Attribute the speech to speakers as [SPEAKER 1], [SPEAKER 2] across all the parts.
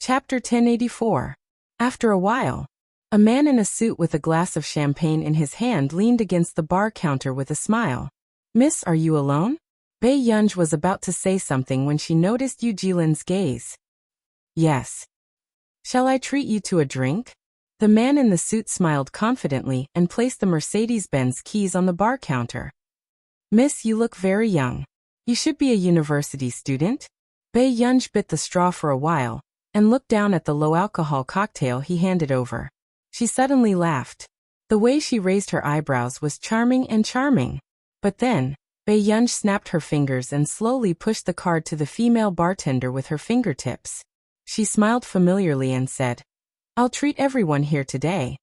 [SPEAKER 1] Chapter 1084. After a while, a man in a suit with a glass of champagne in his hand leaned against the bar counter with a smile. "Miss, are you alone?" Bei Yunj was about to say something when she noticed Yu Jilin's gaze. "Yes. Shall I treat you to a drink?" The man in the suit smiled confidently and placed the Mercedes-Benz keys on the bar counter. "Miss, you look very young. You should be a university student." Bei Yunj bit the straw for a while and looked down at the low-alcohol cocktail he handed over. She suddenly laughed. The way she raised her eyebrows was charming. But then, Bei Yunj snapped her fingers and slowly pushed the card to the female bartender with her fingertips. She smiled familiarly and said, "I'll treat everyone here today."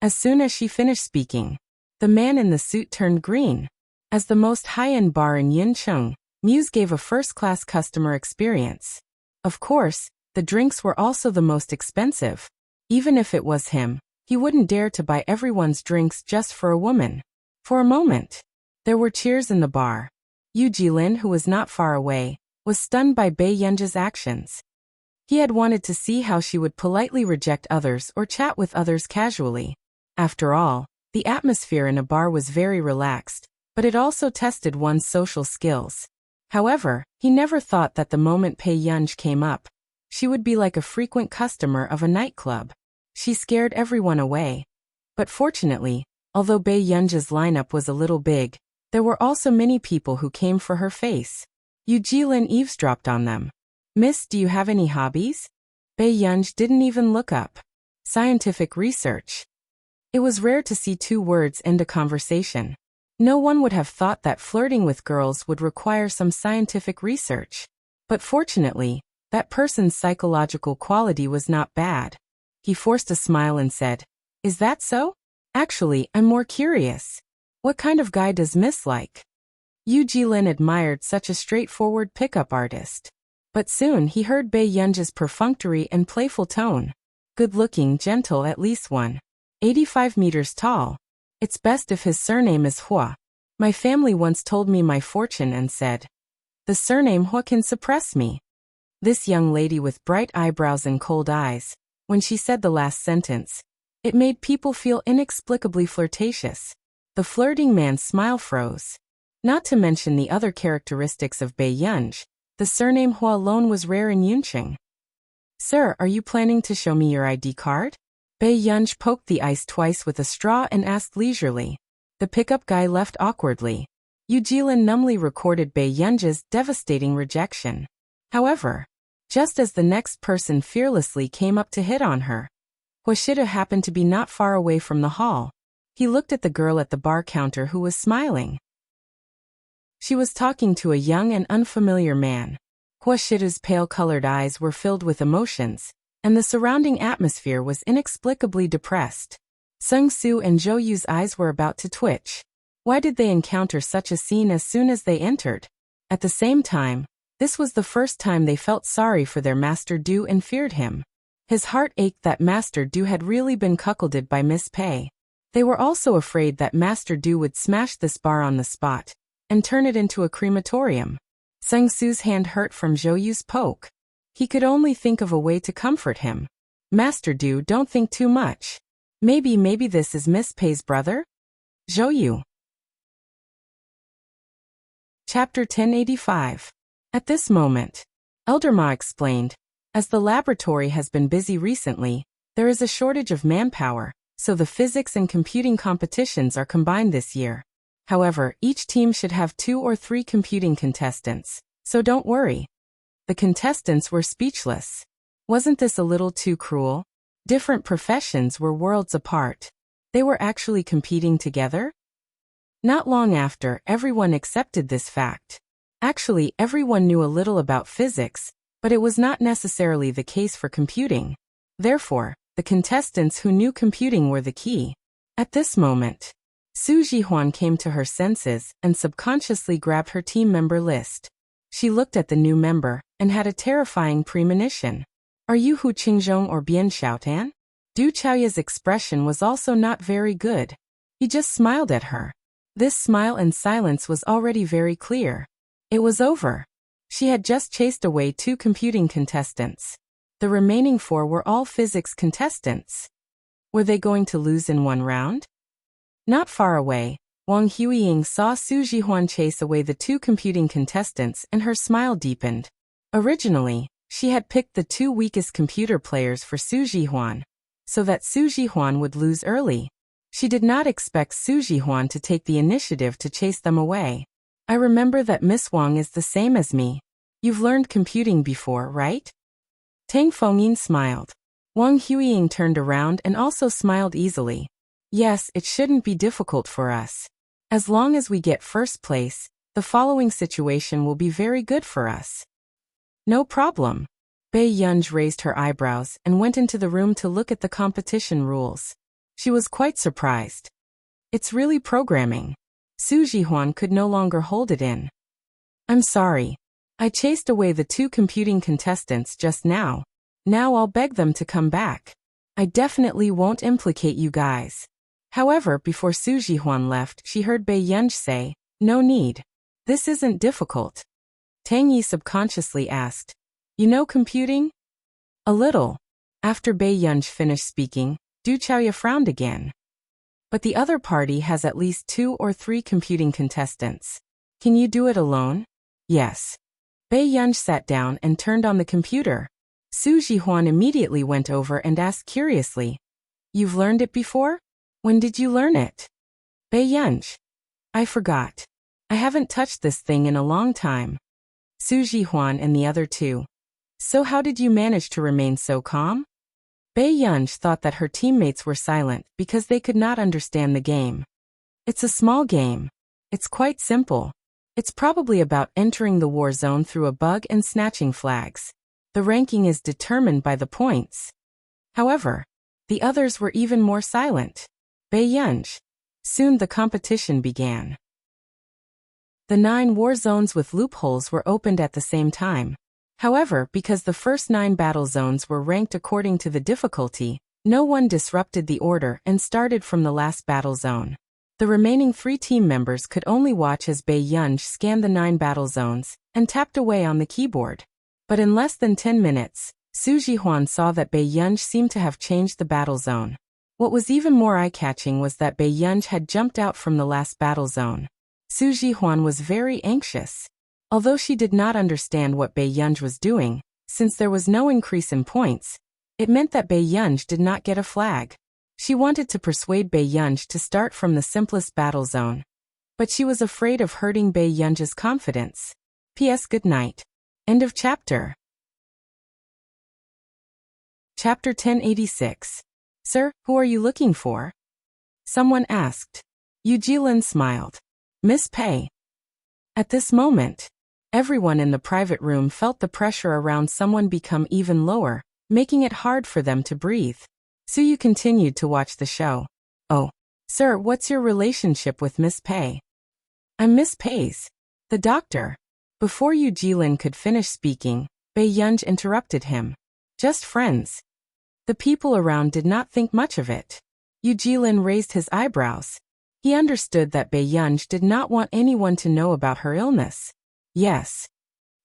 [SPEAKER 1] As soon as she finished speaking, the man in the suit turned green. As the most high-end bar in Yuncheng, Muse gave a first-class customer experience. Of course, the drinks were also the most expensive. Even if it was him, he wouldn't dare to buy everyone's drinks just for a woman. For a moment, there were cheers in the bar. Yu Jilin, who was not far away, was stunned by Bei Yunj's actions. He had wanted to see how she would politely reject others or chat with others casually. After all, the atmosphere in a bar was very relaxed, but it also tested one's social skills. However, he never thought that the moment Bei Yunj came up, she would be like a frequent customer of a nightclub. She scared everyone away. But fortunately, although Bei Yunj's lineup was a little big, there were also many people who came for her face. Yu Jilin eavesdropped on them. "Miss, do you have any hobbies?" Bei Yunj didn't even look up. Scientific research. It was rare to see two words end a conversation. No one would have thought that flirting with girls would require some scientific research. But fortunately, that person's psychological quality was not bad. He forced a smile and said, "Is that so? Actually, I'm more curious. What kind of guy does Miss like?" Yu Jilin admired such a straightforward pickup artist. But soon he heard Bei Yunj's perfunctory and playful tone. "Good-looking, gentle, at least 185 meters tall. It's best if his surname is Hua. My family once told me my fortune and said, the surname Hua can suppress me." This young lady with bright eyebrows and cold eyes, when she said the last sentence, it made people feel inexplicably flirtatious. The flirting man's smile froze. Not to mention the other characteristics of Bei Yunj, the surname Hua alone was rare in Yuncheng. "Sir, are you planning to show me your ID card?" Bei Yunj poked the ice twice with a straw and asked leisurely. The pickup guy left awkwardly. Yu Jilin numbly recorded Bei Yunj's devastating rejection. However, just as the next person fearlessly came up to hit on her, Huashida happened to be not far away from the hall. He looked at the girl at the bar counter who was smiling. She was talking to a young and unfamiliar man. Huashida's pale-colored eyes were filled with emotions, and the surrounding atmosphere was inexplicably depressed. Sung Su and Zhou Yu's eyes were about to twitch. Why did they encounter such a scene as soon as they entered? At the same time, this was the first time they felt sorry for their Master Du and feared him. His heart ached that Master Du had really been cuckolded by Miss Pei. They were also afraid that Master Du would smash this bar on the spot and turn it into a crematorium. Sung Su's hand hurt from Zhou Yu's poke. He could only think of a way to comfort him. "Master Du, don't think too much. Maybe this is Miss Pei's brother?" Zhou Yu. Chapter 1085. At this moment, Elder Ma explained, as the laboratory has been busy recently, there is a shortage of manpower, so the physics and computing competitions are combined this year. However, each team should have 2 or 3 computing contestants, so don't worry. The contestants were speechless. Wasn't this a little too cruel? Different professions were worlds apart. They were actually competing together? Not long after, everyone accepted this fact. Actually, everyone knew a little about physics, but it was not necessarily the case for computing. Therefore, the contestants who knew computing were the key. At this moment, Su Jihuan came to her senses and subconsciously grabbed her team member list. She looked at the new member and had a terrifying premonition. "Are you Hu Qingzhong or Bian Xiaotan?" Du Chaoya's expression was also not very good. He just smiled at her. This smile and silence was already very clear. It was over. She had just chased away 2 computing contestants. The remaining 4 were all physics contestants. Were they going to lose in one round? Not far away, Wang Huiying saw Su Jihuan chase away the 2 computing contestants and her smile deepened. Originally, she had picked the 2 weakest computer players for Su Jihuan, so that Su Jihuan would lose early. She did not expect Su Jihuan to take the initiative to chase them away. I remember that Miss Wang is the same as me. You've learned computing before, right? Tang Fengyin smiled. Wang Huiying turned around and also smiled easily. Yes, it shouldn't be difficult for us. As long as we get first place, the following situation will be very good for us. No problem. Bei Yunj raised her eyebrows and went into the room to look at the competition rules. She was quite surprised. It's really programming. Su Jihuan could no longer hold it in. I'm sorry. I chased away the 2 computing contestants just now. Now I'll beg them to come back. I definitely won't implicate you guys. However, before Su Jihuan left, she heard Bei Yunj say, no need. This isn't difficult. Tang Yi subconsciously asked, you know computing? A little. After Bei Yunj finished speaking, Du Chaoya frowned again. But the other party has at least 2 or 3 computing contestants. Can you do it alone? Yes. Bei Yunj sat down and turned on the computer. Su Jihuan immediately went over and asked curiously, you've learned it before? When did you learn it? Bei Yunj. I forgot. I haven't touched this thing in a long time. Su Jihuan and the other 2. So how did you manage to remain so calm? Bei Yunj thought that her teammates were silent because they could not understand the game. It's a small game. It's quite simple. It's probably about entering the war zone through a bug and snatching flags. The ranking is determined by the points. However, the others were even more silent. Bei Yunj. Soon the competition began. The 9 war zones with loopholes were opened at the same time. However, because the first 9 battle zones were ranked according to the difficulty, no one disrupted the order and started from the last battle zone. The remaining 3 team members could only watch as Bei Yunj scanned the 9 battle zones and tapped away on the keyboard. But in less than 10 minutes, Su Jihuan saw that Bei Yunj seemed to have changed the battle zone. What was even more eye-catching was that Bei Yunj had jumped out from the last battle zone. Su Jihuan was very anxious. Although she did not understand what Bei Yunj was doing, since there was no increase in points, it meant that Bei Yunj did not get a flag. She wanted to persuade Bei Yunj to start from the simplest battle zone. But she was afraid of hurting Bei Yunj's confidence. P.S. Good night. End of chapter. Chapter 1086. Sir, who are you looking for? Someone asked. Yu Jilin smiled. Miss Pei. At this moment, everyone in the private room felt the pressure around someone become even lower, making it hard for them to breathe. Suyu continued to watch the show. Oh, sir, what's your relationship with Miss Pei? I'm Miss Pei's. The doctor. Before Yu Jilin could finish speaking, Bei Yunj interrupted him. Just friends. The people around did not think much of it. Yu Jilin raised his eyebrows. He understood that Bei Yunj did not want anyone to know about her illness. Yes.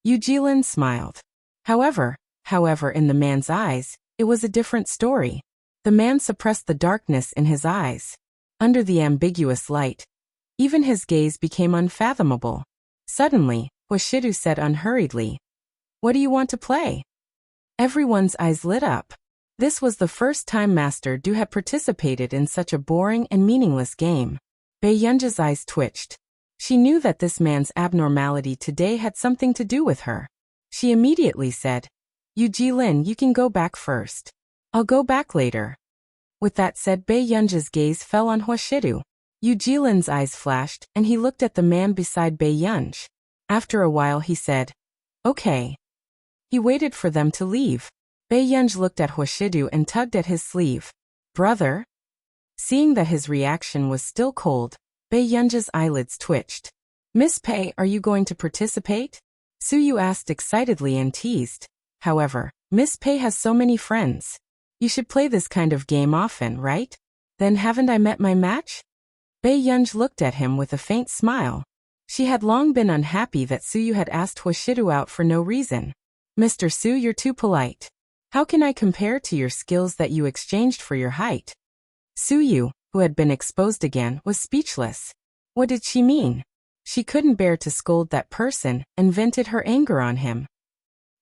[SPEAKER 1] Yu Jilin smiled. However, in the man's eyes, it was a different story. The man suppressed the darkness in his eyes. Under the ambiguous light, even his gaze became unfathomable. Suddenly, Hoshidu said unhurriedly, "What do you want to play?" Everyone's eyes lit up. This was the first time Master Du had participated in such a boring and meaningless game. Bei Yunja's eyes twitched. She knew that this man's abnormality today had something to do with her. She immediately said, "Yu Jilin, you can go back first. I'll go back later." With that said, Bei Yunja's gaze fell on Hoshidu. Yu Jilin's eyes flashed, and he looked at the man beside Bei Yunj. After a while he said, "Okay." He waited for them to leave. Bei Yunj looked at Hoshidu and tugged at his sleeve. "Brother?" Seeing that his reaction was still cold, Bei Yunja's eyelids twitched. "Miss Pei, are you going to participate?" Suyu asked excitedly and teased. "However, Miss Pei has so many friends. You should play this kind of game often, right? Then haven't I met my match?" Bei Yunj looked at him with a faint smile. She had long been unhappy that Suyu had asked Hoshidu out for no reason. "Mr. Su, you're too polite. How can I compare to your skills that you exchanged for your height? Suyu, who had been exposed again, was speechless. What did she mean? She couldn't bear to scold that person and vented her anger on him.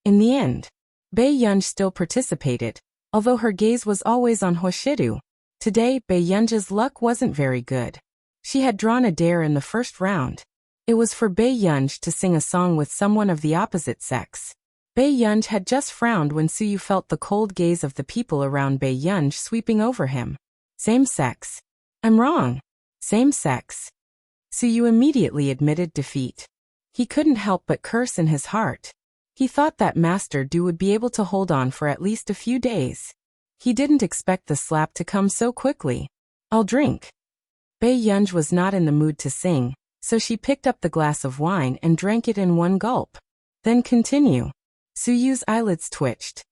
[SPEAKER 1] In the end, Bei Yunj still participated, although her gaze was always on Hoshidu. Today, Bei Yunj's luck wasn't very good. She had drawn a dare in the first round. It was for Bei Yunj to sing a song with someone of the opposite sex. Bei Yunj had just frowned when Suyu felt the cold gaze of the people around Bei Yunj sweeping over him. Same sex. I'm wrong. Same sex. Suyu immediately admitted defeat. He couldn't help but curse in his heart. He thought that Master Du would be able to hold on for at least a few days. He didn't expect the slap to come so quickly. I'll drink. Bei Yunj was not in the mood to sing, so she picked up the glass of wine and drank it in one gulp. Then continue. Suyu's eyelids twitched.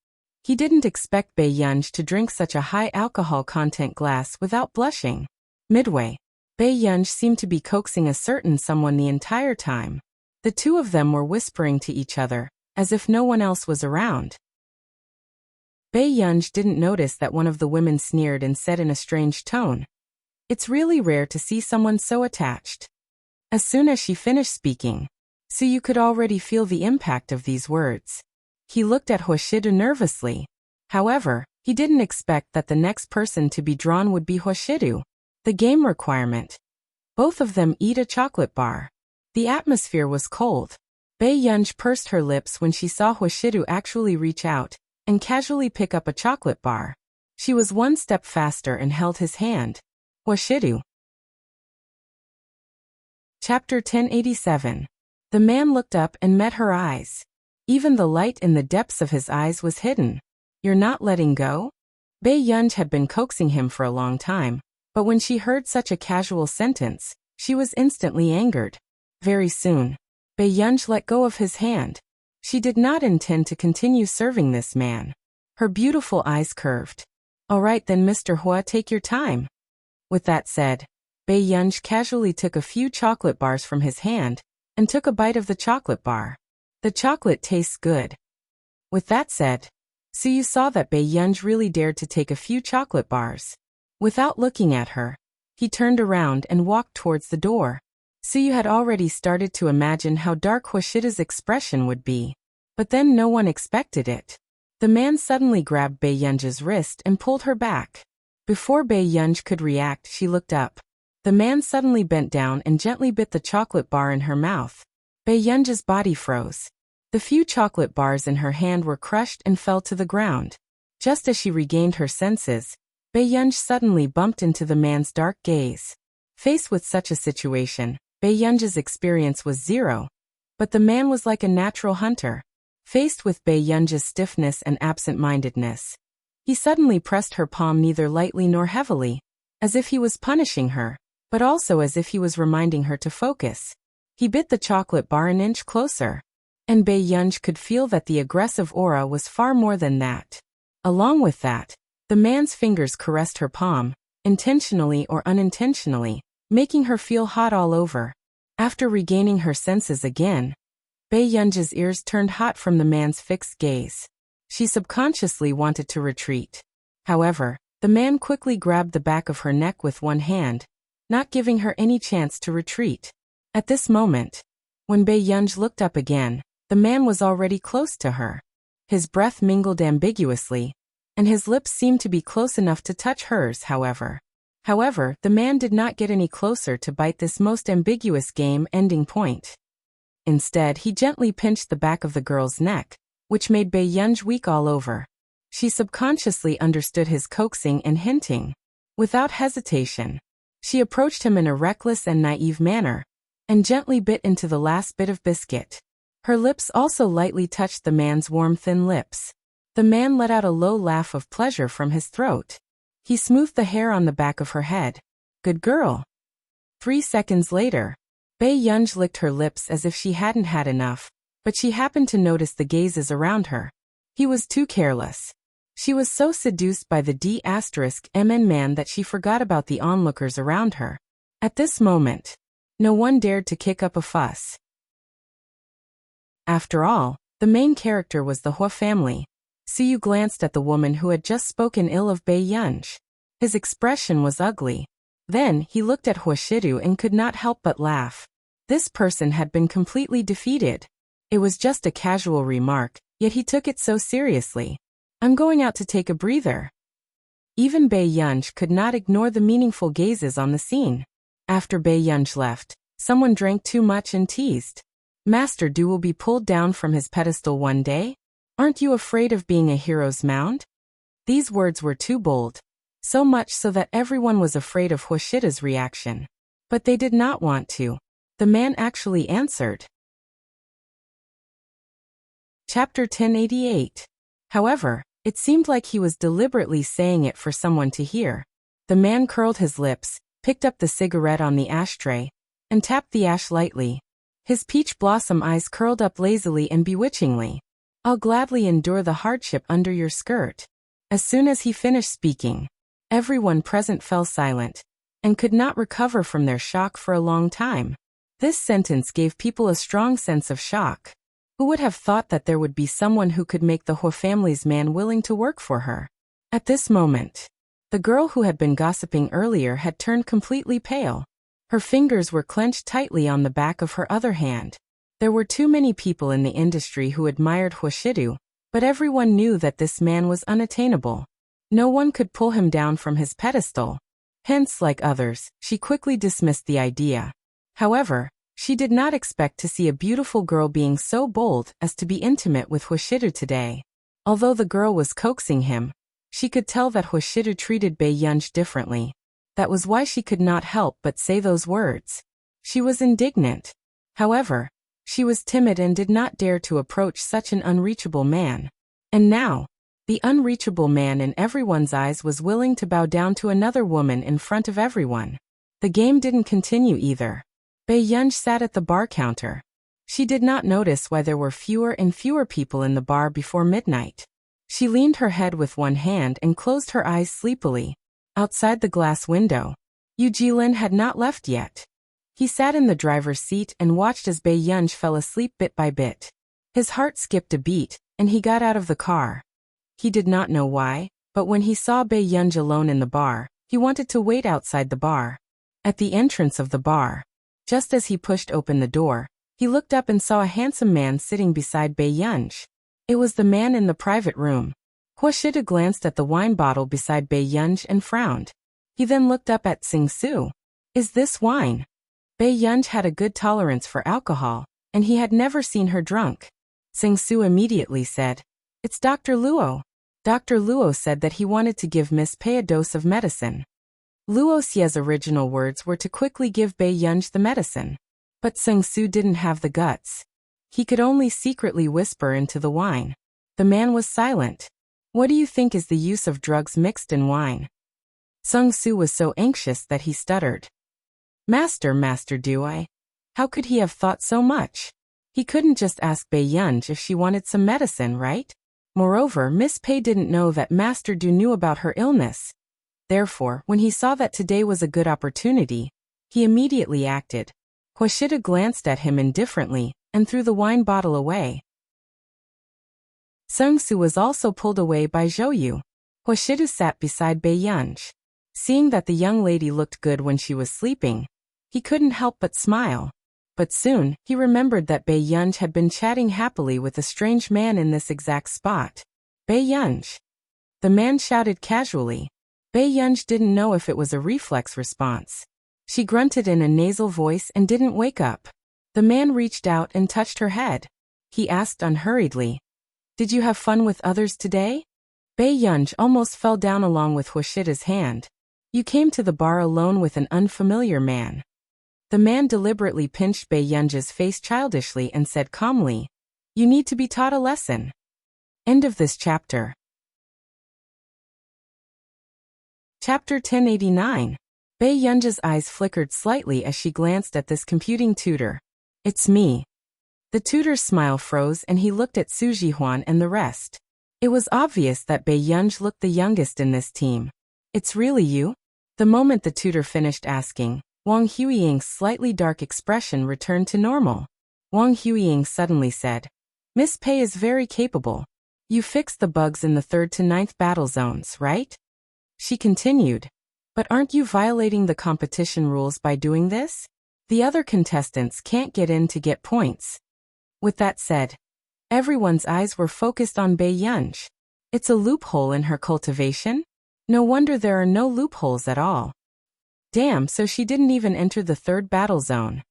[SPEAKER 1] He didn't expect Bei Yunj to drink such a high alcohol content glass without blushing. Midway, Bei Yunj seemed to be coaxing a certain someone the entire time. The two of them were whispering to each other, as if no one else was around. Bei Yunj didn't notice that one of the women sneered and said in a strange tone, "It's really rare to see someone so attached." As soon as she finished speaking, Suyu could already feel the impact of these words. He looked at Hoshidu nervously. However, he didn't expect that the next person to be drawn would be Hoshidu. The game requirement. Both of them eat a chocolate bar. The atmosphere was cold. Bei Yunj pursed her lips when she saw Hoshidu actually reach out and casually pick up a chocolate bar. She was one step faster and held his hand. Hoshidu. Chapter 1087. The man looked up and met her eyes. Even the light in the depths of his eyes was hidden. You're not letting go? Bei Yunj had been coaxing him for a long time, but when she heard such a casual sentence, she was instantly angered. Very soon, Bei Yunj let go of his hand. She did not intend to continue serving this man. Her beautiful eyes curved. All right then, Mr. Hua, take your time. With that said, Bei Yunj casually took a few chocolate bars from his hand and took a bite of the chocolate bar. The chocolate tastes good. With that said, Suyu saw that Bei Yunj really dared to take a few chocolate bars. Without looking at her, he turned around and walked towards the door. Suyu had already started to imagine how dark Hoshida's expression would be. But then no one expected it. The man suddenly grabbed Bei Yunj's wrist and pulled her back. Before Bei Yunj could react, she looked up. The man suddenly bent down and gently bit the chocolate bar in her mouth. Bei Yunj's body froze. The few chocolate bars in her hand were crushed and fell to the ground. Just as she regained her senses, Bei Yunj suddenly bumped into the man's dark gaze. Faced with such a situation, Bei Yunj's experience was zero. But the man was like a natural hunter. Faced with Bei Yunj's stiffness and absent-mindedness, he suddenly pressed her palm neither lightly nor heavily, as if he was punishing her, but also as if he was reminding her to focus. He bit the chocolate bar an inch closer, and Bei Yunj could feel that the aggressive aura was far more than that. Along with that, the man's fingers caressed her palm, intentionally or unintentionally, making her feel hot all over. After regaining her senses again, Bei Yunj's ears turned hot from the man's fixed gaze. She subconsciously wanted to retreat. However, the man quickly grabbed the back of her neck with one hand, not giving her any chance to retreat. At this moment, when Bei Yunj looked up again, the man was already close to her. His breath mingled ambiguously, and his lips seemed to be close enough to touch hers, however. The man did not get any closer to bite this most ambiguous game ending point. Instead, he gently pinched the back of the girl's neck, which made Bei Yunj weak all over. She subconsciously understood his coaxing and hinting. Without hesitation, she approached him in a reckless and naive manner, and gently bit into the last bit of biscuit. Her lips also lightly touched the man's warm thin lips. The man let out a low laugh of pleasure from his throat. He smoothed the hair on the back of her head. Good girl. 3 seconds later, Bei Yunj licked her lips as if she hadn't had enough, but she happened to notice the gazes around her. He was too careless. She was so seduced by the D*MN man that she forgot about the onlookers around her. At this moment, no one dared to kick up a fuss. After all, the main character was the Hua family. Suyu glanced at the woman who had just spoken ill of Bei Yunj. His expression was ugly. Then, he looked at Huashidu and could not help but laugh. This person had been completely defeated. It was just a casual remark, yet he took it so seriously. I'm going out to take a breather. Even Bei Yunj could not ignore the meaningful gazes on the scene. After Bei Yunj left, someone drank too much and teased. Master Du will be pulled down from his pedestal one day? Aren't you afraid of being a hero's mound? These words were too bold. So much so that everyone was afraid of Huashida's reaction. But they did not want to. The man actually answered. Chapter 1088. However, it seemed like he was deliberately saying it for someone to hear. The man curled his lips, picked up the cigarette on the ashtray, and tapped the ash lightly. His peach blossom eyes curled up lazily and bewitchingly. I'll gladly endure the hardship under your skirt. As soon as he finished speaking, everyone present fell silent, and could not recover from their shock for a long time. This sentence gave people a strong sense of shock. Who would have thought that there would be someone who could make the Hua family's man willing to work for her? At this moment, the girl who had been gossiping earlier had turned completely pale. Her fingers were clenched tightly on the back of her other hand. There were too many people in the industry who admired Huashidu, but everyone knew that this man was unattainable. No one could pull him down from his pedestal. Hence, like others, she quickly dismissed the idea. However, she did not expect to see a beautiful girl being so bold as to be intimate with Huashidu today. Although the girl was coaxing him, she could tell that Huashidu treated Bei Yunj differently. That was why she could not help but say those words. She was indignant. However, she was timid and did not dare to approach such an unreachable man. And now, the unreachable man in everyone's eyes was willing to bow down to another woman in front of everyone. The game didn't continue either. Bei Yunj sat at the bar counter. She did not notice why there were fewer and fewer people in the bar before midnight. She leaned her head with one hand and closed her eyes sleepily. Outside the glass window, Yu Jilin had not left yet. He sat in the driver's seat and watched as Bei Yunj fell asleep bit by bit. His heart skipped a beat, and he got out of the car. He did not know why, but when he saw Bei Yunj alone in the bar, he wanted to wait outside the bar. At the entrance of the bar, just as he pushed open the door, he looked up and saw a handsome man sitting beside Bei Yunj. It was the man in the private room. Huashidu glanced at the wine bottle beside Bei Yunj and frowned. He then looked up at Sing Su. Is this wine? Bei Yunj had a good tolerance for alcohol, and he had never seen her drunk. Sing Su immediately said, It's Dr. Luo. Dr. Luo said that he wanted to give Miss Pei a dose of medicine. Luo Xie's original words were to quickly give Bei Yunj the medicine. But Sing Su didn't have the guts. He could only secretly whisper into the wine. The man was silent. What do you think is the use of drugs mixed in wine? Sung Su was so anxious that he stuttered. Master Du. How could he have thought so much? He couldn't just ask Bei Yunj if she wanted some medicine, right? Moreover, Miss Pei didn't know that Master Du knew about her illness. Therefore, when he saw that today was a good opportunity, he immediately acted. Huashidu glanced at him indifferently and threw the wine bottle away. Sung Su was also pulled away by Zhou Yu. Huashidu sat beside Bei Yunj. Seeing that the young lady looked good when she was sleeping, he couldn't help but smile. But soon, he remembered that Bei Yunj had been chatting happily with a strange man in this exact spot. Bei Yunj. The man shouted casually. Bei Yunj didn't know if it was a reflex response. She grunted in a nasal voice and didn't wake up. The man reached out and touched her head. He asked unhurriedly, Did you have fun with others today? Bei Yunj almost fell down along with Huashida's hand. You came to the bar alone with an unfamiliar man. The man deliberately pinched Bei Yunj's face childishly and said calmly, You need to be taught a lesson. End of this chapter. Chapter 1089. Bei Yunj's eyes flickered slightly as she glanced at this computing tutor. It's me. The tutor's smile froze and he looked at Su Jihuan and the rest. It was obvious that Bei Yunj looked the youngest in this team. It's really you? The moment the tutor finished asking, Wang Huiying's slightly dark expression returned to normal. Wang Huiying suddenly said, Miss Pei is very capable. You fixed the bugs in the 3rd to 9th battle zones, right? She continued. But aren't you violating the competition rules by doing this? The other contestants can't get in to get points. With that said, everyone's eyes were focused on Bei Yunj. It's a loophole in her cultivation? No wonder there are no loopholes at all. Damn, so she didn't even enter the 3rd battle zone.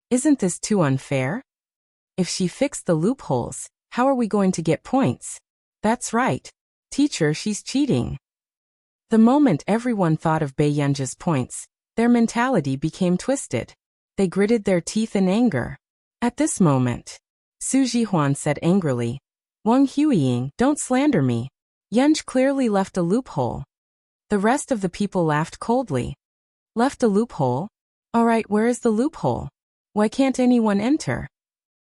[SPEAKER 1] Isn't this too unfair? If she fixed the loopholes, how are we going to get points? That's right. Teacher, she's cheating. The moment everyone thought of Bei Yunj's points, their mentality became twisted. They gritted their teeth in anger. At this moment, Su Jihuan said angrily, Wang Huiying, don't slander me. Yunj clearly left a loophole. The rest of the people laughed coldly. Left a loophole? Alright, where is the loophole? Why can't anyone enter?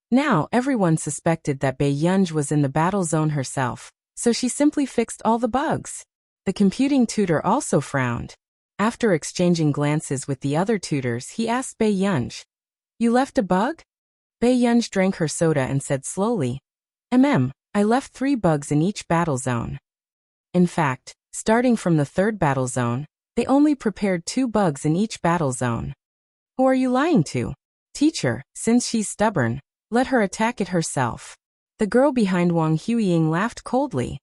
[SPEAKER 1] Now everyone suspected that Bei Yunj was in the battle zone herself, so she simply fixed all the bugs. The computing tutor also frowned. After exchanging glances with the other tutors, he asked Bei Yunj, You left a bug? Bei Yunj drank her soda and said slowly, I left 3 bugs in each battle zone. In fact, starting from the 3rd battle zone, they only prepared 2 bugs in each battle zone. Who are you lying to? Teacher, since she's stubborn, let her attack it herself. The girl behind Wang Huiying laughed coldly.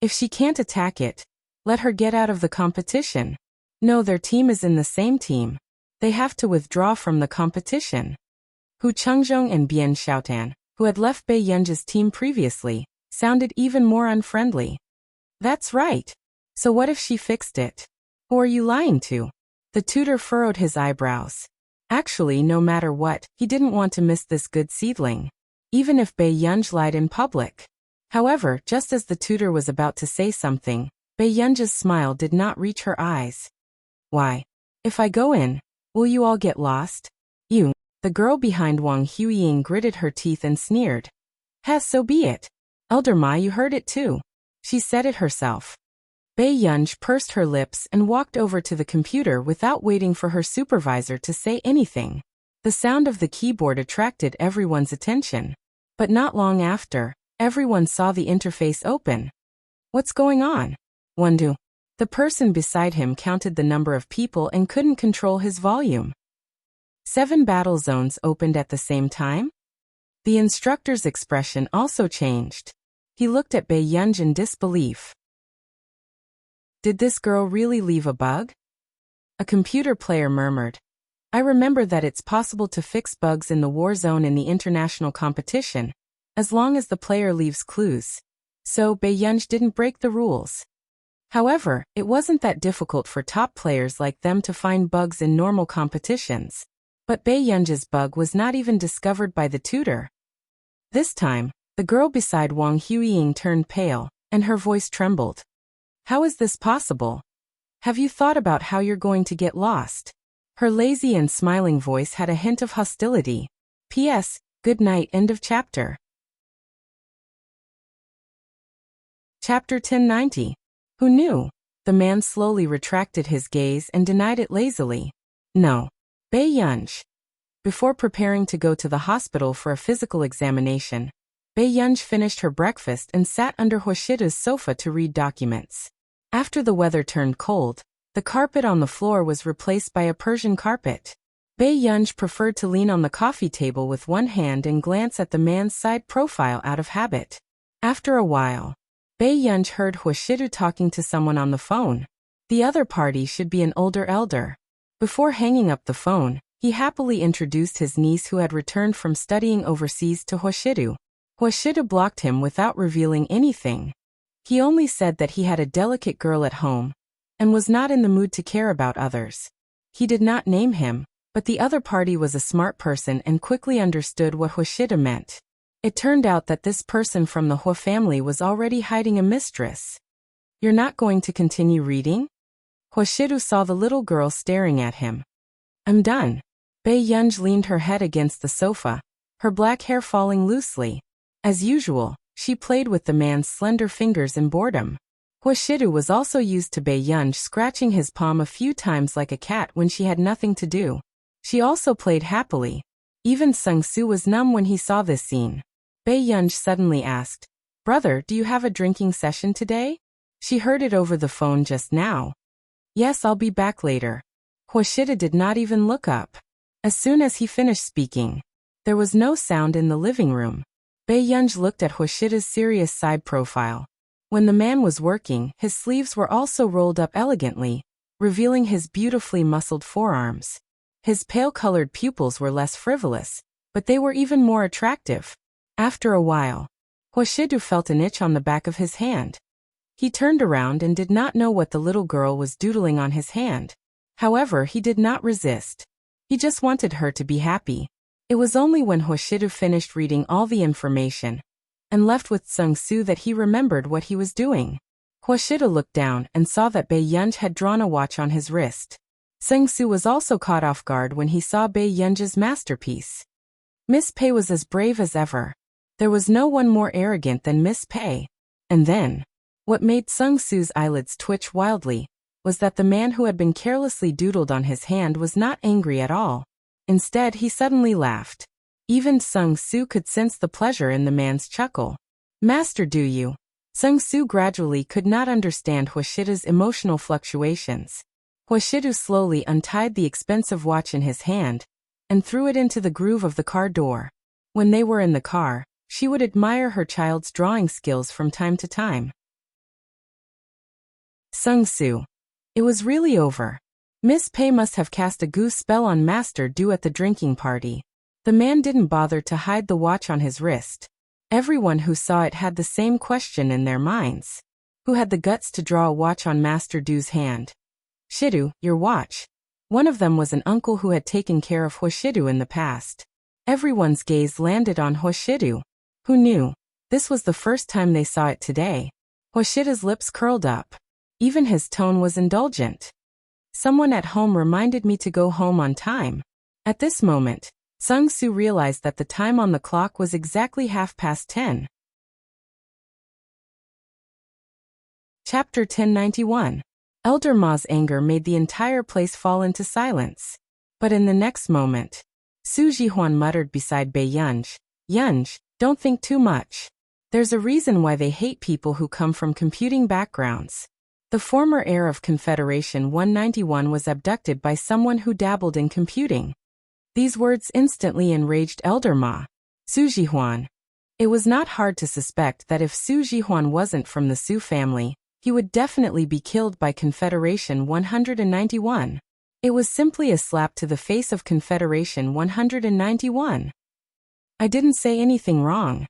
[SPEAKER 1] If she can't attack it, let her get out of the competition. No, their team is in the same team. They have to withdraw from the competition. Hu Chengzhong and Bian Xiaotan, who had left Bei Yunj's team previously, sounded even more unfriendly. That's right. So what if she fixed it? Who are you lying to? The tutor furrowed his eyebrows. Actually, no matter what, he didn't want to miss this good seedling. Even if Bei Yunj lied in public. However, just as the tutor was about to say something, Bei Yunj's smile did not reach her eyes. Why? If I go in, will you all get lost? You. The girl behind Wang Huiying gritted her teeth and sneered. So be it. Elder Ma, you heard it too. She said it herself. Bei Yunj pursed her lips and walked over to the computer without waiting for her supervisor to say anything. The sound of the keyboard attracted everyone's attention. But not long after, everyone saw the interface open. What's going on? Wondu. The person beside him counted the number of people and couldn't control his volume. 7 battle zones opened at the same time? The instructor's expression also changed. He looked at Bei Yunj in disbelief. Did this girl really leave a bug? A computer player murmured. I remember that it's possible to fix bugs in the war zone in the international competition, as long as the player leaves clues. So Bei Yunj didn't break the rules. However, it wasn't that difficult for top players like them to find bugs in normal competitions. But Bei Yunj's bug was not even discovered by the tutor. This time, the girl beside Wang Huiying turned pale, and her voice trembled. How is this possible? Have you thought about how you're going to get lost? Her lazy and smiling voice had a hint of hostility. P.S. Good night. End of chapter. Chapter 1090. Who knew? The man slowly retracted his gaze and denied it lazily. No. Bei Yunj. Before preparing to go to the hospital for a physical examination, Bei Yunj finished her breakfast and sat under Hoshida's sofa to read documents. After the weather turned cold, the carpet on the floor was replaced by a Persian carpet. Bei Yunj preferred to lean on the coffee table with one hand and glance at the man's side profile out of habit. After a while, Bei Yunj heard Hoshidu talking to someone on the phone. The other party should be an older elder. Before hanging up the phone, he happily introduced his niece who had returned from studying overseas to Hoshidu. Hoshidu blocked him without revealing anything. He only said that he had a delicate girl at home, and was not in the mood to care about others. He did not name him, but the other party was a smart person and quickly understood what Hoshida meant. It turned out that this person from the Hua family was already hiding a mistress. You're not going to continue reading? Hoshidu saw the little girl staring at him. I'm done. Bei Yunj leaned her head against the sofa, her black hair falling loosely. As usual, she played with the man's slender fingers in boredom. Hoshidu was also used to Bei Yunj scratching his palm a few times like a cat when she had nothing to do. She also played happily. Even Sung Su was numb when he saw this scene. Bei Yunj suddenly asked, "Brother, do you have a drinking session today?" She heard it over the phone just now. "Yes, I'll be back later." Hoshida did not even look up. As soon as he finished speaking, there was no sound in the living room. Bae-yunj looked at Hoshida's serious side profile. When the man was working, his sleeves were also rolled up elegantly, revealing his beautifully muscled forearms. His pale-colored pupils were less frivolous, but they were even more attractive. After a while, Hoshidu felt an itch on the back of his hand. He turned around and did not know what the little girl was doodling on his hand. However, he did not resist. He just wanted her to be happy. It was only when Hoshidu finished reading all the information and left with Sung-soo that he remembered what he was doing. Hoshida looked down and saw that Bae-yunj had drawn a watch on his wrist. Sung-soo was also caught off guard when he saw Bae-yunj's masterpiece. Miss Pei was as brave as ever. There was no one more arrogant than Miss Pei. And then, what made Sung-soo's eyelids twitch wildly was that the man who had been carelessly doodled on his hand was not angry at all. Instead, he suddenly laughed. Even Sung-soo could sense the pleasure in the man's chuckle. "Master, do you?" Sung-soo gradually could not understand Hoshida's emotional fluctuations. Hoshidu slowly untied the expensive watch in his hand and threw it into the groove of the car door. When they were in the car, she would admire her child's drawing skills from time to time. Sung-soo. It was really over. Miss Pei must have cast a goose spell on Master Du at the drinking party. The man didn't bother to hide the watch on his wrist. Everyone who saw it had the same question in their minds. Who had the guts to draw a watch on Master Du's hand? "Shidu, your watch." One of them was an uncle who had taken care of Hoshidu in the past. Everyone's gaze landed on Hoshidu. Who knew? This was the first time they saw it today. Hoshida's lips curled up. Even his tone was indulgent. "Someone at home reminded me to go home on time." At this moment, Sung-soo realized that the time on the clock was exactly 10:30. Chapter 1091. Elder Ma's anger made the entire place fall into silence. But in the next moment, Su Jihwan muttered beside Bae-yunj, "Yunj, don't think too much. There's a reason why they hate people who come from computing backgrounds." The former heir of Confederation 191 was abducted by someone who dabbled in computing. These words instantly enraged Elder Ma. Su Jihwan. It was not hard to suspect that if Su Jihwan wasn't from the Su family, he would definitely be killed by Confederation 191. It was simply a slap to the face of Confederation 191. "I didn't say anything wrong."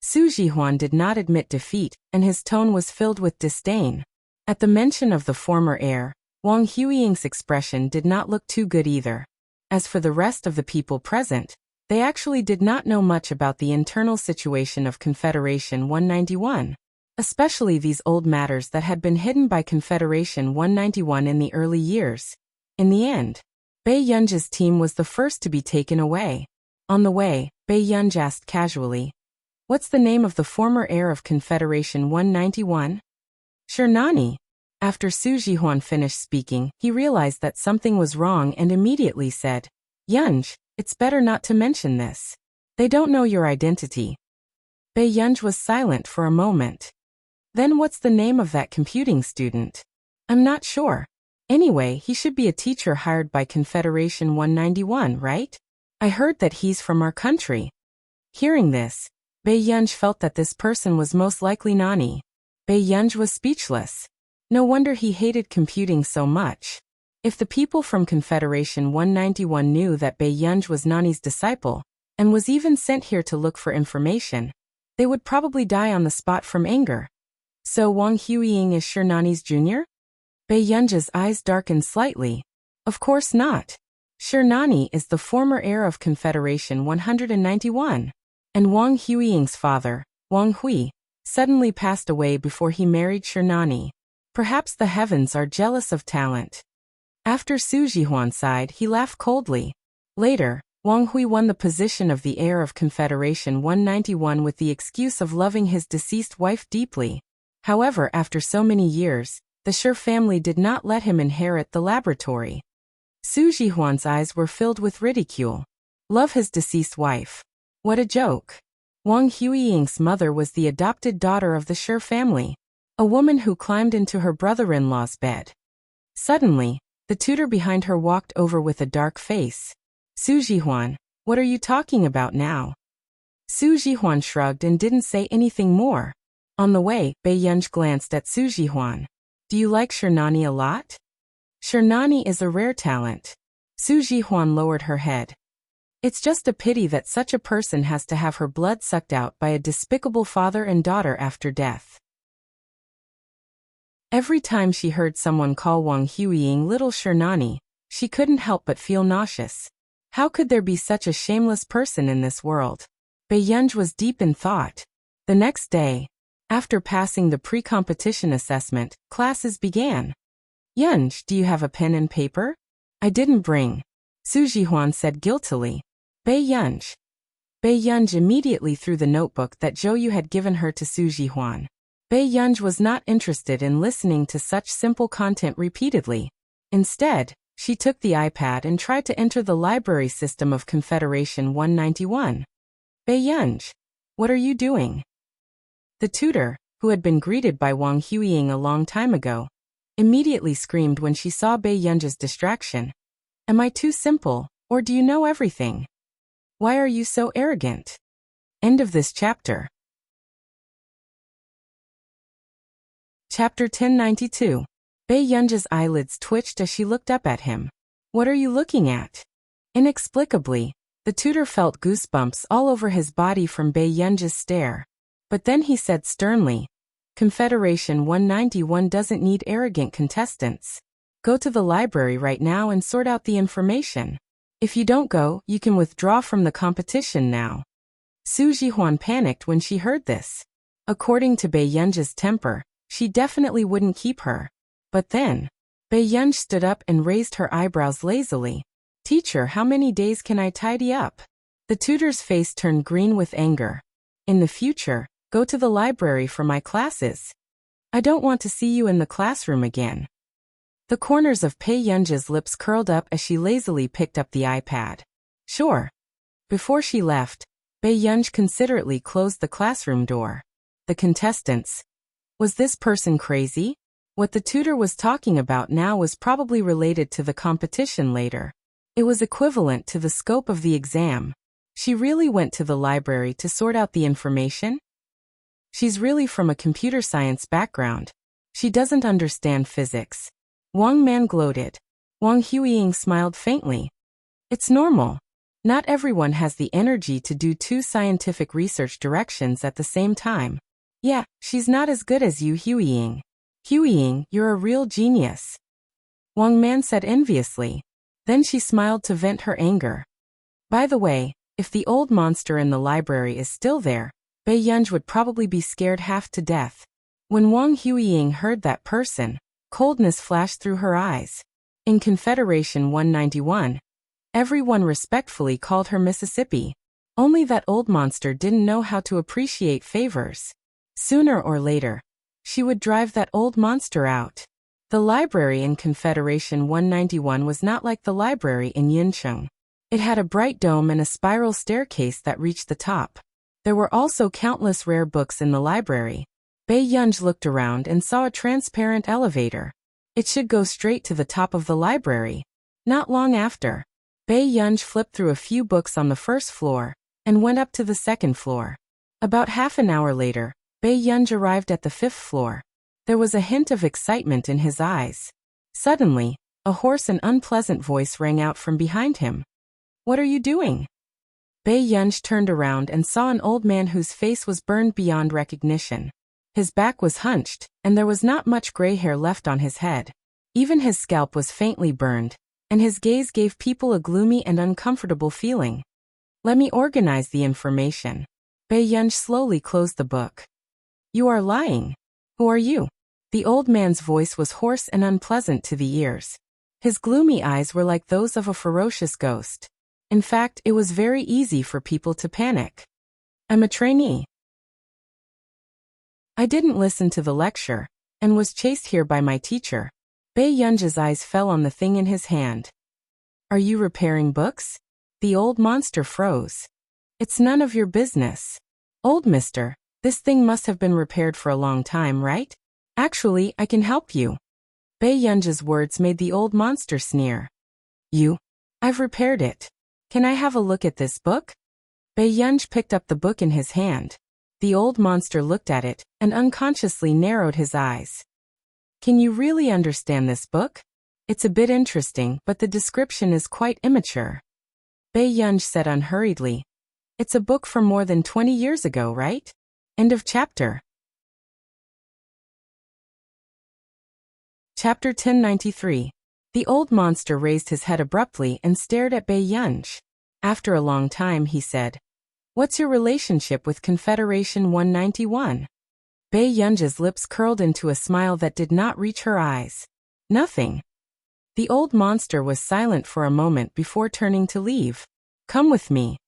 [SPEAKER 1] Su Jihwan did not admit defeat, and his tone was filled with disdain. At the mention of the former heir, Wang Huiying's expression did not look too good either. As for the rest of the people present, they actually did not know much about the internal situation of Confederation 191, especially these old matters that had been hidden by Confederation 191 in the early years. In the end, Bae-yunj's team was the first to be taken away. On the way, Bae-yunj asked casually, "What's the name of the former heir of Confederation 191? "Shernani." After Su Jihwan finished speaking, he realized that something was wrong and immediately said, "Yunj, it's better not to mention this. They don't know your identity." Bae-yunj was silent for a moment. "Then what's the name of that computing student?" "I'm not sure. Anyway, he should be a teacher hired by Confederation 191, right? I heard that he's from our country." Hearing this, Bae-yunj felt that this person was most likely Nani. Bae-yunj was speechless. No wonder he hated computing so much. If the people from Confederation 191 knew that Bae-yunj was Nani's disciple, and was even sent here to look for information, they would probably die on the spot from anger. So Wang Huiying is Shernani's junior? Bae-yunj's eyes darkened slightly. Of course not. Shernani is the former heir of Confederation 191, and Wang Huiying's father, Wang Hui, suddenly passed away before he married Shernani. Perhaps the heavens are jealous of talent. After Su Jihwan sighed, he laughed coldly. Later, Wang Hui won the position of the heir of Confederation 191 with the excuse of loving his deceased wife deeply. However, after so many years, the Shi family did not let him inherit the laboratory. Su Jihwan's eyes were filled with ridicule. Love his deceased wife. What a joke. Wang Huiying's mother was the adopted daughter of the Shi family, a woman who climbed into her brother-in-law's bed. Suddenly, the tutor behind her walked over with a dark face. Su Jihuan, what are you talking about now? Su Jihuan shrugged and didn't say anything more. On the way, Bei Yunj glanced at Su Jihuan. Do you like Shernani a lot? Shernani is a rare talent. Su Jihuan lowered her head. It's just a pity that such a person has to have her blood sucked out by a despicable father and daughter after death. Every time she heard someone call Wang Huiying little Shernani, she couldn't help but feel nauseous. How could there be such a shameless person in this world? Bei Yunj was deep in thought. The next day, after passing the pre-competition assessment, classes began. Yunj, do you have a pen and paper? I didn't bring. Su Jihuan said guiltily. Bei Yunj. Bei Yunj immediately threw the notebook that Zhou Yu had given her to Su Jihuan. Bei Yunj was not interested in listening to such simple content repeatedly. Instead, she took the iPad and tried to enter the library system of Confederation 191. Bei Yunj, what are you doing? The tutor, who had been greeted by Wang Huiying a long time ago, immediately screamed when she saw Bei Yunj's distraction. Am I too simple, or do you know everything? Why are you so arrogant? End of this chapter. Chapter 1092. Bei Yunj's eyelids twitched as she looked up at him. What are you looking at? Inexplicably, the tutor felt goosebumps all over his body from Bei Yunj's stare. But then he said sternly, Confederation 191 doesn't need arrogant contestants. Go to the library right now and sort out the information. If you don't go, you can withdraw from the competition now. Su Jihuan panicked when she heard this. According to Bei Yunj's temper, she definitely wouldn't keep her. But then, Bei Yunj stood up and raised her eyebrows lazily. Teacher, how many days can I tidy up? The tutor's face turned green with anger. In the future, go to the library for my classes. I don't want to see you in the classroom again. The corners of Bei Yunj's lips curled up as she lazily picked up the iPad. Sure. Before she left, Bei Yunj considerately closed the classroom door. The contestants. Was this person crazy? What the tutor was talking about now was probably related to the competition later. It was equivalent to the scope of the exam. She really went to the library to sort out the information? She's really from a computer science background. She doesn't understand physics. Wang Man gloated. Wang Huiying smiled faintly. It's normal. Not everyone has the energy to do two scientific research directions at the same time. Yeah, she's not as good as you, Huiying. Huiying, you're a real genius. Wang Man said enviously. Then she smiled to vent her anger. By the way, if the old monster in the library is still there, Bei Yunj would probably be scared half to death. When Wang Huiying heard that person, coldness flashed through her eyes. In Confederation 191, everyone respectfully called her Mississippi. Only that old monster didn't know how to appreciate favors. Sooner or later, she would drive that old monster out. The library in Confederation 191 was not like the library in Yincheng. It had a bright dome and a spiral staircase that reached the top. There were also countless rare books in the library. Bei Yunj looked around and saw a transparent elevator. It should go straight to the top of the library. Not long after, Bei Yunj flipped through a few books on the first floor and went up to the second floor. About half an hour later, Bei Yunj arrived at the fifth floor. There was a hint of excitement in his eyes. Suddenly, a hoarse and unpleasant voice rang out from behind him. What are you doing? Bei Yunj turned around and saw an old man whose face was burned beyond recognition. His back was hunched, and there was not much gray hair left on his head. Even his scalp was faintly burned, and his gaze gave people a gloomy and uncomfortable feeling. Let me organize the information. Bei Yunj slowly closed the book. You are lying. Who are you? The old man's voice was hoarse and unpleasant to the ears. His gloomy eyes were like those of a ferocious ghost. In fact, it was very easy for people to panic. I'm a trainee. I didn't listen to the lecture, and was chased here by my teacher. Bei Yunj's eyes fell on the thing in his hand. Are you repairing books? The old monster froze. It's none of your business. Old mister, this thing must have been repaired for a long time, right? Actually, I can help you. Bei Yunji's words made the old monster sneer. You? I've repaired it. Can I have a look at this book? Bei Yunji picked up the book in his hand. The old monster looked at it, and unconsciously narrowed his eyes. Can you really understand this book? It's a bit interesting, but the description is quite immature. Bei Yunji said unhurriedly. It's a book from more than 20 years ago, right? End of chapter. Chapter 1093. The old monster raised his head abruptly and stared at Bei Yunji. After a long time he said, "What's your relationship with Confederation 191? Bei Yunji's lips curled into a smile that did not reach her eyes. Nothing. The old monster was silent for a moment before turning to leave. Come with me.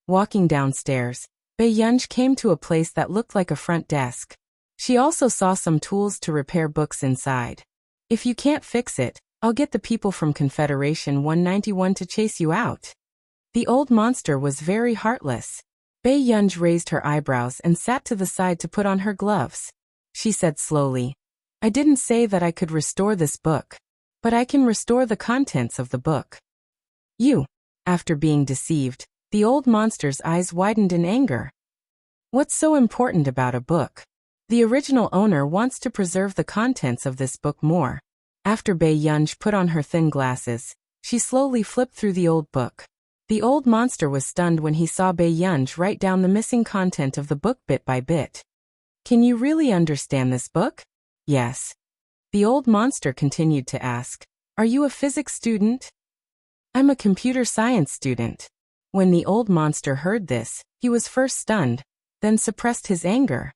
[SPEAKER 1] Walking downstairs, Bei Yunji came to a place that looked like a front desk. She also saw some tools to repair books inside. If you can't fix it, I'll get the people from Confederation 191 to chase you out. The old monster was very heartless. Bei Yunji raised her eyebrows and sat to the side to put on her gloves. She said slowly, I didn't say that I could restore this book, but I can restore the contents of the book. You. After being deceived, the old monster's eyes widened in anger. What's so important about a book? The original owner wants to preserve the contents of this book more. After Bei Yunji put on her thin glasses, she slowly flipped through the old book. The old monster was stunned when he saw Bei Yunji write down the missing content of the book bit by bit. Can you really understand this book? Yes. The old monster continued to ask, Are you a physics student? I'm a computer science student. When the old monster heard this, he was first stunned, then suppressed his anger.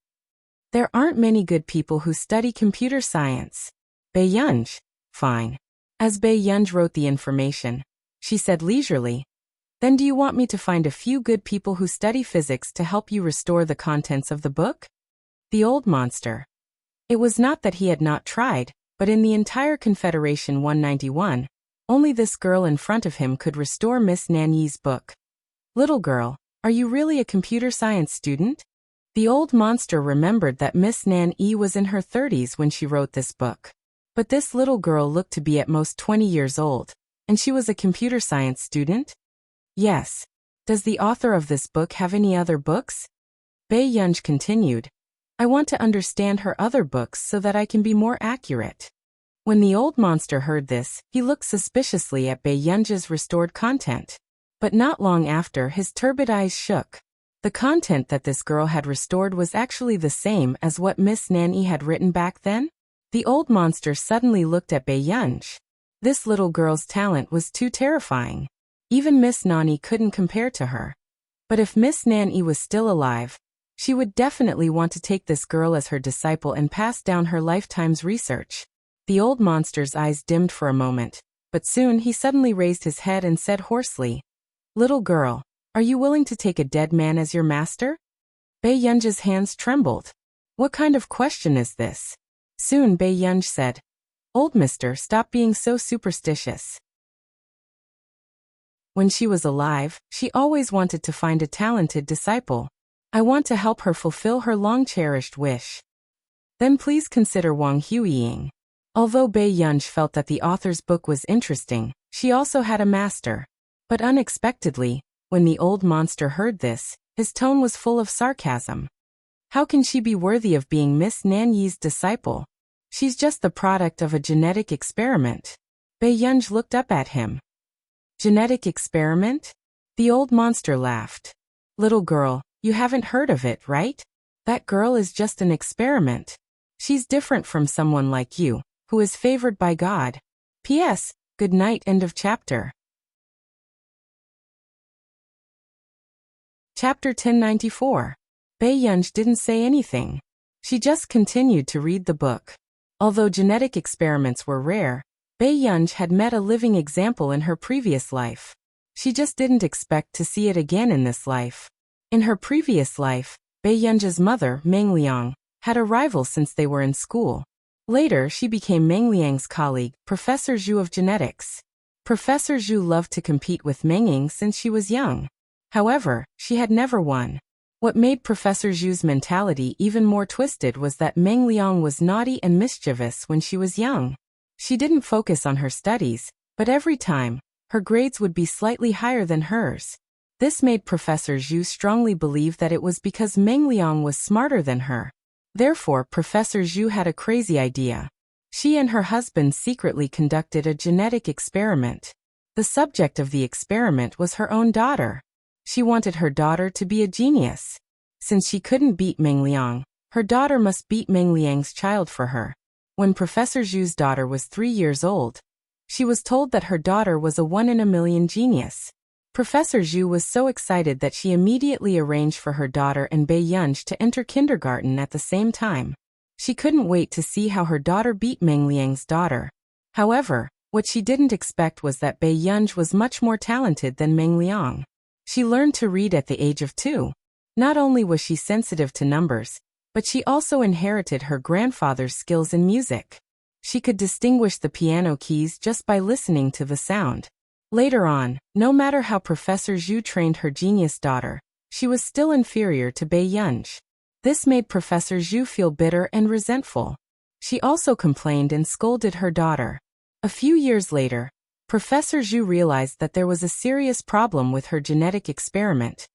[SPEAKER 1] There aren't many good people who study computer science. Bei Yunji. Fine. As Bei Yunji wrote the information, she said leisurely, Then do you want me to find a few good people who study physics to help you restore the contents of the book? The old monster. It was not that he had not tried, but in the entire Confederation 191, only this girl in front of him could restore Miss Nanyi's book. Little girl, are you really a computer science student? The old monster remembered that Miss Nanyi was in her 30s when she wrote this book. But this little girl looked to be at most 20 years old, and she was a computer science student? Yes. Does the author of this book have any other books? Bei Yunji continued, I want to understand her other books so that I can be more accurate. When the old monster heard this, he looked suspiciously at Bei Yunji's restored content. But not long after, his turbid eyes shook. The content that this girl had restored was actually the same as what Miss Nanyi had written back then? The old monster suddenly looked at Bei Yunji. This little girl's talent was too terrifying. Even Miss Nanyi couldn't compare to her. But if Miss Nanyi was still alive, she would definitely want to take this girl as her disciple and pass down her lifetime's research. The old monster's eyes dimmed for a moment, but soon he suddenly raised his head and said hoarsely, Little girl, are you willing to take a dead man as your master? Bei Yunji's hands trembled. What kind of question is this? Soon Bei Yunji said, Old mister, stop being so superstitious. When she was alive, she always wanted to find a talented disciple. I want to help her fulfill her long-cherished wish. Then please consider Wang Huiying. Although Bei Yunji felt that the author's book was interesting, she also had a master. But unexpectedly, when the old monster heard this, his tone was full of sarcasm. How can she be worthy of being Miss Nanyi's disciple? She's just the product of a genetic experiment. Bei Yunji looked up at him. Genetic experiment? The old monster laughed. Little girl, you haven't heard of it, right? That girl is just an experiment. She's different from someone like you, who is favored by God. P.S. Good night. End of chapter. Chapter 1094. Bei Yunji didn't say anything. She just continued to read the book. Although genetic experiments were rare, Bei Yunji had met a living example in her previous life. She just didn't expect to see it again in this life. In her previous life, Bei Yunji's mother, Meng Liang, had a rival since they were in school. Later, she became Meng Liang's colleague, Professor Zhu of genetics. Professor Zhu loved to compete with Meng Ying since she was young. However, she had never won. What made Professor Zhu's mentality even more twisted was that Meng Liang was naughty and mischievous when she was young. She didn't focus on her studies, but every time, her grades would be slightly higher than hers. This made Professor Zhu strongly believe that it was because Meng Liang was smarter than her. Therefore, Professor Zhu had a crazy idea. She and her husband secretly conducted a genetic experiment. The subject of the experiment was her own daughter. She wanted her daughter to be a genius. Since she couldn't beat Meng Liang, her daughter must beat Meng Liang's child for her. When Professor Zhu's daughter was 3 years old, she was told that her daughter was a 1 in a million genius. Professor Zhu was so excited that she immediately arranged for her daughter and Bei Yunj to enter kindergarten at the same time. She couldn't wait to see how her daughter beat Meng Liang's daughter. However, what she didn't expect was that Bei Yunj was much more talented than Meng Liang. She learned to read at the age of 2. Not only was she sensitive to numbers, but she also inherited her grandfather's skills in music. She could distinguish the piano keys just by listening to the sound. Later on, no matter how Professor Zhu trained her genius daughter, she was still inferior to Bei Yunj. This made Professor Zhu feel bitter and resentful. She also complained and scolded her daughter. A few years later, Professor Zhu realized that there was a serious problem with her genetic experiment.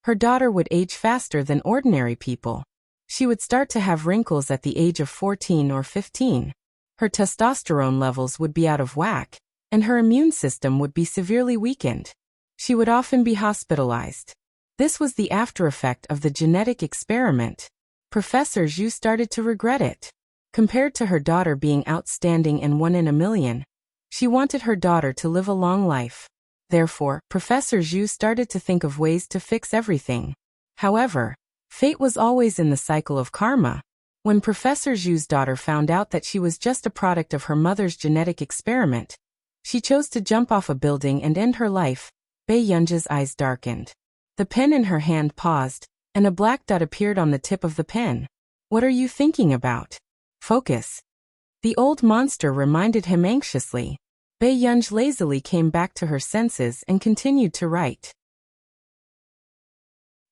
[SPEAKER 1] Her daughter would age faster than ordinary people. She would start to have wrinkles at the age of 14 or 15. Her testosterone levels would be out of whack, and her immune system would be severely weakened. She would often be hospitalized. This was the after effect of the genetic experiment. Professor Zhu started to regret it. Compared to her daughter being outstanding and 1 in a million, she wanted her daughter to live a long life. Therefore, Professor Zhu started to think of ways to fix everything. However, fate was always in the cycle of karma. When Professor Zhu's daughter found out that she was just a product of her mother's genetic experiment, she chose to jump off a building and end her life. Bei Yunj's eyes darkened. The pen in her hand paused, and a black dot appeared on the tip of the pen. "What are you thinking about? Focus." The old monster reminded him anxiously. Bei Yunj lazily came back to her senses and continued to write.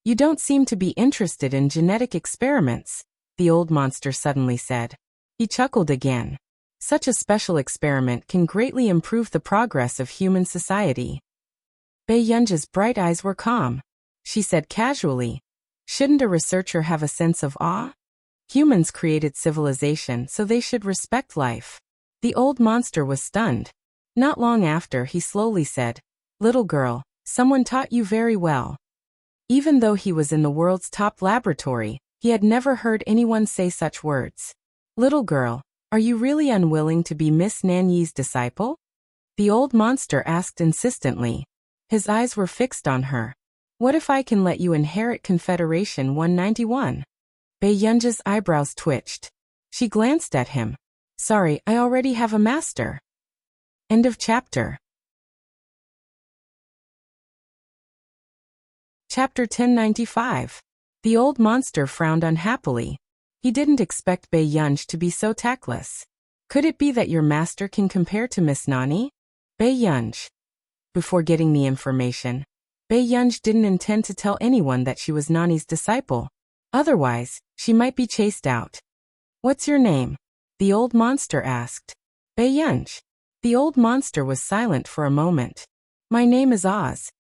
[SPEAKER 1] "You don't seem to be interested in genetic experiments," the old monster suddenly said. He chuckled again. "Such a special experiment can greatly improve the progress of human society." Bei Yunj's bright eyes were calm. She said casually, "Shouldn't a researcher have a sense of awe? Humans created civilization, so they should respect life." The old monster was stunned. Not long after, he slowly said, "Little girl, someone taught you very well." Even though he was in the world's top laboratory, he had never heard anyone say such words. "Little girl, are you really unwilling to be Miss Nanyi's disciple?" The old monster asked insistently. His eyes were fixed on her. "What if I can let you inherit Confederation 191? Bei Yunj's eyebrows twitched. She glanced at him. "Sorry, I already have a master." End of chapter. Chapter 1095. The old monster frowned unhappily. He didn't expect Bei Yunj to be so tactless. "Could it be that your master can compare to Miss Nani?" Bei Yunj. Before getting the information, Bei Yunj didn't intend to tell anyone that she was Nani's disciple. Otherwise, she might be chased out. "What's your name?" the old monster asked. "Bei Yunj." The old monster was silent for a moment. "My name is Oz."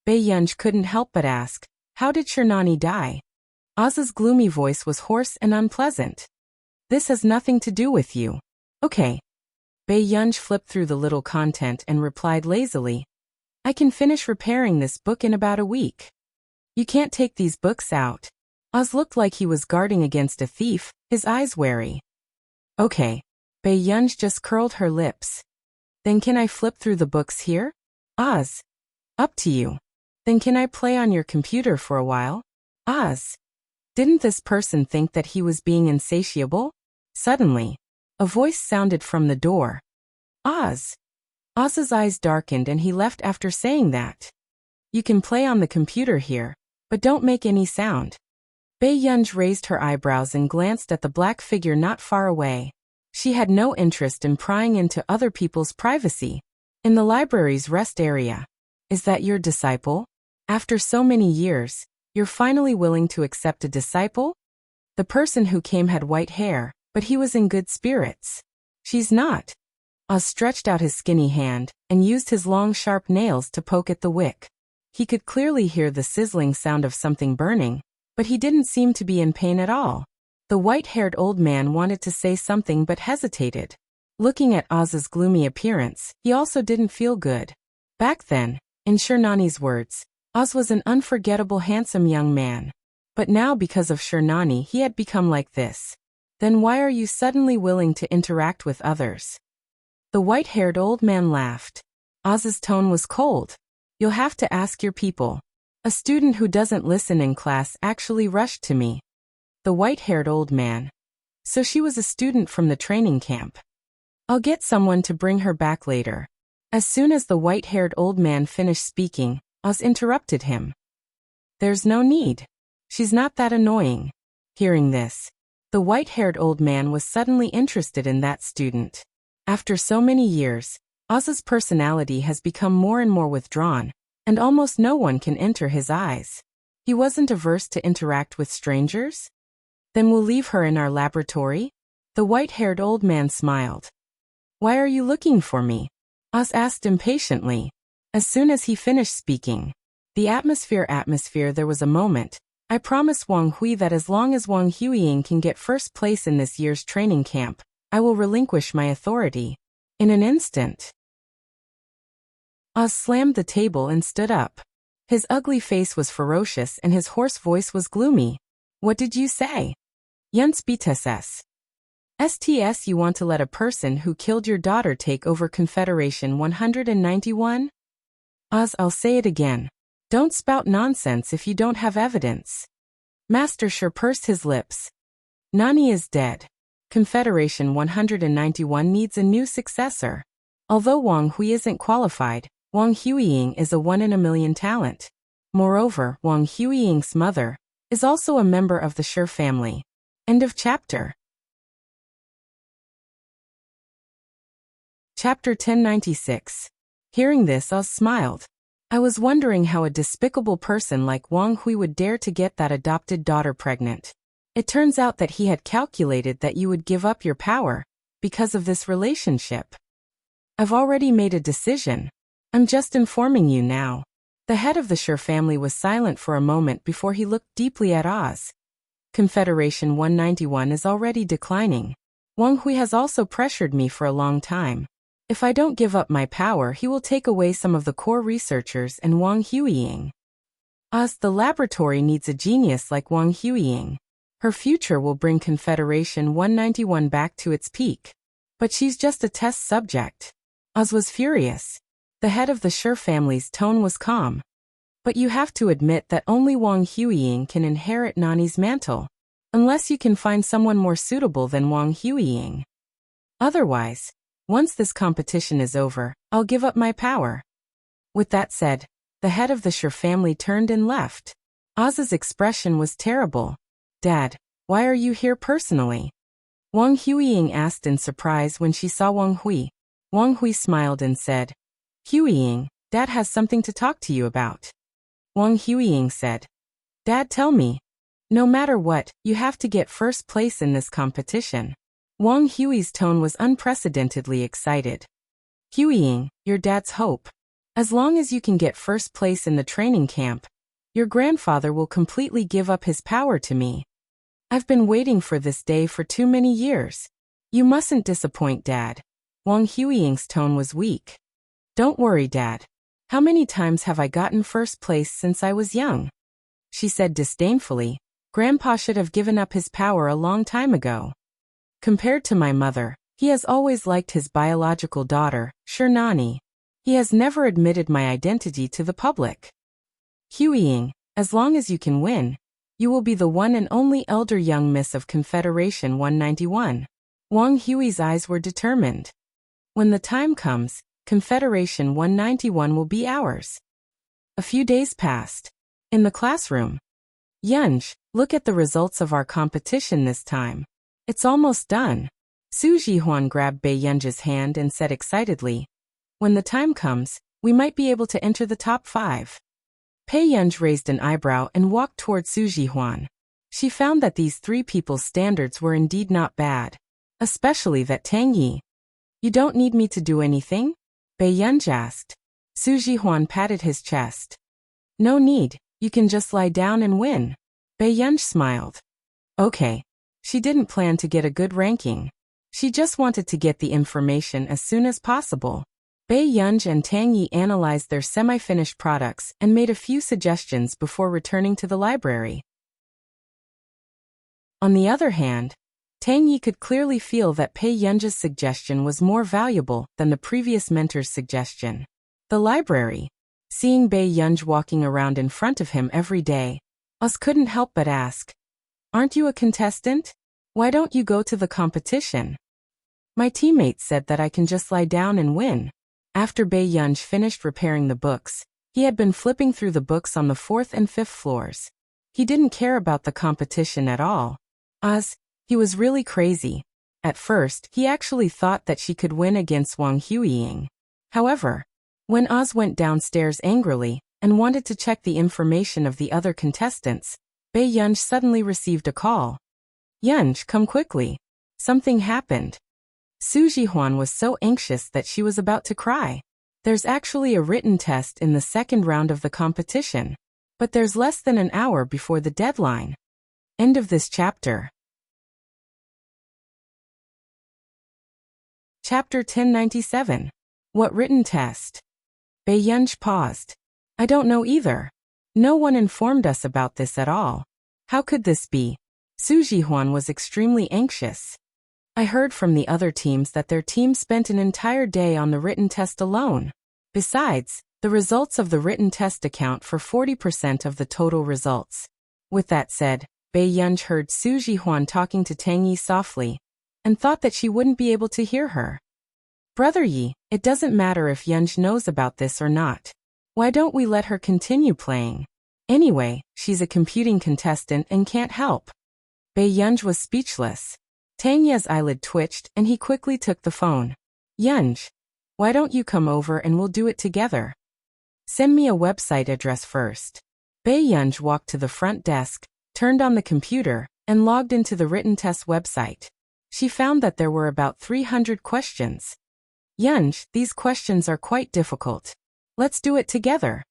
[SPEAKER 1] Bei Yunj couldn't help but ask, "How did your Nani die?" Oz's gloomy voice was hoarse and unpleasant. "This has nothing to do with you." "Okay." Bei Yunj flipped through the little content and replied lazily, "I can finish repairing this book in about a week." "You can't take these books out." Oz looked like he was guarding against a thief, his eyes wary. "Okay." Bei Yunj just curled her lips. "Then can I flip through the books here?" "Oz." "Up to you." "Then can I play on your computer for a while?" "Oz." Didn't this person think that he was being insatiable? Suddenly, a voice sounded from the door. "Oz." Oz's eyes darkened and he left after saying that. "You can play on the computer here, but don't make any sound." Bei Yunj raised her eyebrows and glanced at the black figure not far away. She had no interest in prying into other people's privacy. "In the library's rest area." "Is that your disciple?" "After so many years, You're finally willing to accept a disciple? The person who came had white hair, but he was in good spirits. She's not. Oz stretched out his skinny hand and used his long sharp nails to poke at the wick. He could clearly hear the sizzling sound of something burning, but he didn't seem to be in pain at all. The white-haired old man wanted to say something but hesitated. Looking at Oz's gloomy appearance, he also didn't feel good. Back then, in Shernani's words, Oz was an unforgettable handsome young man. But now because of Shernani he had become like this. Then why are you suddenly willing to interact with others? The white-haired old man laughed. Oz's tone was cold. You'll have to ask your people. A student who doesn't listen in class actually rushed to me. The white-haired old man. So she was a student from the training camp. I'll get someone to bring her back later. As soon as the white-haired old man finished speaking, Oz interrupted him. There's no need. She's not that annoying. Hearing this, the white-haired old man was suddenly interested in that student. After so many years, Oz's personality has become more and more withdrawn, and almost no one can enter his eyes. He wasn't averse to interact with strangers? Then we'll leave her in our laboratory? The white-haired old man smiled. Why are you looking for me? Oz asked impatiently. As soon as he finished speaking, the atmosphere there was a moment. I promise Wang Hui that as long as Wang Huiying can get first place in this year's training camp, I will relinquish my authority. In an instant, Oz slammed the table and stood up. His ugly face was ferocious and his hoarse voice was gloomy. What did you say? Yuns BTSS. STS, you want to let a person who killed your daughter take over Confederation 191? Oz, I'll say it again. Don't spout nonsense if you don't have evidence. Master Sure pursed his lips. Nani is dead. Confederation 191 needs a new successor. Although Wang Hui isn't qualified, Wang Huiying is a 1 in a million talent. Moreover, Wang Huiying's mother is also a member of the Sure family. End of chapter. Chapter 1096. Hearing this, Oz smiled. I was wondering how a despicable person like Wang Hui would dare to get that adopted daughter pregnant. It turns out that he had calculated that you would give up your power because of this relationship. I've already made a decision. I'm just informing you now. The head of the Sure family was silent for a moment before he looked deeply at Oz. Confederation 191 is already declining. Wang Hui has also pressured me for a long time. If I don't give up my power, he will take away some of the core researchers and Wang Huiying. Oz, the laboratory needs a genius like Wang Huiying. Her future will bring Confederation 191 back to its peak. But she's just a test subject. Oz was furious. The head of the Sure family's tone was calm. But you have to admit that only Wang Huiying can inherit Nani's mantle. Unless you can find someone more suitable than Wang Huiying. Otherwise, once this competition is over, I'll give up my power. With that said, the head of the Sure family turned and left. Oz's expression was terrible. Dad, why are you here personally? Wang Huiying asked in surprise when she saw Wang Hui. Wang Hui smiled and said, Huiying, Dad has something to talk to you about. Wang Huiying said, Dad, tell me. No matter what, you have to get first place in this competition. Wang Hui's tone was unprecedentedly excited. Huiying, your dad's hope. As long as you can get first place in the training camp, your grandfather will completely give up his power to me. I've been waiting for this day for too many years. You mustn't disappoint, Dad. Wang Huiying's tone was weak. Don't worry, Dad. How many times have I gotten first place since I was young? She said disdainfully. Grandpa should have given up his power a long time ago. Compared to my mother, he has always liked his biological daughter, Shernani. He has never admitted my identity to the public. Huiying, as long as you can win, you will be the one and only elder young miss of Confederation 191. Wang Hui's eyes were determined. When the time comes, Confederation 191 will be ours. A few days passed. In the classroom. Yunj, look at the results of our competition this time. It's almost done. Su Jihuan grabbed Bei Yunj's hand and said excitedly, when the time comes, we might be able to enter the top 5. Pei Yunj raised an eyebrow and walked toward Su Jihuan. She found that these three people's standards were indeed not bad. Especially that Tang Yi. You don't need me to do anything? Bei Yunj asked. Su Jihuan patted his chest. No need, you can just lie down and win. Bei Yunj smiled. Okay. She didn't plan to get a good ranking. She just wanted to get the information as soon as possible. Bei Yunj and Tang Yi analyzed their semi-finished products and made a few suggestions before returning to the library. On the other hand, Tang Yi could clearly feel that Pei Yunj's suggestion was more valuable than the previous mentor's suggestion. The library. Seeing Bei Yunj walking around in front of him every day, Oz couldn't help but ask, "Aren't you a contestant? Why don't you go to the competition?" My teammates said that I can just lie down and win. After Bei Yunj finished repairing the books, he had been flipping through the books on the 4th and 5th floors. He didn't care about the competition at all. He was really crazy. At first, he actually thought that she could win against Wang Huiying. However, when Oz went downstairs angrily and wanted to check the information of the other contestants, Bei Yunj suddenly received a call. "Yunj, come quickly. Something happened." Su Jihuan was so anxious that she was about to cry. There's actually a written test in the second round of the competition, but there's less than an hour before the deadline. End of this chapter. Chapter 1097. What written test? Bei Yunj paused. I don't know either. No one informed us about this at all. How could this be? Su Jihuan was extremely anxious. I heard from the other teams that their team spent an entire day on the written test alone. Besides, the results of the written test account for 40% of the total results. With that said, Bei Yunj heard Su Jihuan talking to Tang Yi softly, and thought that she wouldn't be able to hear her. Brother Yi, it doesn't matter if Yunj knows about this or not. Why don't we let her continue playing? Anyway, she's a computing contestant and can't help. Bei Yunj was speechless. Tang Yi's eyelid twitched and he quickly took the phone. Yunj, why don't you come over and we'll do it together? Send me a website address first. Bei Yunj walked to the front desk, turned on the computer, and logged into the written test website. She found that there were about 300 questions. Yunj, these questions are quite difficult. Let's do it together.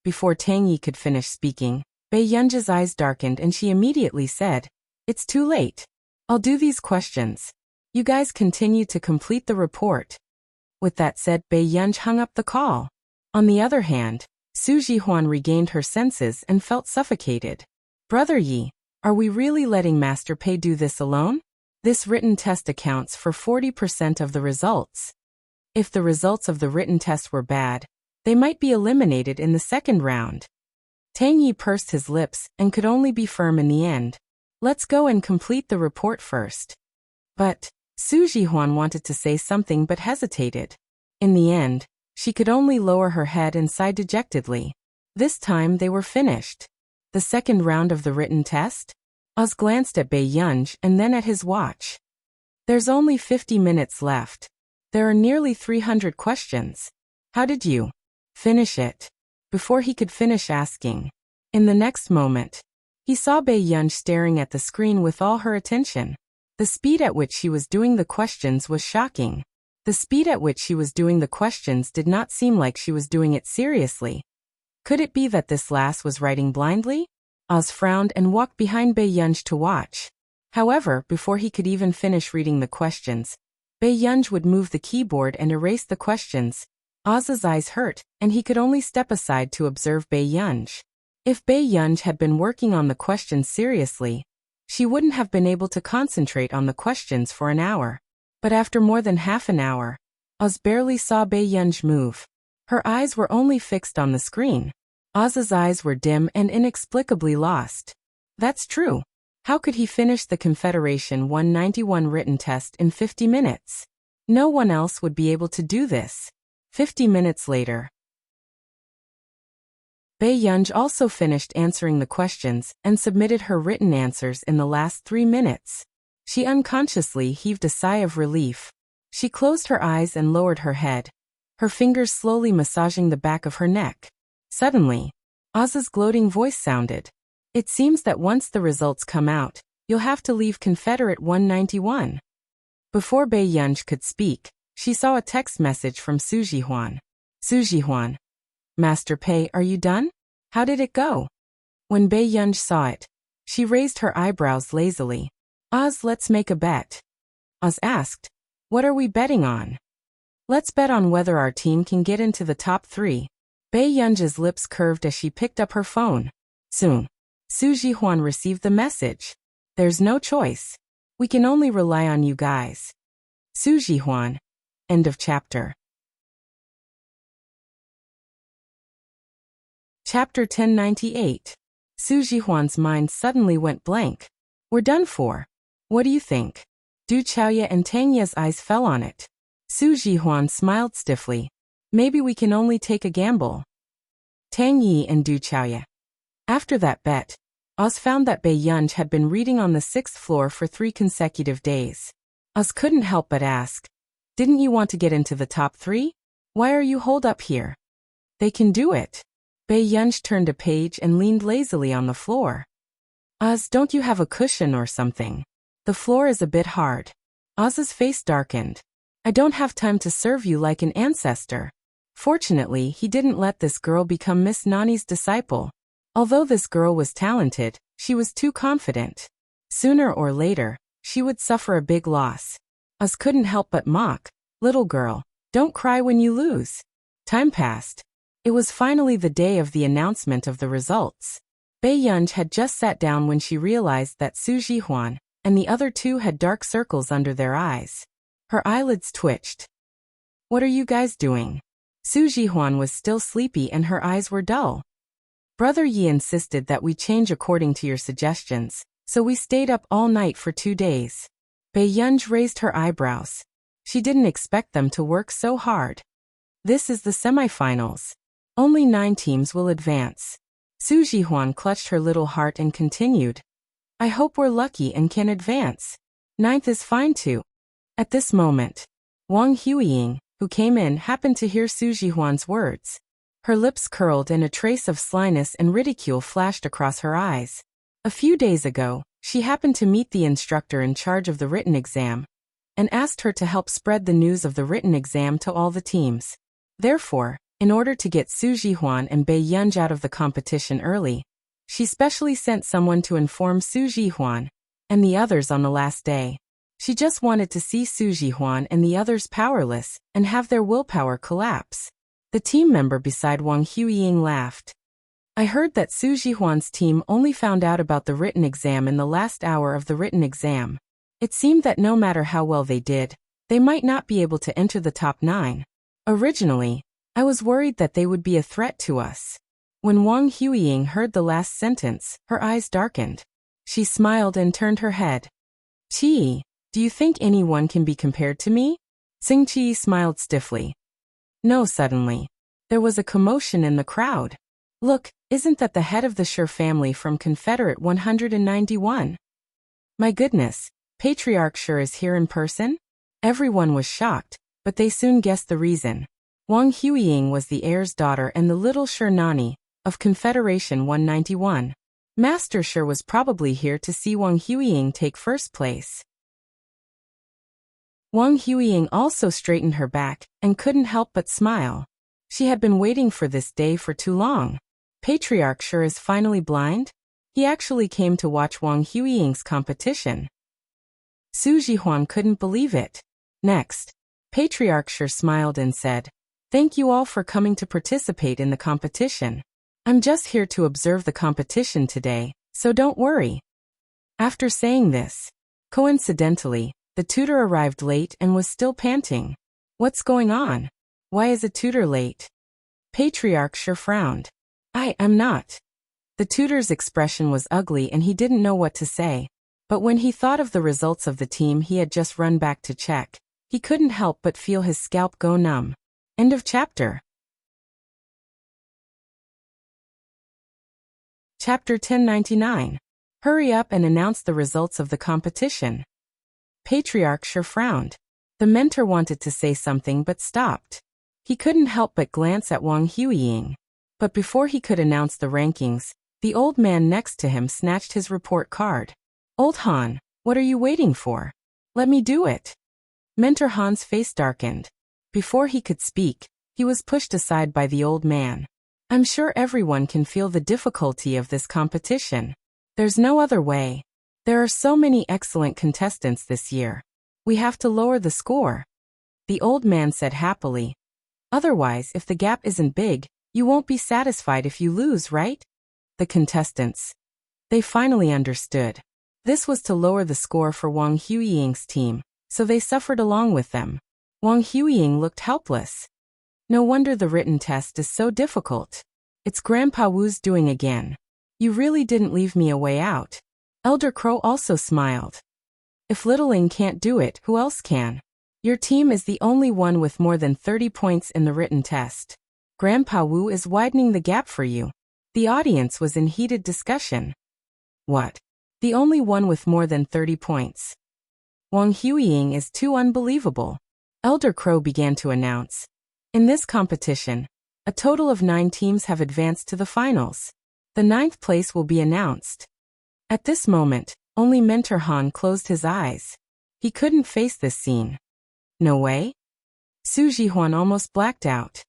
[SPEAKER 1] Before Tang Yi could finish speaking, Bei Yunj's eyes darkened and she immediately said, It's too late. I'll do these questions. You guys continue to complete the report. With that said, Bei Yunj hung up the call. On the other hand, Su Jihuan regained her senses and felt suffocated. Brother Yi, are we really letting Master Pei do this alone? This written test accounts for 40% of the results. If the results of the written test were bad, they might be eliminated in the second round. Tang Yi pursed his lips and could only be firm in the end. Let's go and complete the report first. But Su Jihuan wanted to say something but hesitated. In the end, she could only lower her head and sigh dejectedly. This time they were finished. The second round of the written test? Oz glanced at Bei Yunj and then at his watch. There's only 50 minutes left. There are nearly 300 questions. How did you finish it? Before he could finish asking. In the next moment, he saw Bei Yunj staring at the screen with all her attention. The speed at which she was doing the questions was shocking. The speed at which she was doing the questions did not seem like she was doing it seriously. Could it be that this lass was writing blindly? Oz frowned and walked behind Bei Yunj to watch. However, before he could even finish reading the questions, Bei Yunj would move the keyboard and erase the questions. Oz's eyes hurt, and he could only step aside to observe Bei Yunj. If Bei Yunj had been working on the questions seriously, she wouldn't have been able to concentrate on the questions for an hour. But after more than half an hour, Oz barely saw Bei Yunj move. Her eyes were only fixed on the screen. Oz's eyes were dim and inexplicably lost. That's true. How could he finish the Confederation 191 written test in 50 minutes? No one else would be able to do this. 50 minutes later, Bei Yunj also finished answering the questions and submitted her written answers in the last 3 minutes. She unconsciously heaved a sigh of relief. She closed her eyes and lowered her head, her fingers slowly massaging the back of her neck. Suddenly, Oz's gloating voice sounded. It seems that once the results come out, you'll have to leave Confederate 191. Before Bei Yunj could speak, she saw a text message from Su Jihuan. Su Jihuan. Master Pei, are you done? How did it go? When Bei Yunj saw it, she raised her eyebrows lazily. Oz, let's make a bet. Oz asked, what are we betting on? Let's bet on whether our team can get into the top 3. Bei Yunj's lips curved as she picked up her phone. Soon, Su Jihuan received the message. There's no choice. We can only rely on you guys. Su Jihuan. End of chapter. Chapter 1098. Su Jihuan's mind suddenly went blank. We're done for. What do you think? Du Chaoye and Tang Ye's eyes fell on it. Su Jihuan smiled stiffly. Maybe we can only take a gamble. Tang Yi and Du Chaoye. After that bet, Oz found that Bei Yunj had been reading on the 6th floor for 3 consecutive days. Oz couldn't help but ask, didn't you want to get into the top 3? Why are you holed up here? They can do it. Bei Yunj turned a page and leaned lazily on the floor. Oz, don't you have a cushion or something? The floor is a bit hard. Oz's face darkened. I don't have time to serve you like an ancestor. Fortunately, he didn't let this girl become Miss Nani's disciple. Although this girl was talented, she was too confident. Sooner or later, she would suffer a big loss. Oz couldn't help but mock. Little girl, don't cry when you lose. Time passed. It was finally the day of the announcement of the results. Bei Yunj had just sat down when she realized that Su Jihuan and the other 2 had dark circles under their eyes. Her eyelids twitched. What are you guys doing? Su Jihuan was still sleepy and her eyes were dull. Brother Yi insisted that we change according to your suggestions, so we stayed up all night for 2 days. Bei Yunj raised her eyebrows. She didn't expect them to work so hard. This is the semifinals. Only 9 teams will advance. Su Jihuan clutched her little heart and continued. I hope we're lucky and can advance. 9th is fine too. At this moment, Wang Huiying, who came in, happened to hear Su Jihuan's words. Her lips curled and a trace of slyness and ridicule flashed across her eyes. A few days ago, she happened to meet the instructor in charge of the written exam and asked her to help spread the news of the written exam to all the teams. Therefore, in order to get Su Jihuan and Bei Yunj out of the competition early, she specially sent someone to inform Su Jihuan and the others on the last day. She just wanted to see Su Jihuan and the others powerless and have their willpower collapse. The team member beside Wang Huiying laughed. I heard that Su Jihuan's team only found out about the written exam in the last hour of the written exam. It seemed that no matter how well they did, they might not be able to enter the top 9. Originally, I was worried that they would be a threat to us. When Wang Huiying heard the last sentence, her eyes darkened. She smiled and turned her head. Qi, do you think anyone can be compared to me? Xing Qi smiled stiffly. No, suddenly. There was a commotion in the crowd. Look, isn't that the head of the Shi family from Confederate 191? My goodness, Patriarch Shi is here in person? Everyone was shocked, but they soon guessed the reason. Wang Huiying was the heir's daughter and the little Shi Nani of Confederation 191. Master Shi was probably here to see Wang Huiying take first place. Wang Huiying also straightened her back and couldn't help but smile. She had been waiting for this day for too long. Patriarch Shi is finally blind? He actually came to watch Wang Huiying's competition. Su Jihuan couldn't believe it. Next, Patriarch Shi smiled and said, Thank you all for coming to participate in the competition. I'm just here to observe the competition today, so don't worry. After saying this, coincidentally, the tutor arrived late and was still panting. What's going on? Why is a tutor late? Patriarch Shi frowned. I am not. The tutor's expression was ugly and he didn't know what to say. But when he thought of the results of the team he had just run back to check, he couldn't help but feel his scalp go numb. End of chapter. Chapter 1099. Hurry up and announce the results of the competition. Patriarch Shi frowned. The mentor wanted to say something but stopped. He couldn't help but glance at Wang Huiying. But before he could announce the rankings, the old man next to him snatched his report card. Old Han, what are you waiting for? Let me do it. Mentor Han's face darkened. Before he could speak, he was pushed aside by the old man. I'm sure everyone can feel the difficulty of this competition. There's no other way. There are so many excellent contestants this year. We have to lower the score. The old man said happily. Otherwise, if the gap isn't big, you won't be satisfied if you lose, right? The contestants. They finally understood. This was to lower the score for Wang Huiying's team, so they suffered along with them. Wang Huiying looked helpless. No wonder the written test is so difficult. It's Grandpa Wu's doing again. You really didn't leave me a way out. Elder Crow also smiled. If Littling can't do it, who else can? Your team is the only one with more than 30 points in the written test. Grandpa Wu is widening the gap for you. The audience was in heated discussion. What? The only one with more than 30 points. Wang Huiying is too unbelievable. Elder Crow began to announce. In this competition, a total of 9 teams have advanced to the finals. The 9th place will be announced. At this moment, only Mentor Han closed his eyes. He couldn't face this scene. No way? Su Jihuan almost blacked out.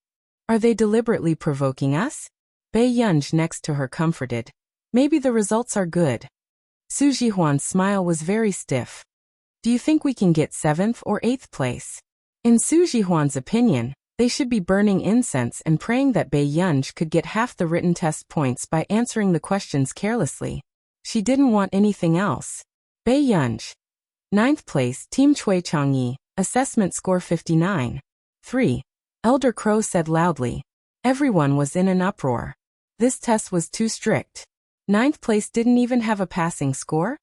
[SPEAKER 1] Are they deliberately provoking us? Bei Yunj next to her comforted. Maybe the results are good. Su Jihuan's smile was very stiff. Do you think we can get 7th or 8th place? In Su Jihuan's opinion, they should be burning incense and praying that Bei Yunj could get half the written test points by answering the questions carelessly. She didn't want anything else. Bei Yunj. 9th place, Team Chui Changyi, assessment score 59. 3. Elder Crow said loudly. Everyone was in an uproar. This test was too strict. 9th place didn't even have a passing score?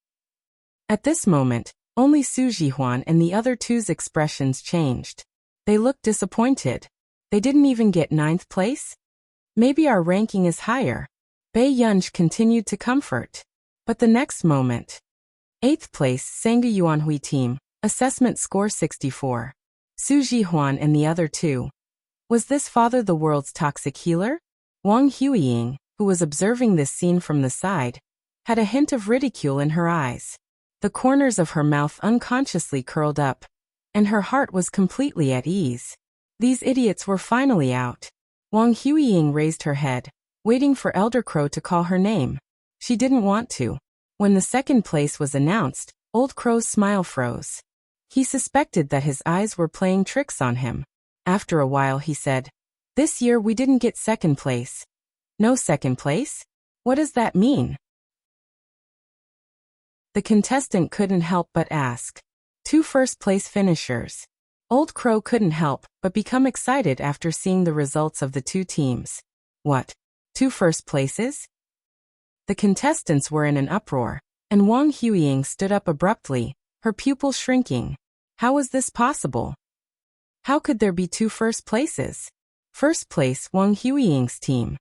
[SPEAKER 1] At this moment, only Su Jihuan and the other two's expressions changed. They looked disappointed. They didn't even get 9th place? Maybe our ranking is higher. Bei Yunj continued to comfort. But the next moment. 8th place, Sangha Yuanhui team, assessment score 64. Su Jihuan and the other two. Was this father the world's toxic healer? Wang Huiying, who was observing this scene from the side, had a hint of ridicule in her eyes. The corners of her mouth unconsciously curled up, and her heart was completely at ease. These idiots were finally out. Wang Huiying raised her head, waiting for Elder Crow to call her name. She didn't want to. When the 2nd place was announced, Old Crow's smile froze. He suspected that his eyes were playing tricks on him. After a while he said, This year we didn't get 2nd place. No 2nd place? What does that mean? The contestant couldn't help but ask. 2 first-place finishers. Old Crow couldn't help but become excited after seeing the results of the 2 teams. What? 2 first places? The contestants were in an uproar, and Wang Huiying stood up abruptly, her pupil shrinking. How was this possible? How could there be 2 first places? First place, Wang Huiying's team.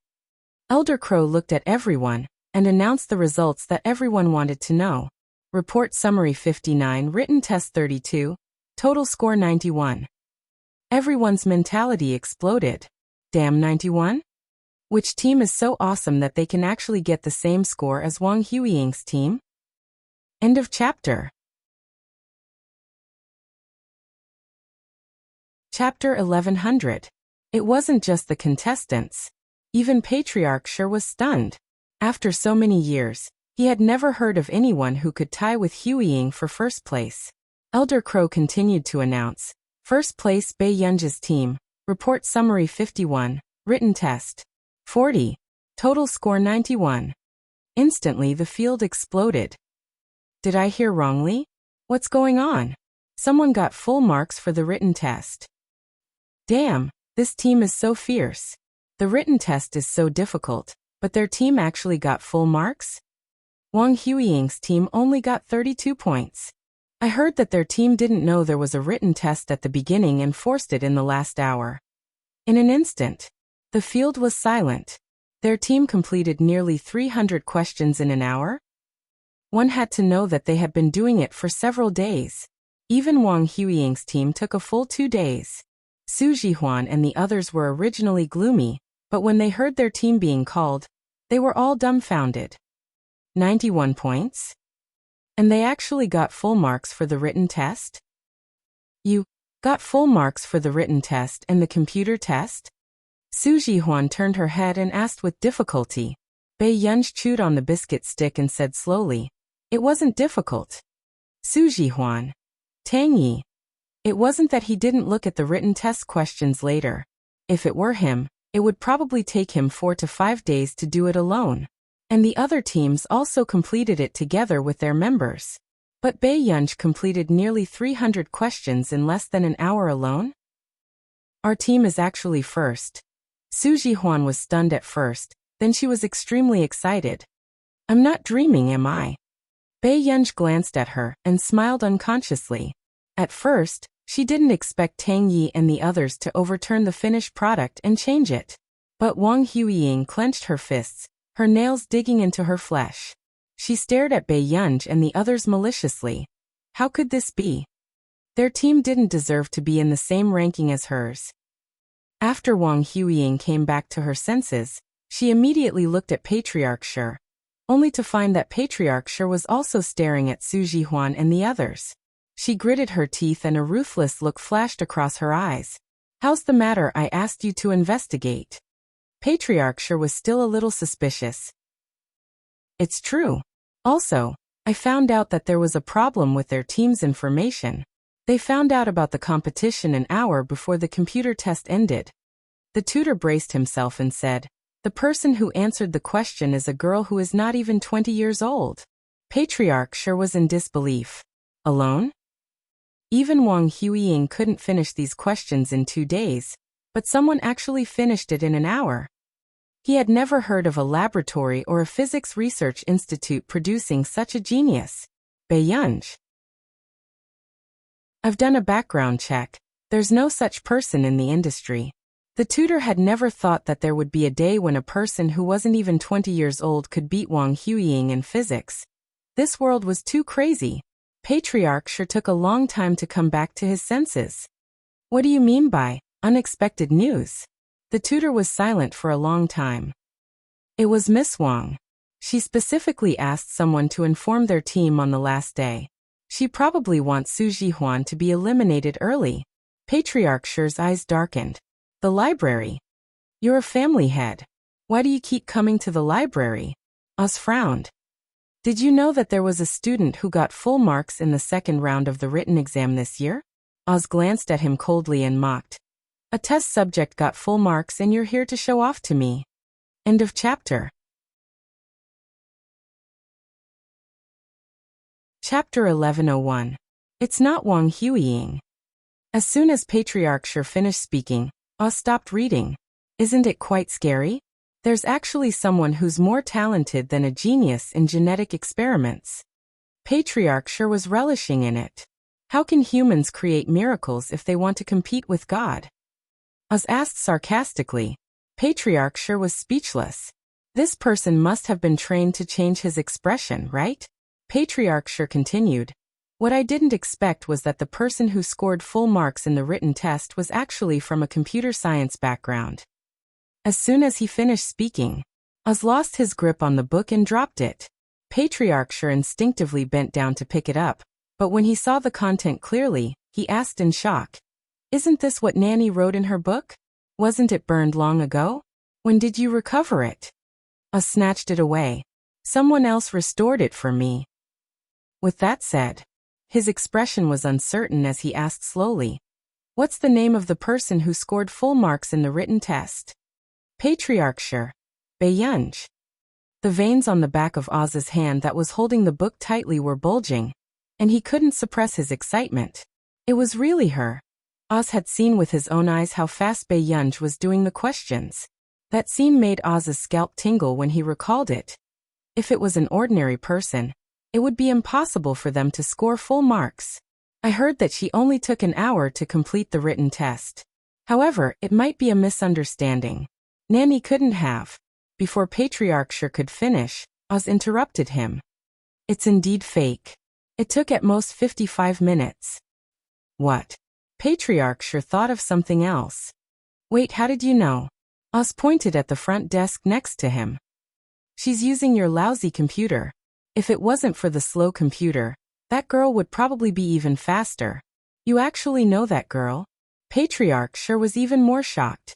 [SPEAKER 1] Elder Crow looked at everyone and announced the results that everyone wanted to know. Report summary 59, written test 32, total score 91. Everyone's mentality exploded. Damn, 91? Which team is so awesome that they can actually get the same score as Wang Huiying's team? End of chapter. Chapter 1100. It wasn't just the contestants. Even Patriarch sure was stunned. After so many years, he had never heard of anyone who could tie with Huiying for first place. Elder Crow continued to announce. First place, Bei Yunj's team. Report summary 51. Written test. 40. Total score 91. Instantly the field exploded. Did I hear wrongly? What's going on? Someone got full marks for the written test. Damn, this team is so fierce. The written test is so difficult, but their team actually got full marks? Wang Huiying's team only got 32 points. I heard that their team didn't know there was a written test at the beginning and forced it in the last hour. In an instant, the field was silent. Their team completed nearly 300 questions in an hour? One had to know that they had been doing it for several days. Even Wang Huiying's team took a full 2 days. Su Jihuan and the others were originally gloomy, But when they heard their team being called, they were all dumbfounded. 91 points? And they actually got full marks for the written test? You got full marks for the written test and the computer test? Su Jihuan turned her head and asked with difficulty. Bei Yunj chewed on the biscuit stick and said slowly, "It wasn't difficult." Su Jihuan. Tang Yi. It wasn't that he didn't look at the written test questions later. If it were him, it would probably take him 4 to 5 days to do it alone. And the other teams also completed it together with their members. But Bei Yunj completed nearly 300 questions in less than an hour alone? Our team is actually first. Su Jihuan was stunned at first, then she was extremely excited. I'm not dreaming, am I? Bei Yunj glanced at her and smiled unconsciously. At first, she didn't expect Tang Yi and the others to overturn the finished product and change it. But Wang Huiying clenched her fists, her nails digging into her flesh. She stared at Bei Yunj and the others maliciously. How could this be? Their team didn't deserve to be in the same ranking as hers. After Wang Huiying came back to her senses, she immediately looked at Patriarch Shi, only to find that Patriarch Shi was also staring at Su Jihuan and the others. She gritted her teeth and a ruthless look flashed across her eyes. How's the matter? I asked you to investigate. Patriarch Shi was still a little suspicious. It's true. Also, I found out that there was a problem with their team's information. They found out about the competition an hour before the computer test ended. The tutor braced himself and said, "The person who answered the question is a girl who is not even 20 years old." Patriarch Shi was in disbelief. Alone? Even Wang Huiying couldn't finish these questions in 2 days, but someone actually finished it in an hour. He had never heard of a laboratory or a physics research institute producing such a genius. Bei Yunj. I've done a background check. There's no such person in the industry. The tutor had never thought that there would be a day when a person who wasn't even 20 years old could beat Wang Huiying in physics. This world was too crazy. Patriarch Shi took a long time to come back to his senses. What do you mean by unexpected news? The tutor was silent for a long time. It was Miss Wang. She specifically asked someone to inform their team on the last day. She probably wants Su Jihuan to be eliminated early. Patriarch Shi's eyes darkened. The library? You're a family head. Why do you keep coming to the library? Oz frowned. Did you know that there was a student who got full marks in the second round of the written exam this year? Oz glanced at him coldly and mocked. A test subject got full marks and you're here to show off to me. End of chapter. Chapter 1101. It's not Wang Huiying. As soon as Patriarch Shi finished speaking, Oz stopped reading. Isn't it quite scary? There's actually someone who's more talented than a genius in genetic experiments. Patriarch Shi was relishing in it. How can humans create miracles if they want to compete with God? Oz asked sarcastically. Patriarch Shi was speechless. This person must have been trained to change his expression, right? Patriarch Shi continued. What I didn't expect was that the person who scored full marks in the written test was actually from a computer science background. As soon as he finished speaking, Oz lost his grip on the book and dropped it. Patriarch Shi instinctively bent down to pick it up, but when he saw the content clearly, he asked in shock. Isn't this what Nanny wrote in her book? Wasn't it burned long ago? When did you recover it? Oz snatched it away. Someone else restored it for me. With that said, his expression was uncertain as he asked slowly. What's the name of the person who scored full marks in the written test? Patriarch Shi. Bei Yunj. The veins on the back of Oz's hand that was holding the book tightly were bulging, and he couldn't suppress his excitement. It was really her. Oz had seen with his own eyes how fast Bei Yunj was doing the questions. That scene made Oz's scalp tingle when he recalled it. If it was an ordinary person, it would be impossible for them to score full marks. I heard that she only took an hour to complete the written test. However, it might be a misunderstanding. Nanny couldn't have. Before Patriarch Shi could finish, Oz interrupted him. It's indeed fake. It took at most 55 minutes. What? Patriarch Shi thought of something else. Wait, how did you know? Oz pointed at the front desk next to him. She's using your lousy computer. If it wasn't for the slow computer, that girl would probably be even faster. You actually know that girl? Patriarch sure was even more shocked.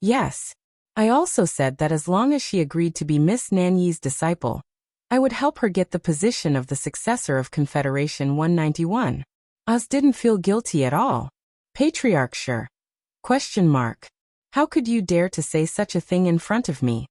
[SPEAKER 1] Yes. I also said that as long as she agreed to be Miss Nanyi's disciple, I would help her get the position of the successor of Confederation 191. Oz didn't feel guilty at all. Patriarch sure. Question mark. How could you dare to say such a thing in front of me?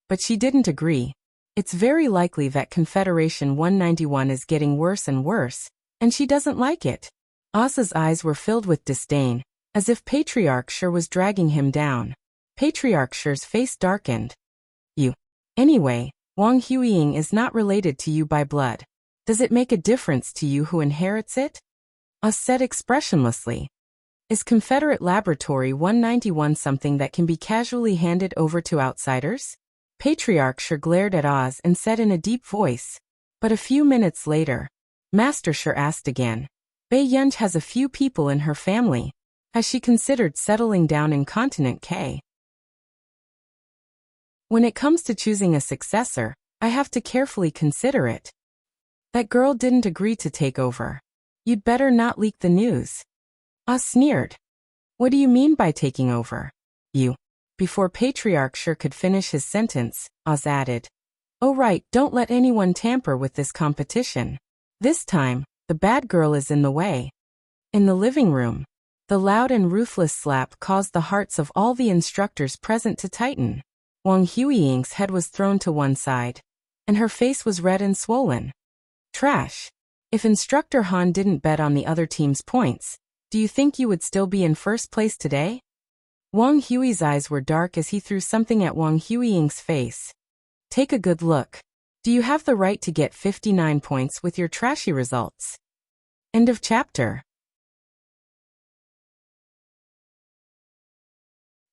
[SPEAKER 1] But she didn't agree. It's very likely that Confederation 191 is getting worse and worse, and she doesn't like it. Oz's eyes were filled with disdain, as if Patriarch sure was dragging him down. Patriarch sure's face darkened. You. Anyway, Wang Huiying is not related to you by blood. Does it make a difference to you who inherits it? Oz said expressionlessly. Is Confederate Laboratory 191 something that can be casually handed over to outsiders? Patriarch sure glared at Oz and said in a deep voice. But a few minutes later, Master sure asked again. Bei Yunj has a few people in her family. Has she considered settling down in Continent K? When it comes to choosing a successor, I have to carefully consider it. That girl didn't agree to take over. You'd better not leak the news. Oz sneered. What do you mean by taking over? You. Before Patriarch sure could finish his sentence, Oz added. Oh right, don't let anyone tamper with this competition. This time, the bad girl is in the way. In the living room, the loud and ruthless slap caused the hearts of all the instructors present to tighten. Wang Huiying's head was thrown to one side, and her face was red and swollen. Trash. If Instructor Han didn't bet on the other team's points, do you think you would still be in first place today? Wang Hui's eyes were dark as he threw something at Wang Huiying's face. Take a good look. Do you have the right to get 59 points with your trashy results? End of chapter.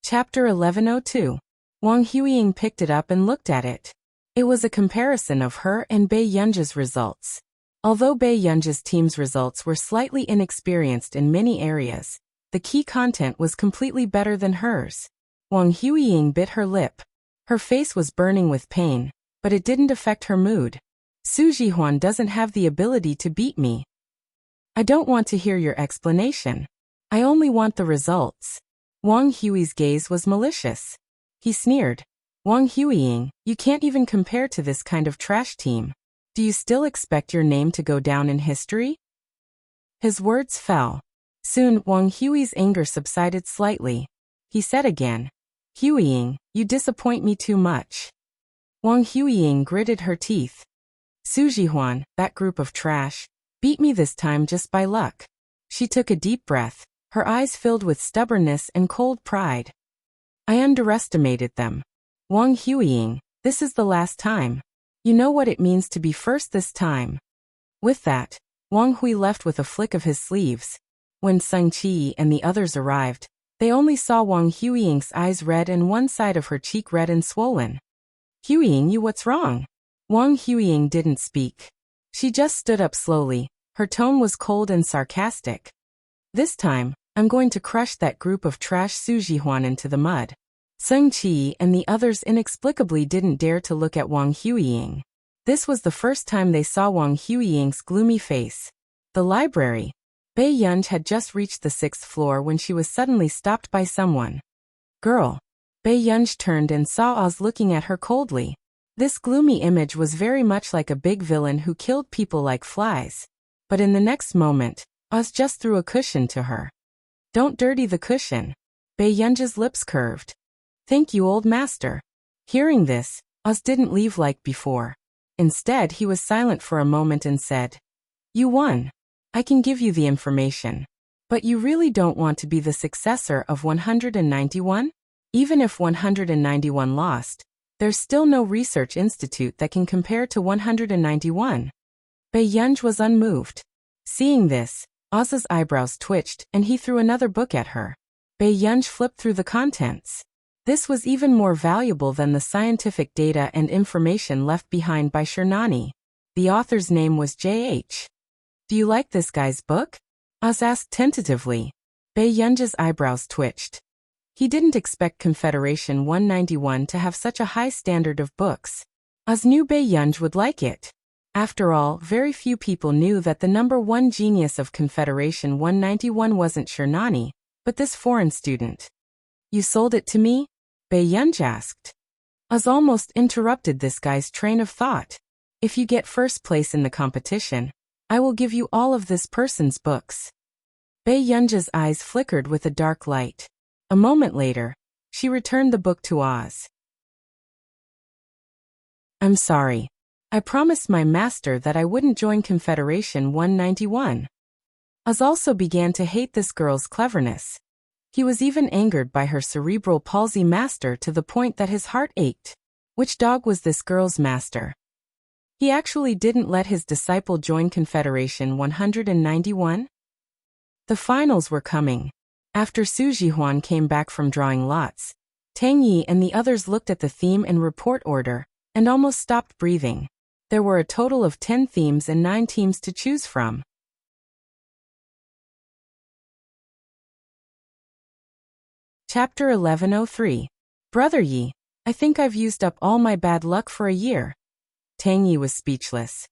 [SPEAKER 1] Chapter 1102. Wang Huiying picked it up and looked at it. It was a comparison of her and Bei Yunj's results. Although Bei Yunj's team's results were slightly inexperienced in many areas, the key content was completely better than hers. Wang Huiying bit her lip. Her face was burning with pain, but it didn't affect her mood. Su Jihuan doesn't have the ability to beat me. I don't want to hear your explanation. I only want the results. Wang Hui's gaze was malicious. He sneered. Wang Huiying, you can't even compare to this kind of trash team. Do you still expect your name to go down in history? His words fell. Soon, Wang Hui's anger subsided slightly. He said again, Huiying, you disappoint me too much. Wang Huiying gritted her teeth. Su Jihuan, that group of trash, beat me this time just by luck. She took a deep breath, her eyes filled with stubbornness and cold pride. I underestimated them. Wang Huiying, this is the last time. You know what it means to be first this time. With that, Wang Hui left with a flick of his sleeves. When Sung Qi and the others arrived, they only saw Wang Huiying's eyes red and one side of her cheek red and swollen. Huiying, you what's wrong? Wang Huiying didn't speak. She just stood up slowly, her tone was cold and sarcastic. This time, I'm going to crush that group of trash Su Jihuan into the mud. Sung Qi and the others inexplicably didn't dare to look at Wang Huiying. This was the first time they saw Wang Huiying's gloomy face. The library. Bei Yunj had just reached the 6th floor when she was suddenly stopped by someone. Girl. Bei Yunj turned and saw Oz looking at her coldly. This gloomy image was very much like a big villain who killed people like flies. But in the next moment, Oz just threw a cushion to her. Don't dirty the cushion. Bei Yunj's lips curved. Thank you, old master. Hearing this, Oz didn't leave like before. Instead, he was silent for a moment and said, You won. I can give you the information. But you really don't want to be the successor of 191? Even if 191 lost, there's still no research institute that can compare to 191. Bei Yunj was unmoved. Seeing this, Oz's eyebrows twitched and he threw another book at her. Bei Yunj flipped through the contents. This was even more valuable than the scientific data and information left behind by Shernani. The author's name was J.H. Do you like this guy's book? Oz asked tentatively. Bei Yunj's eyebrows twitched. He didn't expect Confederation 191 to have such a high standard of books. As knew Bei Yunj would like it. After all, very few people knew that the number one genius of Confederation 191 wasn't Shernani, but this foreign student. You sold it to me? Bei Yunj asked. Oz almost interrupted this guy's train of thought. If you get first place in the competition, I will give you all of this person's books. Bei Yunj's eyes flickered with a dark light. A moment later, she returned the book to Oz. I'm sorry. I promised my master that I wouldn't join Confederation 191. Oz also began to hate this girl's cleverness. He was even angered by her cerebral palsy master to the point that his heart ached. Which dog was this girl's master? He actually didn't let his disciple join Confederation 191? The finals were coming. After Su Jihuan came back from drawing lots, Tang Yi and the others looked at the theme and report order, and almost stopped breathing. There were a total of 10 themes and 9 teams to choose from. Chapter 1103. Brother Yi, I think I've used up all my bad luck for a year. Tang Yi was speechless.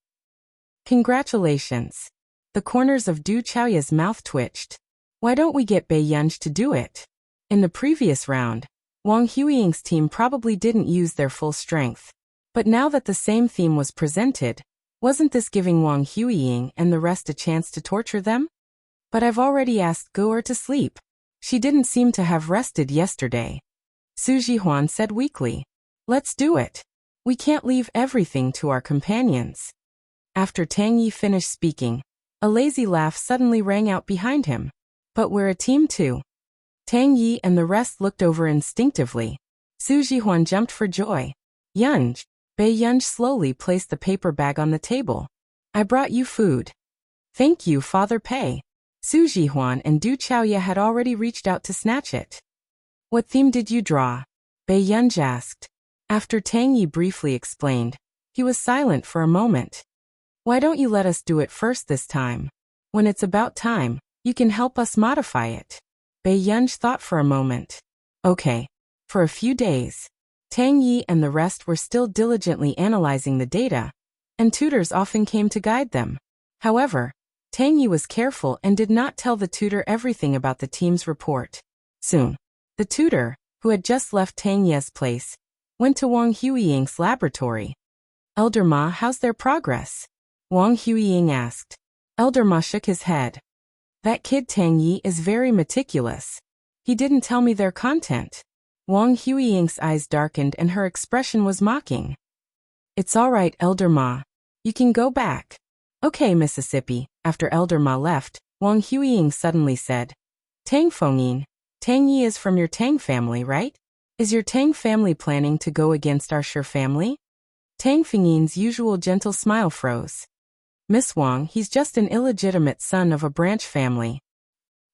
[SPEAKER 1] Congratulations. The corners of Du Chaoya's mouth twitched. Why don't we get Bei Yunj to do it? In the previous round, Wang Huiying's team probably didn't use their full strength. But now that the same theme was presented, wasn't this giving Wang Huiying and the rest a chance to torture them? But I've already asked Gu'er to sleep. She didn't seem to have rested yesterday. Su Jihuan said weakly. Let's do it. We can't leave everything to our companions. After Tang Yi finished speaking, a lazy laugh suddenly rang out behind him. But we're a team too. Tang Yi and the rest looked over instinctively. Su Jihuan jumped for joy. Yunj. Bei Yunj slowly placed the paper bag on the table. I brought you food. Thank you, Father Pei. Su Jihuan and Du Chaoya had already reached out to snatch it. What theme did you draw? Bei Yunj asked. After Tang Yi briefly explained, he was silent for a moment. Why don't you let us do it first this time? When it's about time, you can help us modify it. Bei Yunj thought for a moment. Okay. For a few days. Tang Yi and the rest were still diligently analyzing the data, and tutors often came to guide them. However, Tang Yi was careful and did not tell the tutor everything about the team's report. Soon, the tutor, who had just left Tang Yi's place, went to Wang Huiying's laboratory. Elder Ma, how's their progress? Wang Huiying asked. Elder Ma shook his head. That kid Tang Yi is very meticulous. He didn't tell me their content. Wang Huiying's eyes darkened and her expression was mocking. It's all right, Elder Ma. You can go back. Okay, Mississippi. After Elder Ma left, Wang Huiying suddenly said, Tang Fengyin, Tang Yi is from your Tang family, right? Is your Tang family planning to go against our Shi family? Tang Fengyin's usual gentle smile froze. Miss Wang, he's just an illegitimate son of a branch family.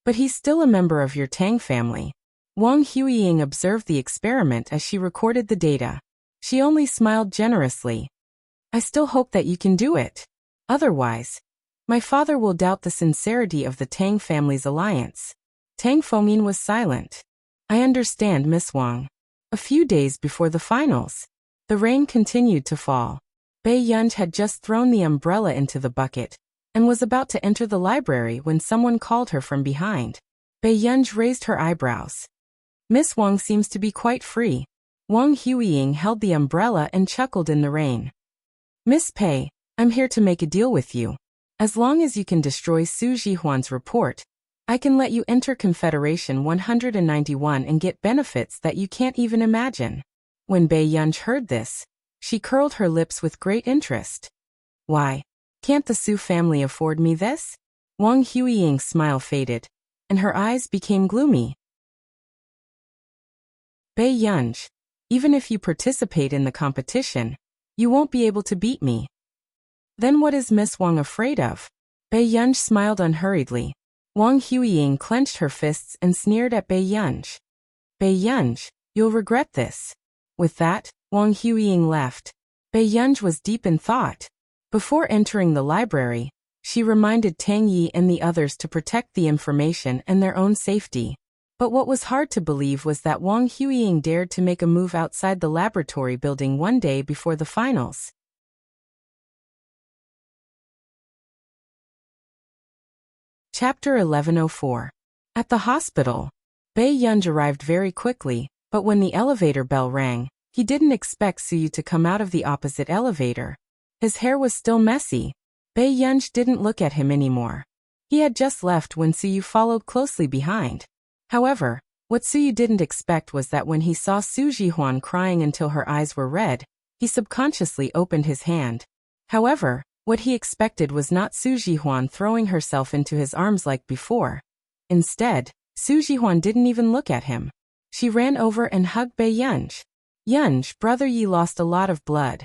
[SPEAKER 1] But he's still a member of your Tang family. Wang Huiying observed the experiment as she recorded the data. She only smiled generously. I still hope that you can do it. Otherwise, my father will doubt the sincerity of the Tang family's alliance. Tang Fengyin was silent. I understand, Miss Wang. A few days before the finals, the rain continued to fall. Bei Yunj had just thrown the umbrella into the bucket and was about to enter the library when someone called her from behind. Bei Yunj raised her eyebrows. Miss Wang seems to be quite free. Wang Huiying held the umbrella and chuckled in the rain. Miss Pei, I'm here to make a deal with you. As long as you can destroy Su Jihuan's report, I can let you enter Confederation 191 and get benefits that you can't even imagine. When Bei Yunj heard this, she curled her lips with great interest. Why, can't the Su family afford me this? Wang Huiying's smile faded, and her eyes became gloomy. Bei Yunj, even if you participate in the competition, you won't be able to beat me. Then what is Miss Wang afraid of? Bei Yunj smiled unhurriedly. Wang Huiying clenched her fists and sneered at Bei Yunj. Bei Yunj, you'll regret this. With that, Wang Huiying left. Bei Yunj was deep in thought. Before entering the library, she reminded Tang Yi and the others to protect the information and their own safety. But what was hard to believe was that Wang Huiying dared to make a move outside the laboratory building one day before the finals. Chapter 1104. At the hospital, Bei Yunj arrived very quickly, but when the elevator bell rang, he didn't expect Suyu to come out of the opposite elevator. His hair was still messy. Bei Yunj didn't look at him anymore. He had just left when Suyu followed closely behind. However, what Suyu didn't expect was that when he saw Su Jihuan crying until her eyes were red, he subconsciously opened his hand. However, what he expected was not Su Jihuan throwing herself into his arms like before. Instead, Su Jihuan didn't even look at him. She ran over and hugged Bei Yunj. Yunj, brother, ye lost a lot of blood.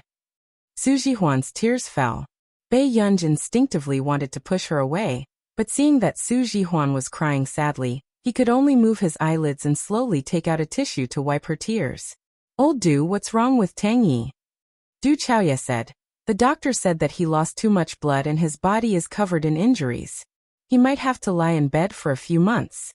[SPEAKER 1] Su Jihuan's tears fell. Bei Yunj instinctively wanted to push her away, but seeing that Su Jihuan was crying sadly, he could only move his eyelids and slowly take out a tissue to wipe her tears. Old Du, what's wrong with Tang Yi? Du Chaoya said. The doctor said that he lost too much blood and his body is covered in injuries. He might have to lie in bed for a few months.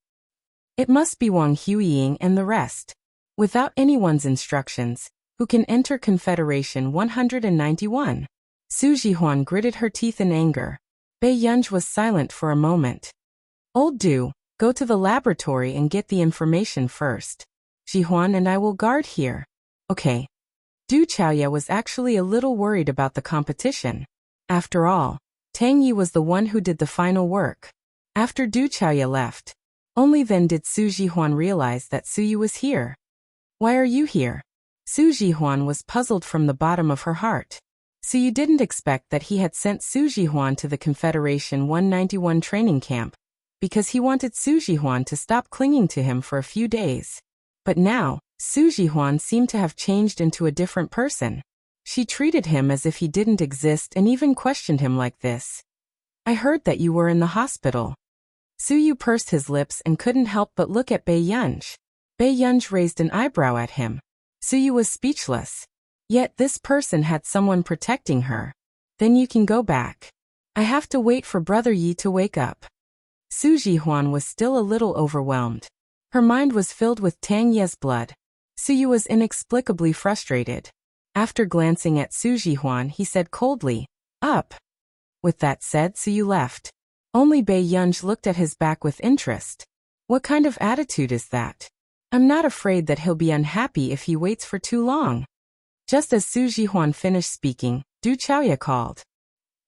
[SPEAKER 1] It must be Wang Huiying and the rest. Without anyone's instructions, who can enter Confederation 191? Su Jihuan gritted her teeth in anger. Bei Yunj was silent for a moment. Old Du, go to the laboratory and get the information first. Jihuan and I will guard here. Okay. Du Chaoya was actually a little worried about the competition. After all, Tang Yi was the one who did the final work. After Du Chaoya left, only then did Su Jihuan realize that Suyu was here. Why are you here? Su Jihuan was puzzled from the bottom of her heart. Suyu didn't expect that he had sent Su Jihuan to the Confederation 191 training camp, because he wanted Su Jihuan to stop clinging to him for a few days. But now, Su Jihuan seemed to have changed into a different person. She treated him as if he didn't exist and even questioned him like this. I heard that you were in the hospital. Suyu pursed his lips and couldn't help but look at Bei Yunj. Bei Yunj raised an eyebrow at him. Suyu was speechless. Yet this person had someone protecting her. Then you can go back. I have to wait for Brother Yi to wake up. Su Jihuan was still a little overwhelmed. Her mind was filled with Tang Ye's blood. Suyu was inexplicably frustrated. After glancing at Su Jihuan, he said coldly, up. With that said, Suyu left. Only Bei Yunj looked at his back with interest. What kind of attitude is that? I'm not afraid that he'll be unhappy if he waits for too long. Just as Su Jihuan finished speaking, Du Chaoya called.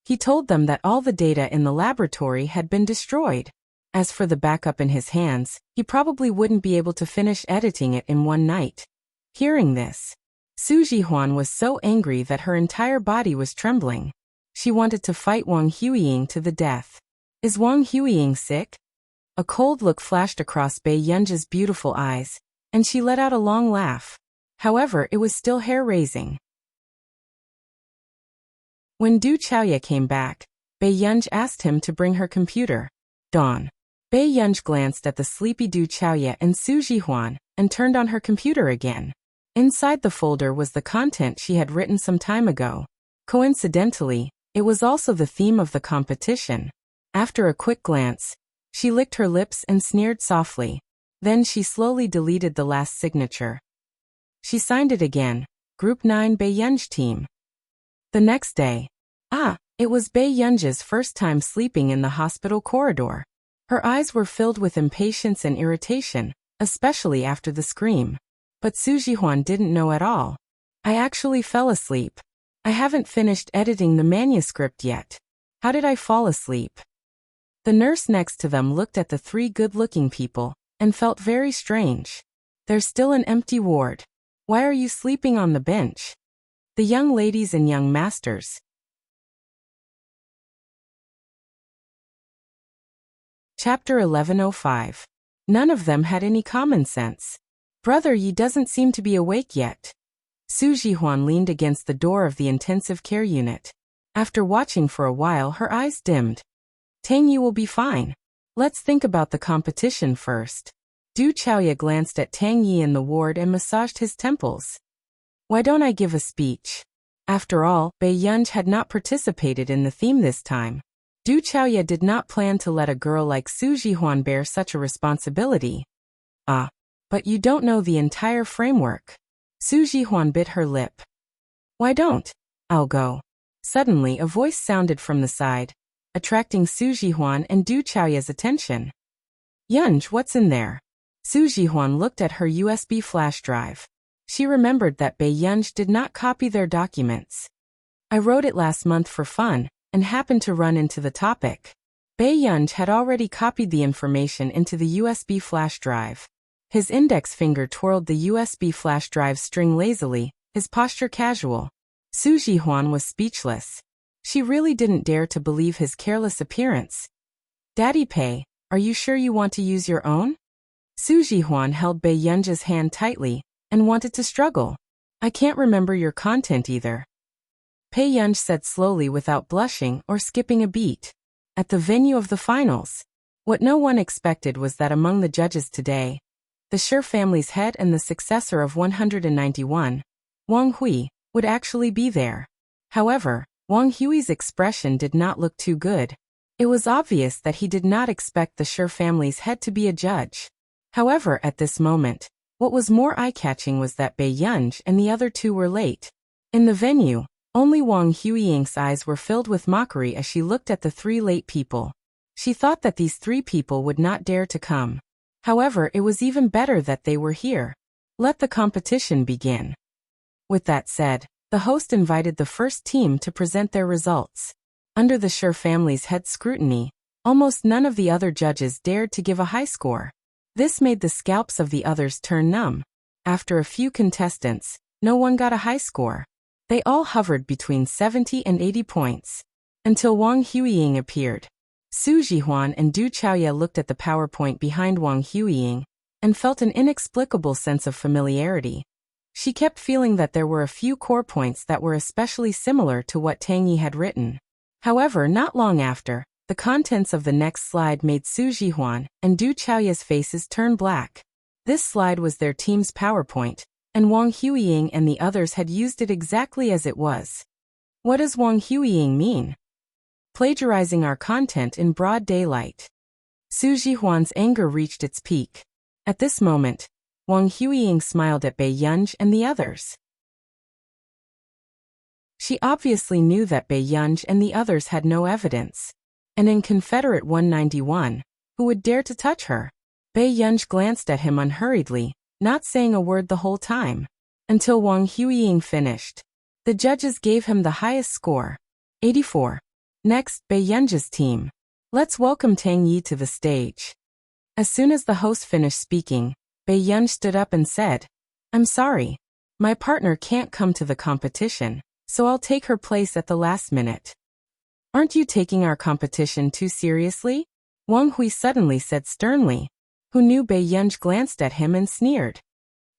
[SPEAKER 1] He told them that all the data in the laboratory had been destroyed. As for the backup in his hands, he probably wouldn't be able to finish editing it in one night. Hearing this, Su Jihuan was so angry that her entire body was trembling. She wanted to fight Wang Huiying to the death. Is Wang Huiying sick? A cold look flashed across Bei Yunj's beautiful eyes, and she let out a long laugh. However, it was still hair-raising. When Du Chaoya came back, Bei Yunj asked him to bring her computer. Dawn. Bei Yunj glanced at the sleepy Du Chaoya and Su Jihuan, and turned on her computer again. Inside the folder was the content she had written some time ago. Coincidentally, it was also the theme of the competition. After a quick glance, she licked her lips and sneered softly. Then she slowly deleted the last signature. She signed it again, Group 9 Bei Yunj team. The next day. It was Bei Yunj's first time sleeping in the hospital corridor. Her eyes were filled with impatience and irritation, especially after the scream. But Su Jihuan didn't know at all. I actually fell asleep. I haven't finished editing the manuscript yet. How did I fall asleep? The nurse next to them looked at the three good-looking people, and felt very strange. There's still an empty ward. Why are you sleeping on the bench? The young ladies and young masters. Chapter 1105. None of them had any common sense. Brother Yi doesn't seem to be awake yet. Su Jihuan leaned against the door of the intensive care unit. After watching for a while, her eyes dimmed. Tang Yi will be fine. Let's think about the competition first. Du Chaoya glanced at Tang Yi in the ward and massaged his temples. Why don't I give a speech? After all, Bei Yunj had not participated in the theme this time. Du Chaoya did not plan to let a girl like Su Jihuan bear such a responsibility. Ah, but you don't know the entire framework. Su Jihuan bit her lip. Why don't? I'll go. Suddenly a voice sounded from the side, attracting Su Jihuan and Du Chaoya's attention. Yunj, what's in there? Su Jihuan looked at her USB flash drive. She remembered that Bei Yunj did not copy their documents. I wrote it last month for fun, and happened to run into the topic. Bei Yunj had already copied the information into the USB flash drive. His index finger twirled the USB flash drive string lazily, his posture casual. Su Jihuan was speechless. She really didn't dare to believe his careless appearance. Daddy Pei, are you sure you want to use your own? Su Jihuan held Bei Yunj's hand tightly, and wanted to struggle. I can't remember your content either. Pei Yunj said slowly without blushing or skipping a beat. At the venue of the finals, what no one expected was that among the judges today, the Shi family's head and the successor of 191, Wang Hui, would actually be there. However, Wang Hui's expression did not look too good. It was obvious that he did not expect the Shi family's head to be a judge. However, at this moment, what was more eye-catching was that Bei Yunj and the other two were late. In the venue, only Wang Huiying's eyes were filled with mockery as she looked at the three late people. She thought that these three people would not dare to come. However, it was even better that they were here. Let the competition begin. With that said, the host invited the first team to present their results. Under the Shi family's head scrutiny, almost none of the other judges dared to give a high score. This made the scalps of the others turn numb. After a few contestants, no one got a high score. They all hovered between 70 and 80 points. Until Wang Huiying appeared. Su Jihuan and Du Chaoya looked at the PowerPoint behind Wang Huiying, and felt an inexplicable sense of familiarity. She kept feeling that there were a few core points that were especially similar to what Tang Yi had written. However, not long after, the contents of the next slide made Su Jihuan and Du Chaoya's faces turn black. This slide was their team's PowerPoint, and Wang Huiying and the others had used it exactly as it was. What does Wang Huiying mean? Plagiarizing our content in broad daylight. Su Jihuan's anger reached its peak. At this moment, Wang Huiying smiled at Bei Yunj and the others. She obviously knew that Bei Yunj and the others had no evidence. And in Confederate 191, who would dare to touch her? Bei Yunj glanced at him unhurriedly, not saying a word the whole time, until Wang Huiying finished. The judges gave him the highest score, 84. Next, Bei Yunj's team. Let's welcome Tang Yi to the stage. As soon as the host finished speaking, Bei Yunj stood up and said, I'm sorry. My partner can't come to the competition, so I'll take her place at the last minute. Aren't you taking our competition too seriously? Wang Hui suddenly said sternly. Who knew? Bei Yunj glanced at him and sneered.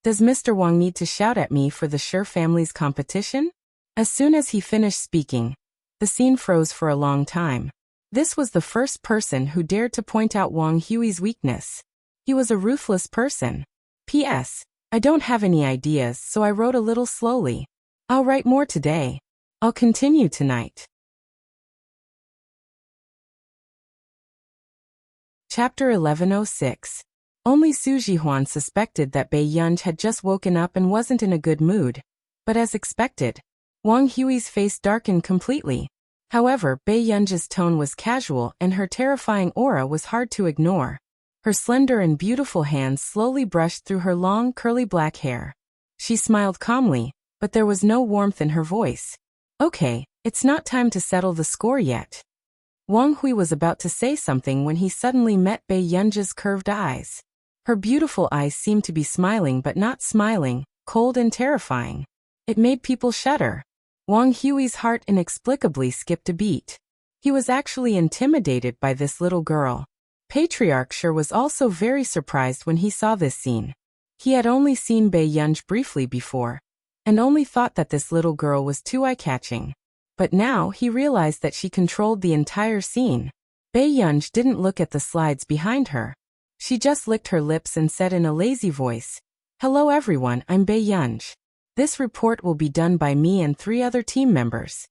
[SPEAKER 1] Does Mr. Wang need to shout at me for the Shi family's competition? As soon as he finished speaking, the scene froze for a long time. This was the first person who dared to point out Wang Hui's weakness. He was a ruthless person. P.S. I don't have any ideas, so I wrote a little slowly. I'll write more today. I'll continue tonight. Chapter 1106. Only Su Jihuan suspected that Bei Yunj had just woken up and wasn't in a good mood. But as expected, Wang Hui's face darkened completely. However, Bei Yunj's tone was casual and her terrifying aura was hard to ignore. Her slender and beautiful hands slowly brushed through her long, curly black hair. She smiled calmly, but there was no warmth in her voice. Okay, it's not time to settle the score yet. Wang Hui was about to say something when he suddenly met Bei Yunj's curved eyes. Her beautiful eyes seemed to be smiling but not smiling, cold and terrifying. It made people shudder. Wang Hui's heart inexplicably skipped a beat. He was actually intimidated by this little girl. Patriarch Shi was also very surprised when he saw this scene. He had only seen Bei Yunj briefly before, and only thought that this little girl was too eye-catching. But now he realized that she controlled the entire scene. Bei Yunj didn't look at the slides behind her. She just licked her lips and said in a lazy voice, Hello everyone, I'm Bei Yunj. This report will be done by me and 3 other team members.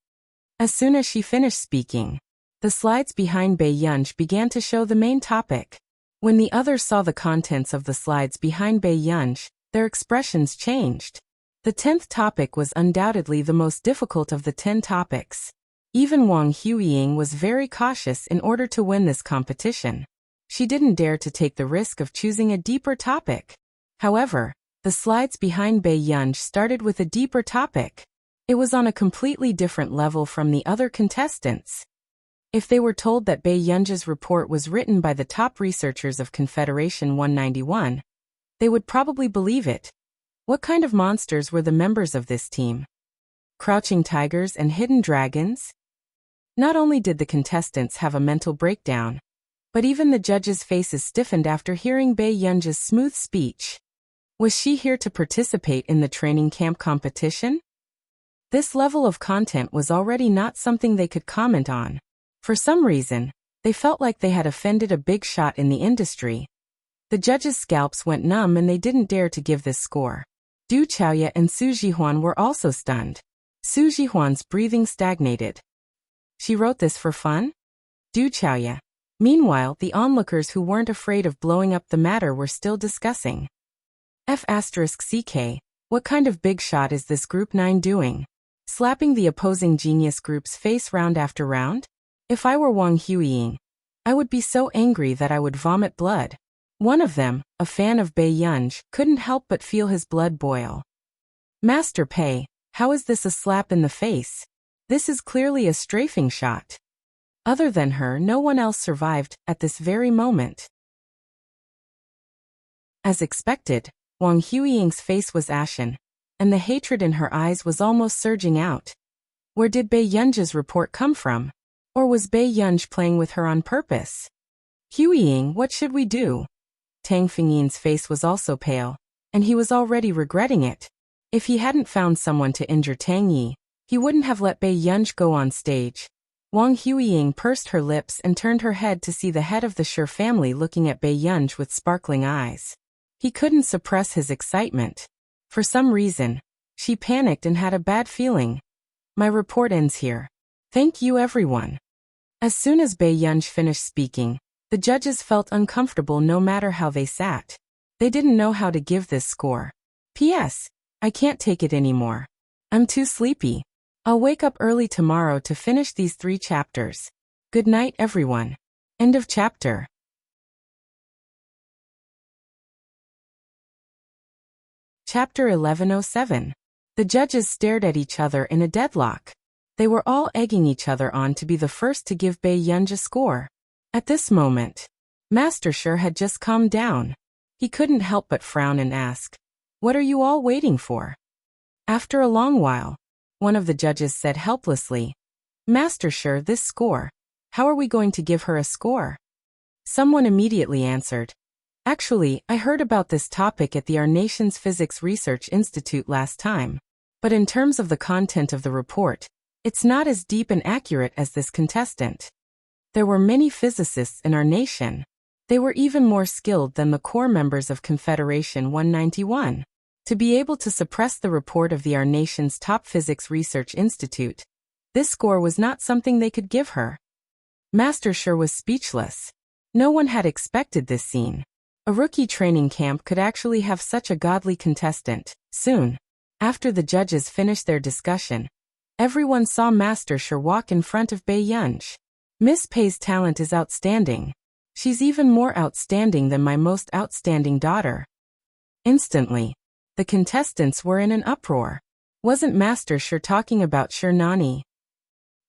[SPEAKER 1] As soon as she finished speaking, the slides behind Bei Yunj began to show the main topic. When the others saw the contents of the slides behind Bei Yunj, their expressions changed. The 10th topic was undoubtedly the most difficult of the 10 topics. Even Wang Huiying was very cautious in order to win this competition. She didn't dare to take the risk of choosing a deeper topic. However, the slides behind Bei Yunj started with a deeper topic. It was on a completely different level from the other contestants. If they were told that Bei Yunj's report was written by the top researchers of Confederation 191, they would probably believe it. What kind of monsters were the members of this team? Crouching tigers and hidden dragons? Not only did the contestants have a mental breakdown, but even the judges' faces stiffened after hearing Bei Yunj's smooth speech. Was she here to participate in the training camp competition? This level of content was already not something they could comment on. For some reason, they felt like they had offended a big shot in the industry. The judges' scalps went numb and they didn't dare to give this score. Du Chaoya and Su Jihuan were also stunned. Su Jihuan's breathing stagnated. She wrote this for fun? Du Chaoya. Meanwhile, the onlookers who weren't afraid of blowing up the matter were still discussing. F***CK, what kind of big shot is this Group 9 doing? Slapping the opposing genius group's face round after round? If I were Wang Huiying, I would be so angry that I would vomit blood. One of them, a fan of Bei Yunj, couldn't help but feel his blood boil. Master Pei, how is this a slap in the face? This is clearly a strafing shot. Other than her, no one else survived at this very moment. As expected, Wang Huiying's face was ashen, and the hatred in her eyes was almost surging out. Where did Bei Yunj's report come from? Or was Bei Yunj playing with her on purpose? Huiying, what should we do? Tang Fingyin's face was also pale, and he was already regretting it. If he hadn't found someone to injure Tang Yi, he wouldn't have let Bei Yunj go on stage. Wang Huiying pursed her lips and turned her head to see the head of the Shi family looking at Bei Yunj with sparkling eyes. He couldn't suppress his excitement. For some reason, she panicked and had a bad feeling. My report ends here. Thank you everyone. As soon as Bei Yunj finished speaking, the judges felt uncomfortable no matter how they sat. They didn't know how to give this score. P.S. I can't take it anymore. I'm too sleepy. I'll wake up early tomorrow to finish these 3 chapters. Good night everyone. End of chapter. Chapter 1107. The judges stared at each other in a deadlock. They were all egging each other on to be the first to give Bei Yunj a score. At this moment, Master Shi had just calmed down. He couldn't help but frown and ask, "What are you all waiting for?" After a long while, one of the judges said helplessly, "Master Shi, this score, how are we going to give her a score?" Someone immediately answered, "Actually, I heard about this topic at Our Nation's Physics Research Institute last time. But in terms of the content of the report, it's not as deep and accurate as this contestant. There were many physicists in our nation. They were even more skilled than the core members of Confederation 191. To be able to suppress the report of Our Nation's top physics research institute, this score was not something they could give her." Master Shi was speechless. No one had expected this scene. A rookie training camp could actually have such a godly contestant. Soon, after the judges finished their discussion, everyone saw Master Shi walk in front of Bei Yunj. Miss Pei's talent is outstanding. She's even more outstanding than my most outstanding daughter. Instantly, the contestants were in an uproar. Wasn't Master Shi talking about Nani?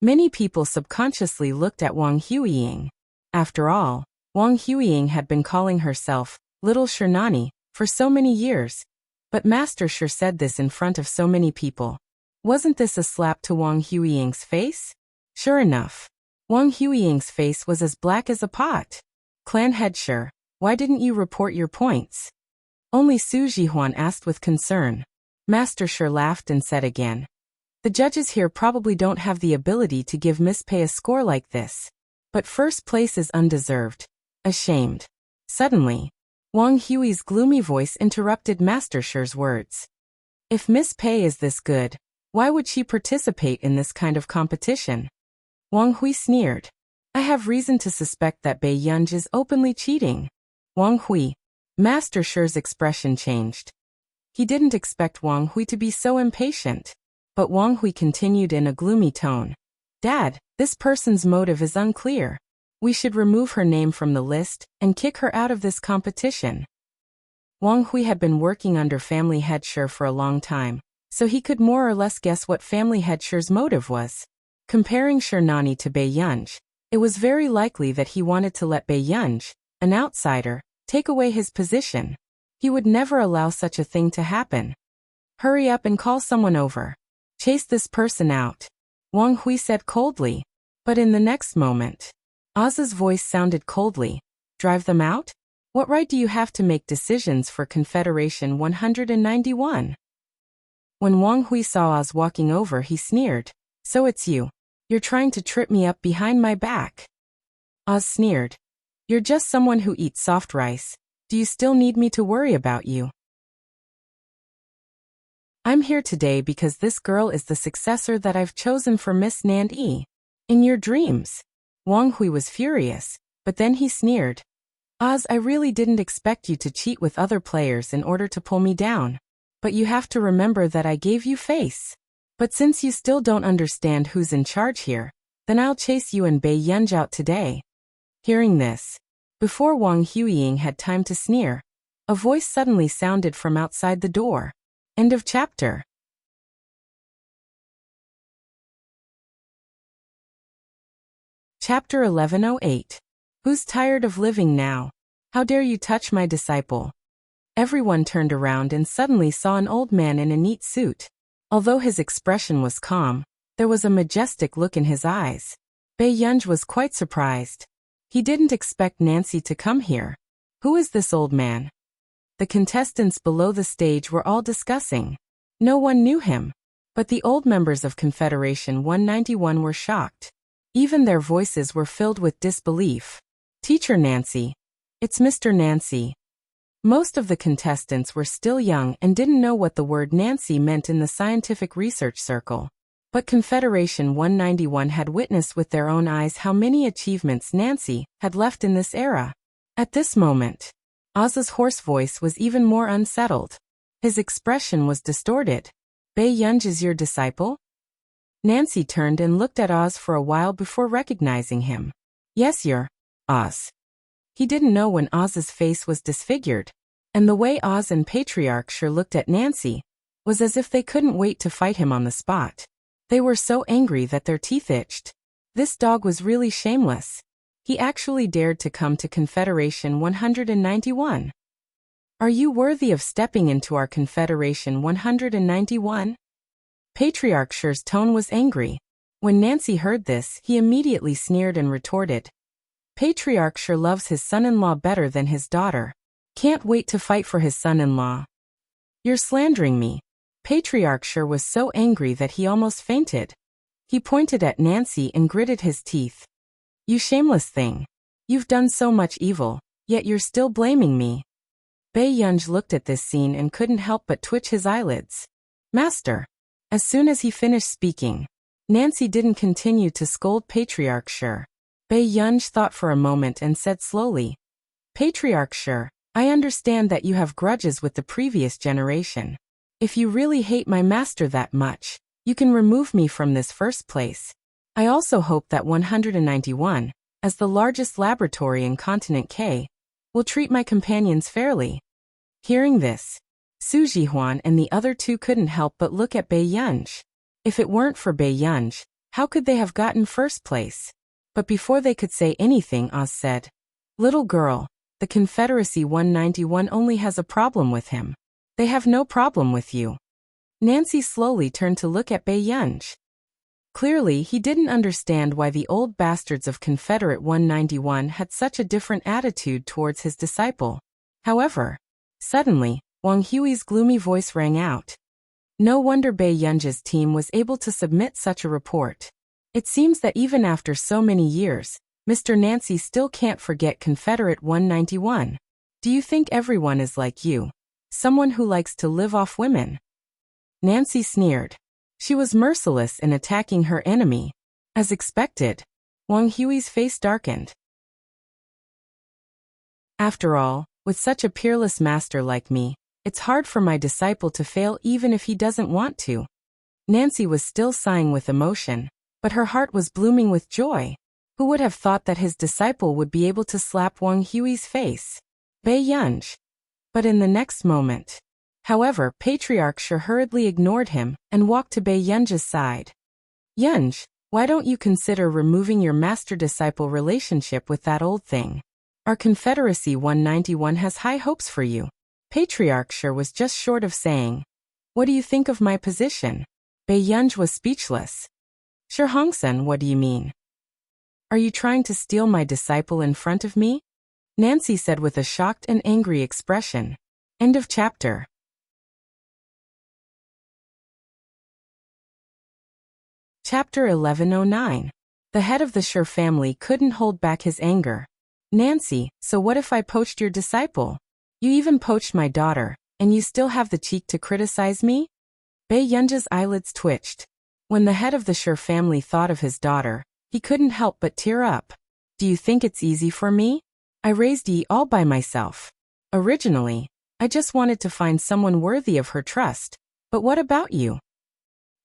[SPEAKER 1] Many people subconsciously looked at Wang Huiying. After all, Wang Huiying had been calling herself Little Nani for so many years. But Master Shi said this in front of so many people. Wasn't this a slap to Wang Huiying's face? Sure enough, Wang Huiying's face was as black as a pot. Clan head Shi, why didn't you report your points? Only Su Jihuan asked with concern. Master Shi laughed and said again, "The judges here probably don't have the ability to give Miss Pei a score like this. But first place is undeserved. Ashamed." Suddenly, Wang Hui's gloomy voice interrupted Master Shi's words. "If Miss Pei is this good, why would she participate in this kind of competition?" Wang Hui sneered. "I have reason to suspect that Bei Yunj is openly cheating. Wang Hui. Master Shi's expression changed. He didn't expect Wang Hui to be so impatient. But Wang Hui continued in a gloomy tone. Dad, this person's motive is unclear. We should remove her name from the list and kick her out of this competition. Wang Hui had been working under family head Shi for a long time, so he could more or less guess what family head Shi's motive was. Comparing Shi Nani to Bei Yunj, it was very likely that he wanted to let Bei Yunj, an outsider, take away his position. He would never allow such a thing to happen. Hurry up and call someone over. Chase this person out, Wang Hui said coldly. But in the next moment, Oz's voice sounded coldly. Drive them out? What right do you have to make decisions for Confederation 191? When Wang Hui saw Oz walking over, he sneered. So it's you. You're trying to trip me up behind my back. Oz sneered. You're just someone who eats soft rice. Do you still need me to worry about you? I'm here today because this girl is the successor that I've chosen for Miss Nandi. In your dreams. Wang Hui was furious, but then he sneered. Oz, I really didn't expect you to cheat with other players in order to pull me down. But you have to remember that I gave you face. But since you still don't understand who's in charge here, then I'll chase you and Bei Yunj out today. Hearing this, before Wang Huiying had time to sneer, a voice suddenly sounded from outside the door. End of chapter. Chapter 1108. Who's tired of living now? How dare you touch my disciple? Everyone turned around and suddenly saw an old man in a neat suit. Although his expression was calm, there was a majestic look in his eyes. Bei Yunj was quite surprised. He didn't expect Nancy to come here. Who is this old man? The contestants below the stage were all discussing. No one knew him. But the old members of Confederation 191 were shocked. Even their voices were filled with disbelief. Teacher Nancy. It's Mr. Nancy. Most of the contestants were still young and didn't know what the word Nancy meant in the scientific research circle. But Confederation 191 had witnessed with their own eyes how many achievements Nancy had left in this era. At this moment, Oz's hoarse voice was even more unsettled. His expression was distorted. Bei Yunj is your disciple? Nancy turned and looked at Oz for a while before recognizing him. Yes, you're Oz. He didn't know when Oz's face was disfigured, and the way Oz and Patriarch Shi looked at Nancy was as if they couldn't wait to fight him on the spot. They were so angry that their teeth itched. This dog was really shameless. He actually dared to come to Confederation 191. Are you worthy of stepping into our Confederation 191? Patriarch Shi's tone was angry. When Nancy heard this, he immediately sneered and retorted. Patriarch Shi loves his son-in-law better than his daughter. Can't wait to fight for his son-in-law. You're slandering me. Patriarch Shi was so angry that he almost fainted. He pointed at Nancy and gritted his teeth. You shameless thing. You've done so much evil, yet you're still blaming me. Bei Yunj looked at this scene and couldn't help but twitch his eyelids. Master. As soon as he finished speaking, Nancy didn't continue to scold Patriarch Shi. Bei Yunj thought for a moment and said slowly, Patriarch Shi, I understand that you have grudges with the previous generation. If you really hate my master that much, you can remove me from this first place. I also hope that 191, as the largest laboratory in Continent K, will treat my companions fairly. Hearing this, Su Jihuan and the other two couldn't help but look at Bei Yunj. If it weren't for Bei Yunj, how could they have gotten first place? But before they could say anything, Oz said, Little girl, the Confederacy 191 only has a problem with him. They have no problem with you. Nancy slowly turned to look at Bei Yunj. Clearly, he didn't understand why the old bastards of Confederate 191 had such a different attitude towards his disciple. However, suddenly, Wang Hui's gloomy voice rang out. No wonder Bei Yunj's team was able to submit such a report. It seems that even after so many years, Mr. Nancy still can't forget Confederate 191. Do you think everyone is like you? Someone who likes to live off women? Nancy sneered. She was merciless in attacking her enemy. As expected, Wang Hui's face darkened. After all, with such a peerless master like me, it's hard for my disciple to fail even if he doesn't want to. Nancy was still sighing with emotion, but her heart was blooming with joy. Who would have thought that his disciple would be able to slap Wang Hui's face? Bei Yunj. But in the next moment. However, Patriarch Shi hurriedly ignored him and walked to Bei Yunj's side. Yunj, why don't you consider removing your master-disciple relationship with that old thing? Our Confederacy 191 has high hopes for you. Patriarch Shi was just short of saying, what do you think of my position? Bei Yunj was speechless. Shi Hongsun, what do you mean? Are you trying to steal my disciple in front of me? Nancy said with a shocked and angry expression. End of chapter. Chapter 1109. The head of the Shi family couldn't hold back his anger. Nancy, so what if I poached your disciple? You even poached my daughter, and you still have the cheek to criticize me? Bei Yunj's eyelids twitched. When the head of the Shi family thought of his daughter, he couldn't help but tear up. Do you think it's easy for me? I raised Yi all by myself. Originally, I just wanted to find someone worthy of her trust. But what about you?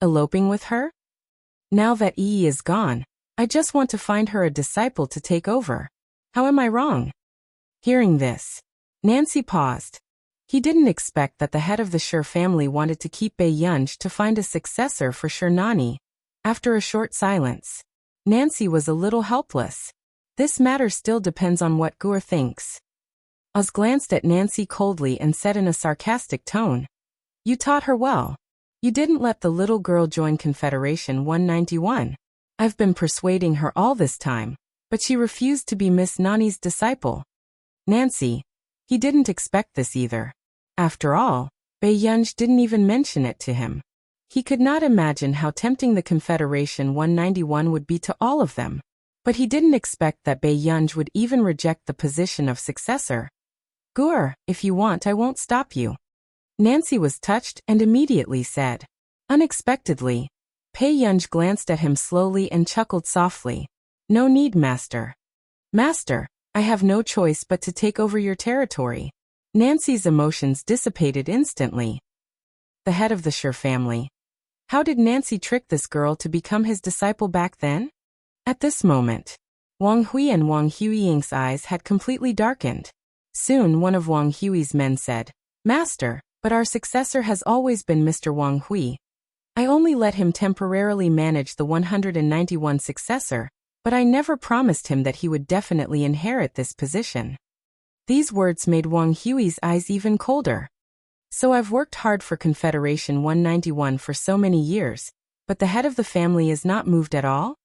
[SPEAKER 1] Eloping with her? Now that Yi is gone, I just want to find her a disciple to take over. How am I wrong? Hearing this, Nancy paused. He didn't expect that the head of the Shi family wanted to keep Bei Yunj to find a successor for Shi Nani. After a short silence, Nancy was a little helpless. This matter still depends on what Gur thinks. Oz glanced at Nancy coldly and said in a sarcastic tone, you taught her well. You didn't let the little girl join Confederation 191. I've been persuading her all this time, but she refused to be Miss Nani's disciple. Nancy, he didn't expect this either. After all, Bei Yunj didn't even mention it to him. He could not imagine how tempting the Confederation 191 would be to all of them. But he didn't expect that Bei Yunj would even reject the position of successor. Gur, if you want, I won't stop you. Nancy was touched and immediately said. Unexpectedly, Bei Yunj glanced at him slowly and chuckled softly. No need, Master. Master, I have no choice but to take over your territory. Nancy's emotions dissipated instantly. The head of the Shi family. How did Nancy trick this girl to become his disciple back then? At this moment, Wang Hui and Wang Huiying's eyes had completely darkened. Soon one of Wang Hui's men said, Master, but our successor has always been Mr. Wang Hui. I only let him temporarily manage the 191 successor, but I never promised him that he would definitely inherit this position. These words made Wang Hui's eyes even colder. So I've worked hard for Confederation 191 for so many years, but the head of the family is not moved at all?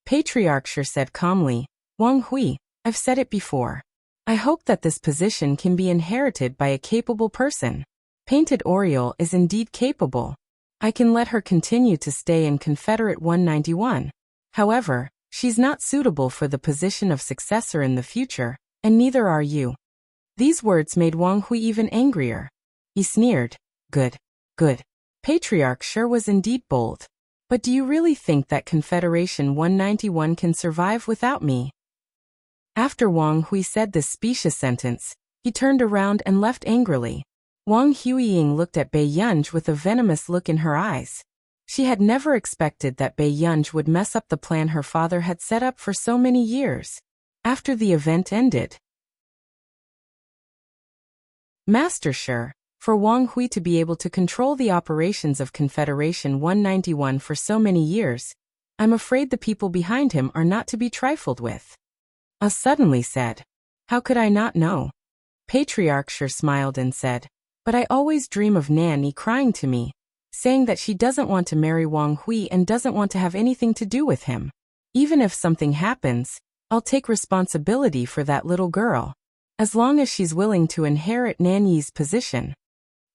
[SPEAKER 1] Patriarch Shi said calmly, Wang Hui, I've said it before. I hope that this position can be inherited by a capable person. Painted Oriole is indeed capable. I can let her continue to stay in Confederate 191. However, she's not suitable for the position of successor in the future, and neither are you. These words made Wang Hui even angrier. He sneered. Good. Good. Patriarch Shi was indeed bold. But do you really think that Confederation 191 can survive without me? After Wang Hui said this specious sentence, he turned around and left angrily. Wang Huiying looked at Bei Yunj with a venomous look in her eyes. She had never expected that Bei Yunj would mess up the plan her father had set up for so many years. After the event ended, Master Shi, for Wang Hui to be able to control the operations of Confederation 191 for so many years, I'm afraid the people behind him are not to be trifled with. Oz suddenly said. How could I not know? Patriarch Shi smiled and said, but I always dream of Nanny crying to me, saying that she doesn't want to marry Wang Hui and doesn't want to have anything to do with him. Even if something happens, I'll take responsibility for that little girl, as long as she's willing to inherit Nanny's position.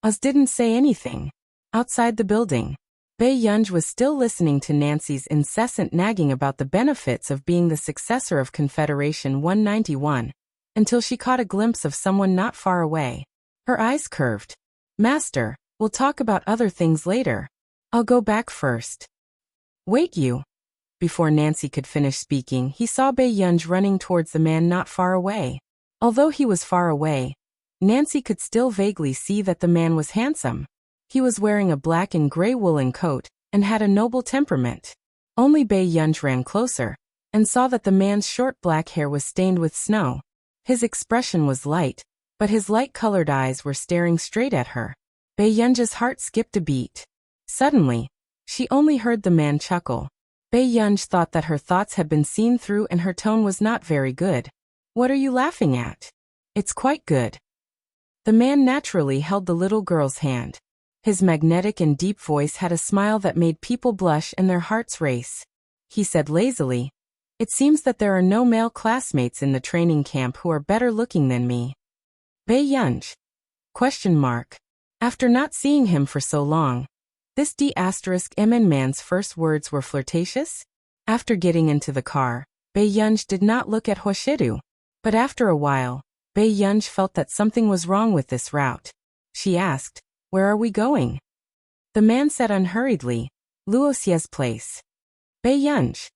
[SPEAKER 1] Oz didn't say anything. Outside the building, Bei Yunj was still listening to Nancy's incessant nagging about the benefits of being the successor of Confederation 191, until she caught a glimpse of someone not far away. Her eyes curved. Master, we'll talk about other things later. I'll go back first. Wait you. Before Nancy could finish speaking, he saw Bei Yunj running towards the man not far away. Although he was far away, Nancy could still vaguely see that the man was handsome. He was wearing a black and gray woolen coat and had a noble temperament. Only Bae-yunj ran closer and saw that the man's short black hair was stained with snow. His expression was light, but his light-colored eyes were staring straight at her. Bae-yunj's heart skipped a beat. Suddenly, she only heard the man chuckle. Bae-yunj thought that her thoughts had been seen through and her tone was not very good. "What are you laughing at?" "It's quite good." The man naturally held the little girl's hand. His magnetic and deep voice had a smile that made people blush and their hearts race. He said lazily, "It seems that there are no male classmates in the training camp who are better looking than me." Bae-yunj? After not seeing him for so long, this D***MN man's first words were flirtatious? After getting into the car, Bae-yunj did not look at Hoshidu. But after a while, Bae-yunj felt that something was wrong with this route. She asked, "Where are we going?" The man said unhurriedly, "Luosie's place." "Bae-yunj,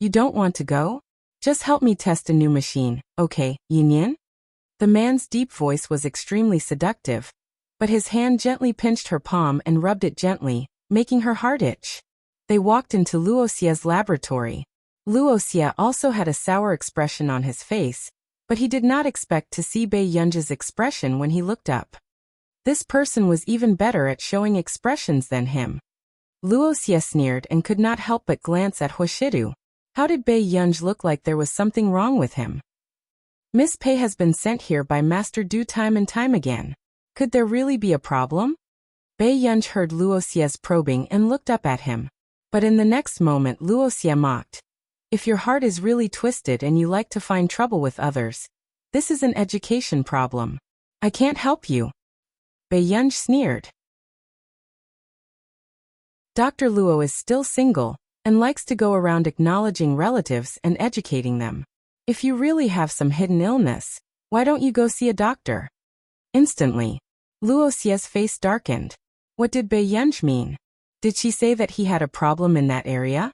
[SPEAKER 1] you don't want to go? Just help me test a new machine, okay, Yin?" The man's deep voice was extremely seductive, but his hand gently pinched her palm and rubbed it gently, making her heart itch. They walked into Luosie's laboratory. Luosie also had a sour expression on his face, but he did not expect to see Bae-yunj's expression when he looked up. This person was even better at showing expressions than him. Luosie sneered and could not help but glance at Hoshidu. How did Bae-yunj look like there was something wrong with him? "Miss Pei has been sent here by Master Du time and time again. Could there really be a problem?" Bae-yunj heard Luosie's probing and looked up at him. But in the next moment Luosie mocked. "If your heart is really twisted and you like to find trouble with others, this is an education problem. I can't help you." Bae-yunj sneered. Dr. Luo is still single and likes to go around acknowledging relatives and educating them. If you really have some hidden illness, why don't you go see a doctor? Instantly, Luosie's face darkened. What did Bae-yunj mean? Did she say that he had a problem in that area?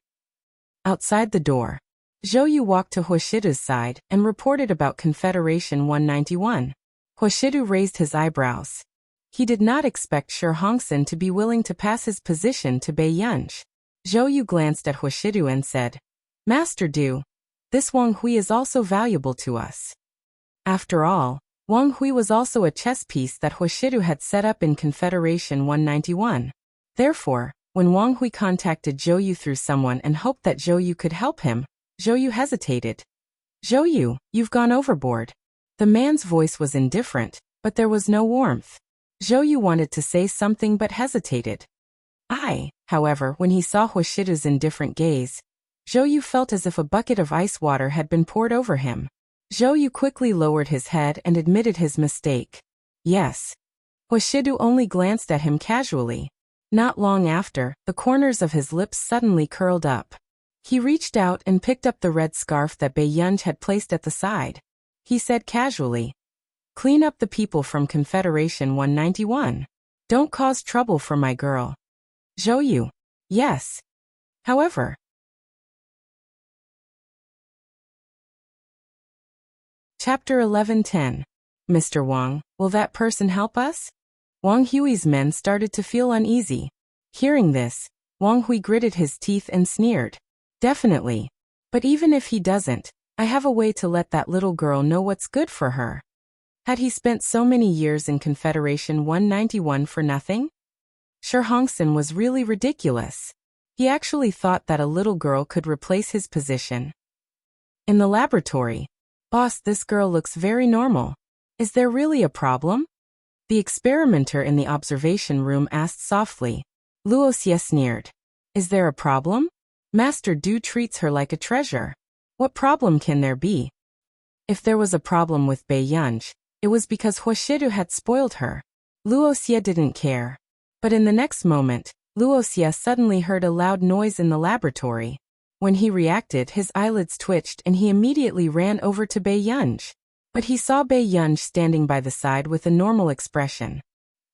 [SPEAKER 1] Outside the door, Zhou walked to Hoshidu's side and reported about Confederation 191. Hoshidu raised his eyebrows. He did not expect Shi Hongsen to be willing to pass his position to Bae-yunj. Zhou glanced at Hoshidu and said, "Master Du, this Wang Hui is also valuable to us." After all, Wang Hui was also a chess piece that Hoshidu had set up in Confederation 191. Therefore, when Wang Hui contacted Zhou through someone and hoped that Zhou could help him, Zhou hesitated. "Zhou, you've gone overboard." The man's voice was indifferent, but there was no warmth. Zhou wanted to say something but hesitated. However, when he saw Hoshidu's indifferent gaze, Zhou felt as if a bucket of ice water had been poured over him. Zhou quickly lowered his head and admitted his mistake. "Yes." Hoshidu only glanced at him casually. Not long after, the corners of his lips suddenly curled up. He reached out and picked up the red scarf that Bae-yunj had placed at the side. He said casually, "Clean up the people from Confederation 191. Don't cause trouble for my girl." Zhou, "Yes. However." Chapter 11:10. Mr. Wang, will that person help us? Wang Hui's men started to feel uneasy. Hearing this, Wang Hui gritted his teeth and sneered. "Definitely. But even if he doesn't, I have a way to let that little girl know what's good for her." Had he spent so many years in Confederation 191 for nothing? Shi Hongsen was really ridiculous. He actually thought that a little girl could replace his position. In the laboratory, "Boss, this girl looks very normal. Is there really a problem?" The experimenter in the observation room asked softly. Luosie sneered. "Is there a problem? Master Du treats her like a treasure. What problem can there be?" If there was a problem with Bae-yunj, it was because Hoshidu had spoiled her. Luosie didn't care. But in the next moment, Luosie suddenly heard a loud noise in the laboratory. When he reacted, his eyelids twitched and he immediately ran over to Bae-yunj. But he saw Bae-yunj standing by the side with a normal expression.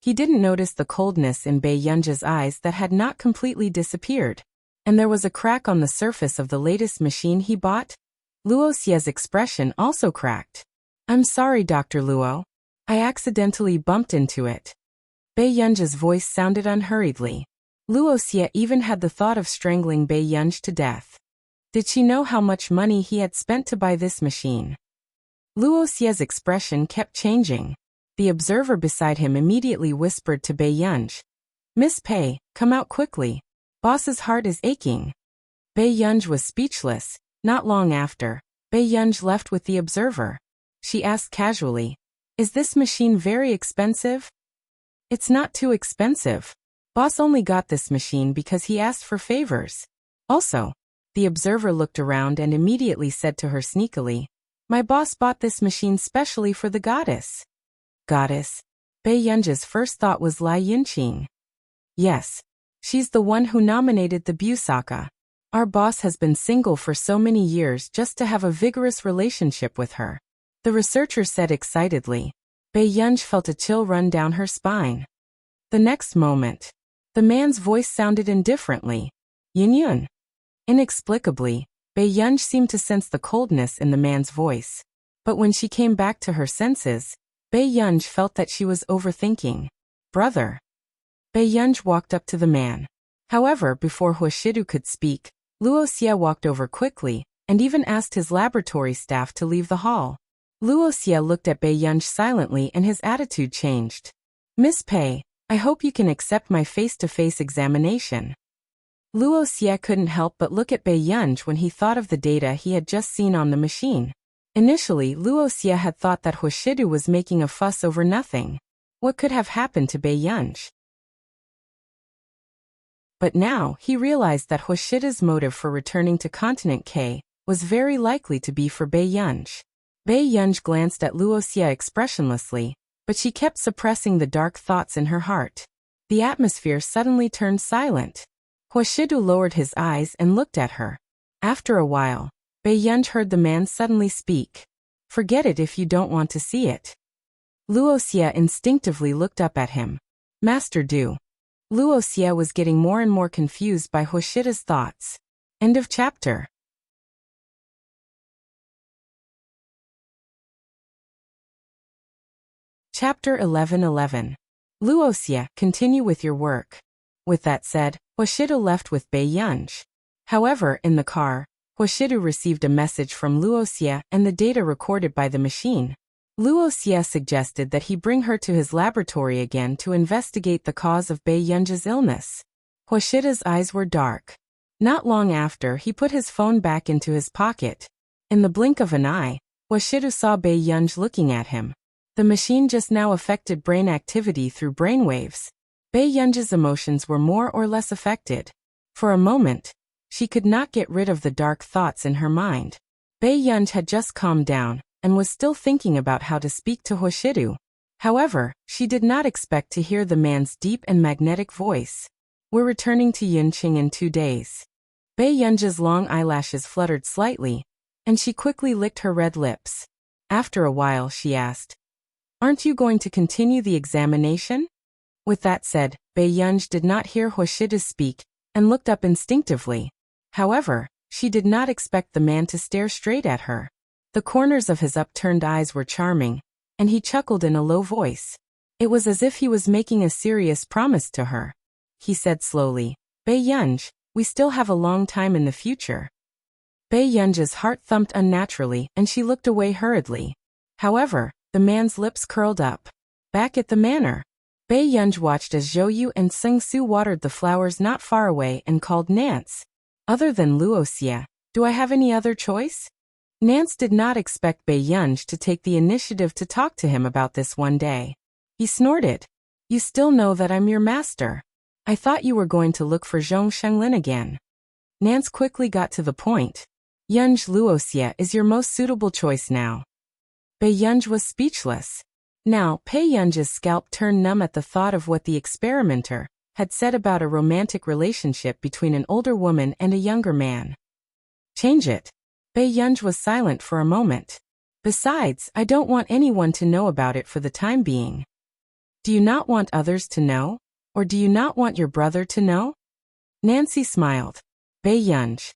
[SPEAKER 1] He didn't notice the coldness in Bae-yunj's eyes that had not completely disappeared. And there was a crack on the surface of the latest machine he bought. Luosie's expression also cracked. I'm sorry, Dr. Luo. I accidentally bumped into it. Bei Yunj's voice sounded unhurriedly. Luo Xie even had the thought of strangling Bei Yunj to death. Did she know how much money he had spent to buy this machine? Luo Xie's expression kept changing. The observer beside him immediately whispered to Bei Yunj, Miss Pei, come out quickly. Boss's heart is aching. Bei Yunj was speechless. Not long after, Bei Yunj left with the observer. She asked casually, Is this machine very expensive? It's not too expensive. Boss only got this machine because he asked for favors. Also, the observer looked around and immediately said to her sneakily, My boss bought this machine specially for the goddess. Goddess? Bei Yunj's first thought was Lai Yunqing. Yes. She's the one who nominated the Busaka. Our boss has been single for so many years just to have a vigorous relationship with her. The researcher said excitedly. Bei Yunj felt a chill run down her spine. The next moment, the man's voice sounded indifferently. Yun. Inexplicably, Bei Yunj seemed to sense the coldness in the man's voice. But when she came back to her senses, Bei Yunj felt that she was overthinking. Brother. Bei Yunj walked up to the man. However, before Huashidu could speak, Luo Xie walked over quickly, and even asked his laboratory staff to leave the hall. Luo Xie looked at Bei Yunj silently and his attitude changed. Miss Pei, I hope you can accept my face-to-face examination. Luo Xie couldn't help but look at Bei Yunj when he thought of the data he had just seen on the machine. Initially, Luo Xie had thought that Huashidu was making a fuss over nothing. What could have happened to Bei Yunj? But now, he realized that Huashida's motive for returning to Continent K was very likely to be for Bei Yunj. Bei Yunj glanced at Luo Xie expressionlessly, but she kept suppressing the dark thoughts in her heart. The atmosphere suddenly turned silent. Huashidu lowered his eyes and looked at her. After a while, Bei Yunj heard the man suddenly speak. Forget it if you don't want to see it. Luo Xie instinctively looked up at him. Master Du. Luo Xie was getting more and more confused by Huashida's thoughts. End of chapter. Chapter 11:11. Luo Xie, continue with your work. With that said, Huashidu left with Bei Yunj. However, in the car, Huashidu received a message from Luo Xie and the data recorded by the machine. Luo Xie suggested that he bring her to his laboratory again to investigate the cause of Bei Yunj's illness. Huashida's eyes were dark. Not long after, he put his phone back into his pocket. In the blink of an eye, Huashidu saw Bei Yunj looking at him. The machine just now affected brain activity through brainwaves. Bei Yunj's emotions were more or less affected. For a moment, she could not get rid of the dark thoughts in her mind. Bei Yunj had just calmed down and was still thinking about how to speak to Huashidu. However, she did not expect to hear the man's deep and magnetic voice. We're returning to Yunqing in 2 days. Bei Yunj's long eyelashes fluttered slightly, and she quickly licked her red lips. After a while, she asked, Aren't you going to continue the examination? With that said, Bei Yunj did not hear Huashidu speak and looked up instinctively. However, she did not expect the man to stare straight at her. The corners of his upturned eyes were charming, and he chuckled in a low voice. It was as if he was making a serious promise to her. He said slowly, Bei Yunj, we still have a long time in the future. Bei Yunj's heart thumped unnaturally and she looked away hurriedly. However, the man's lips curled up. Back at the manor, Bei Yunj watched as Zhou Yu and Seng Su watered the flowers not far away and called Nance. Other than Luo Xie, do I have any other choice? Nance did not expect Bei Yunj to take the initiative to talk to him about this one day. He snorted. You still know that I'm your master. I thought you were going to look for Zhong Shenglin again. Nance quickly got to the point. Yunj Luo Xie is your most suitable choice now. Bei Yunj was speechless. Now, Bei Yunj's scalp turned numb at the thought of what the experimenter had said about a romantic relationship between an older woman and a younger man. Change it. Bei Yunj was silent for a moment. Besides, I don't want anyone to know about it for the time being. Do you not want others to know? Or do you not want your brother to know? Nancy smiled. Bei Yunj.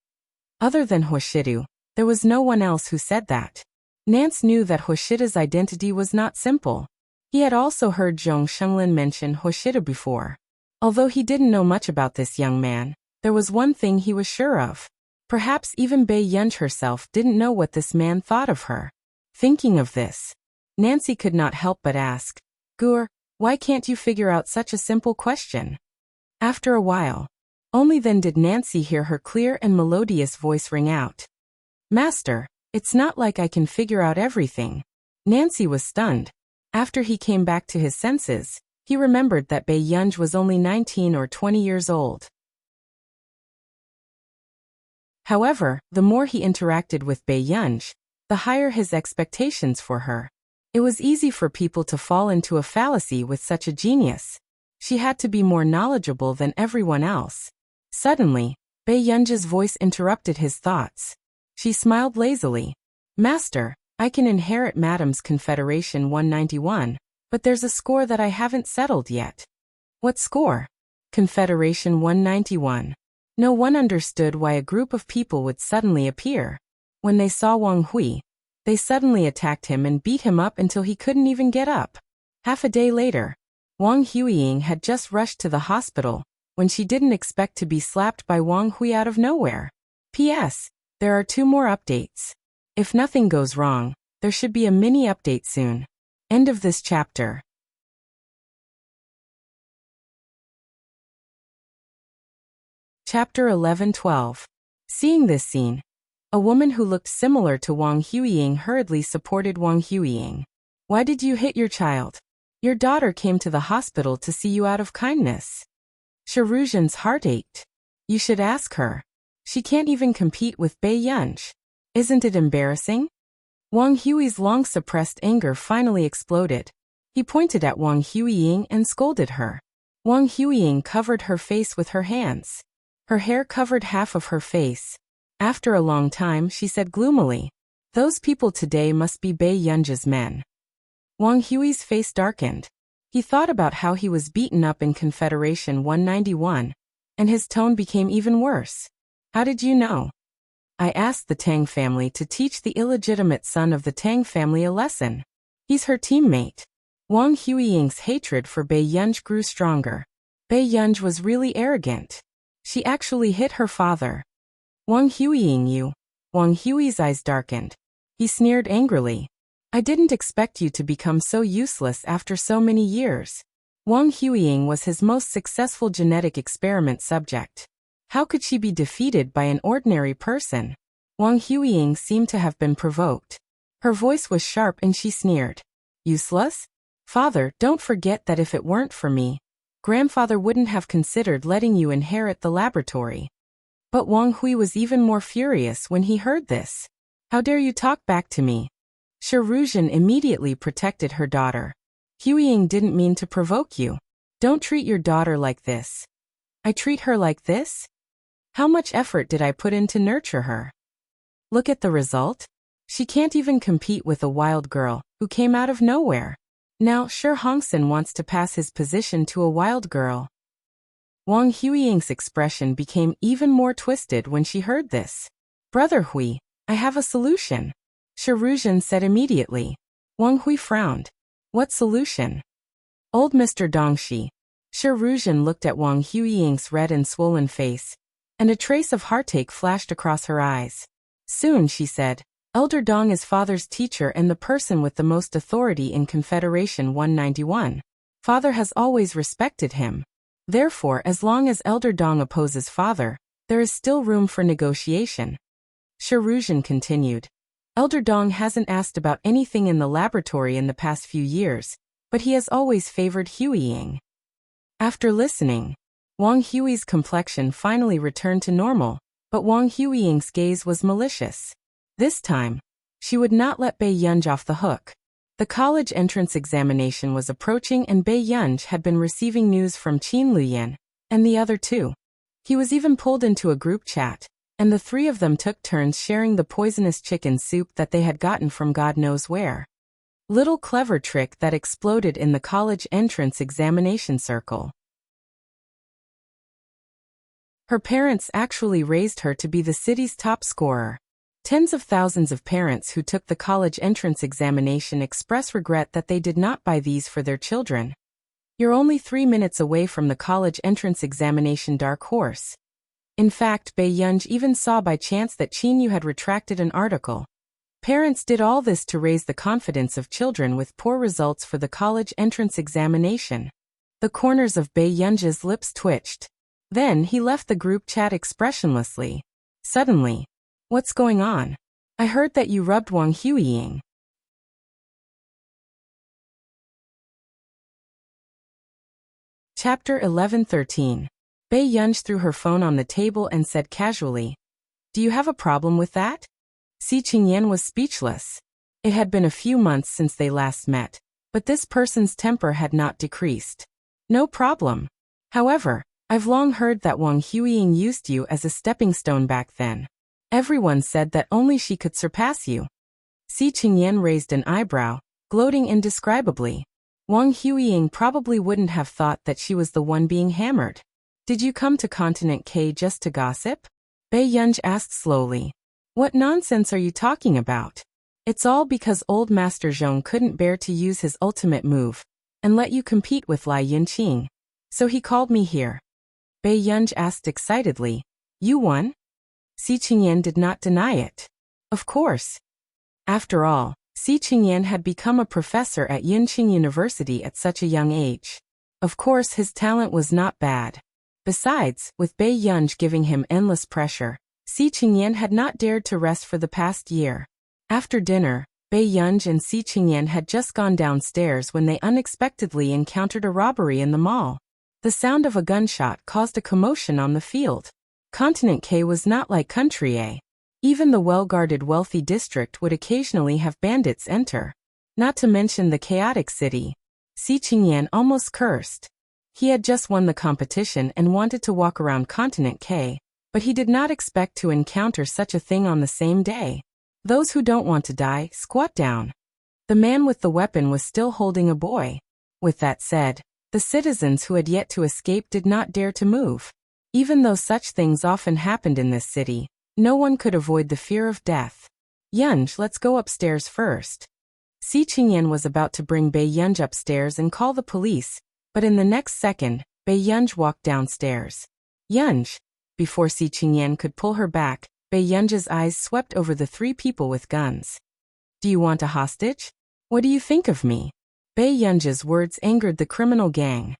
[SPEAKER 1] Other than Huashidu, there was no one else who said that. Nance knew that Hoshida's identity was not simple. He had also heard Zhong Shenglin mention Hoshida before. Although he didn't know much about this young man, there was one thing he was sure of. Perhaps even Bei Yunj herself didn't know what this man thought of her. Thinking of this, Nancy could not help but ask, "Gur, why can't you figure out such a simple question?" After a while, only then did Nancy hear her clear and melodious voice ring out. "Master, it's not like I can figure out everything." Nancy was stunned. After he came back to his senses, he remembered that Bei Yunj was only 19 or 20 years old. However, the more he interacted with Bei Yunj, the higher his expectations for her. It was easy for people to fall into a fallacy with such a genius. She had to be more knowledgeable than everyone else. Suddenly, Bei Yunj's voice interrupted his thoughts. She smiled lazily. "Master, I can inherit Madam's Confederation 191, but there's a score that I haven't settled yet." "What score?" "Confederation 191. No one understood why a group of people would suddenly appear. When they saw Wang Hui, they suddenly attacked him and beat him up until he couldn't even get up. Half a day later, Wang Huiying had just rushed to the hospital when she didn't expect to be slapped by Wang Hui out of nowhere. P.S. There are 2 more updates. If nothing goes wrong, there should be a mini update soon. End of this chapter. Chapter 11-12. Seeing this scene, a woman who looked similar to Wang Huiying hurriedly supported Wang Huiying. "Why did you hit your child? Your daughter came to the hospital to see you out of kindness." Shiruzhen's heart ached. "You should ask her. She can't even compete with Bei Yunj. Isn't it embarrassing?" Wang Hui's long-suppressed anger finally exploded. He pointed at Wang Huiying and scolded her. Wang Huiying covered her face with her hands. Her hair covered half of her face. After a long time, she said gloomily, "Those people today must be Bei Yunj's men." Wang Hui's face darkened. He thought about how he was beaten up in Confederation 191, and his tone became even worse. "How did you know?" "I asked the Tang family to teach the illegitimate son of the Tang family a lesson. He's her teammate." Wang Huiying's hatred for Bei Yunj grew stronger. Bei Yunj was really arrogant. She actually hit her father. "Wang Huiying, you." Wang Hui's eyes darkened. He sneered angrily. "I didn't expect you to become so useless after so many years." Wang Huiying was his most successful genetic experiment subject. How could she be defeated by an ordinary person? Wang Huiying seemed to have been provoked. Her voice was sharp and she sneered. "Useless? Father, don't forget that if it weren't for me, Grandfather wouldn't have considered letting you inherit the laboratory." But Wang Hui was even more furious when he heard this. "How dare you talk back to me?" Shiruzhen immediately protected her daughter. "Huiying didn't mean to provoke you. Don't treat your daughter like this." "I treat her like this? How much effort did I put in to nurture her? Look at the result. She can't even compete with a wild girl who came out of nowhere. Now Shi Hongsen wants to pass his position to a wild girl." Wang Huiying's expression became even more twisted when she heard this. "Brother Hui, I have a solution," Shiruzhen said immediately. Wang Hui frowned. "What solution?" "Old Mr. Dongxi." Shiruzhen looked at Wang Huiying's red and swollen face, and a trace of heartache flashed across her eyes. Soon she said, "Elder Dong is father's teacher and the person with the most authority in Confederation 191. Father has always respected him. Therefore, as long as Elder Dong opposes father, there is still room for negotiation." Shiruzhen continued. "Elder Dong hasn't asked about anything in the laboratory in the past few years, but he has always favored Huiying." After listening, Wang Hui's complexion finally returned to normal, but Wang Huiying's gaze was malicious. This time, she would not let Bei Yunj off the hook. The college entrance examination was approaching and Bei Yunj had been receiving news from Qin Luyan and the other 2. He was even pulled into a group chat, and the 3 of them took turns sharing the poisonous chicken soup that they had gotten from God knows where. Little clever trick that exploded in the college entrance examination circle. Her parents actually raised her to be the city's top scorer. Tens of thousands of parents who took the college entrance examination express regret that they did not buy these for their children. You're only 3 minutes away from the college entrance examination dark horse. In fact, Bae Yunj even saw by chance that Chin Yu had retracted an article. Parents did all this to raise the confidence of children with poor results for the college entrance examination. The corners of Bae Yunj's lips twitched. Then he left the group chat expressionlessly. Suddenly, "What's going on? I heard that you rubbed Wang Huiying." Chapter 11:13. Bae Yunj threw her phone on the table and said casually, "Do you have a problem with that?" Si Qingyan was speechless. It had been a few months since they last met, but this person's temper had not decreased. "No problem. However, I've long heard that Wang Huiying used you as a stepping stone back then. Everyone said that only she could surpass you." Si Qingyan raised an eyebrow, gloating indescribably. Wang Huiying probably wouldn't have thought that she was the one being hammered. "Did you come to Continent K just to gossip?" Bae Yunj asked slowly. "What nonsense are you talking about? It's all because old Master Zhong couldn't bear to use his ultimate move and let you compete with Lai Yunqing. So he called me here." Bae Yunj asked excitedly, "You won?" Si Qingyan did not deny it. Of course. After all, Si Qingyan had become a professor at Yunqing University at such a young age. Of course his talent was not bad. Besides, with Bae Yunj giving him endless pressure, Si Qingyan had not dared to rest for the past year. After dinner, Bae Yunj and Si Qingyan had just gone downstairs when they unexpectedly encountered a robbery in the mall. The sound of a gunshot caused a commotion on the field. Continent K was not like Country A. Even the well-guarded wealthy district would occasionally have bandits enter. Not to mention the chaotic city. Si Qingyan almost cursed. He had just won the competition and wanted to walk around Continent K, but he did not expect to encounter such a thing on the same day. Those who don't want to die, squat down. The man with the weapon was still holding a boy. With that said, the citizens who had yet to escape did not dare to move. Even though such things often happened in this city, no one could avoid the fear of death. "Yunj, let's go upstairs first." Si Qingyan was about to bring Bae Yunj upstairs and call the police, but in the next second, Bae Yunj walked downstairs. "Yunj." Before Si Qingyan could pull her back, Bae Yunj's eyes swept over the 3 people with guns. "Do you want a hostage? What do you think of me?" Bae Yunj's words angered the criminal gang.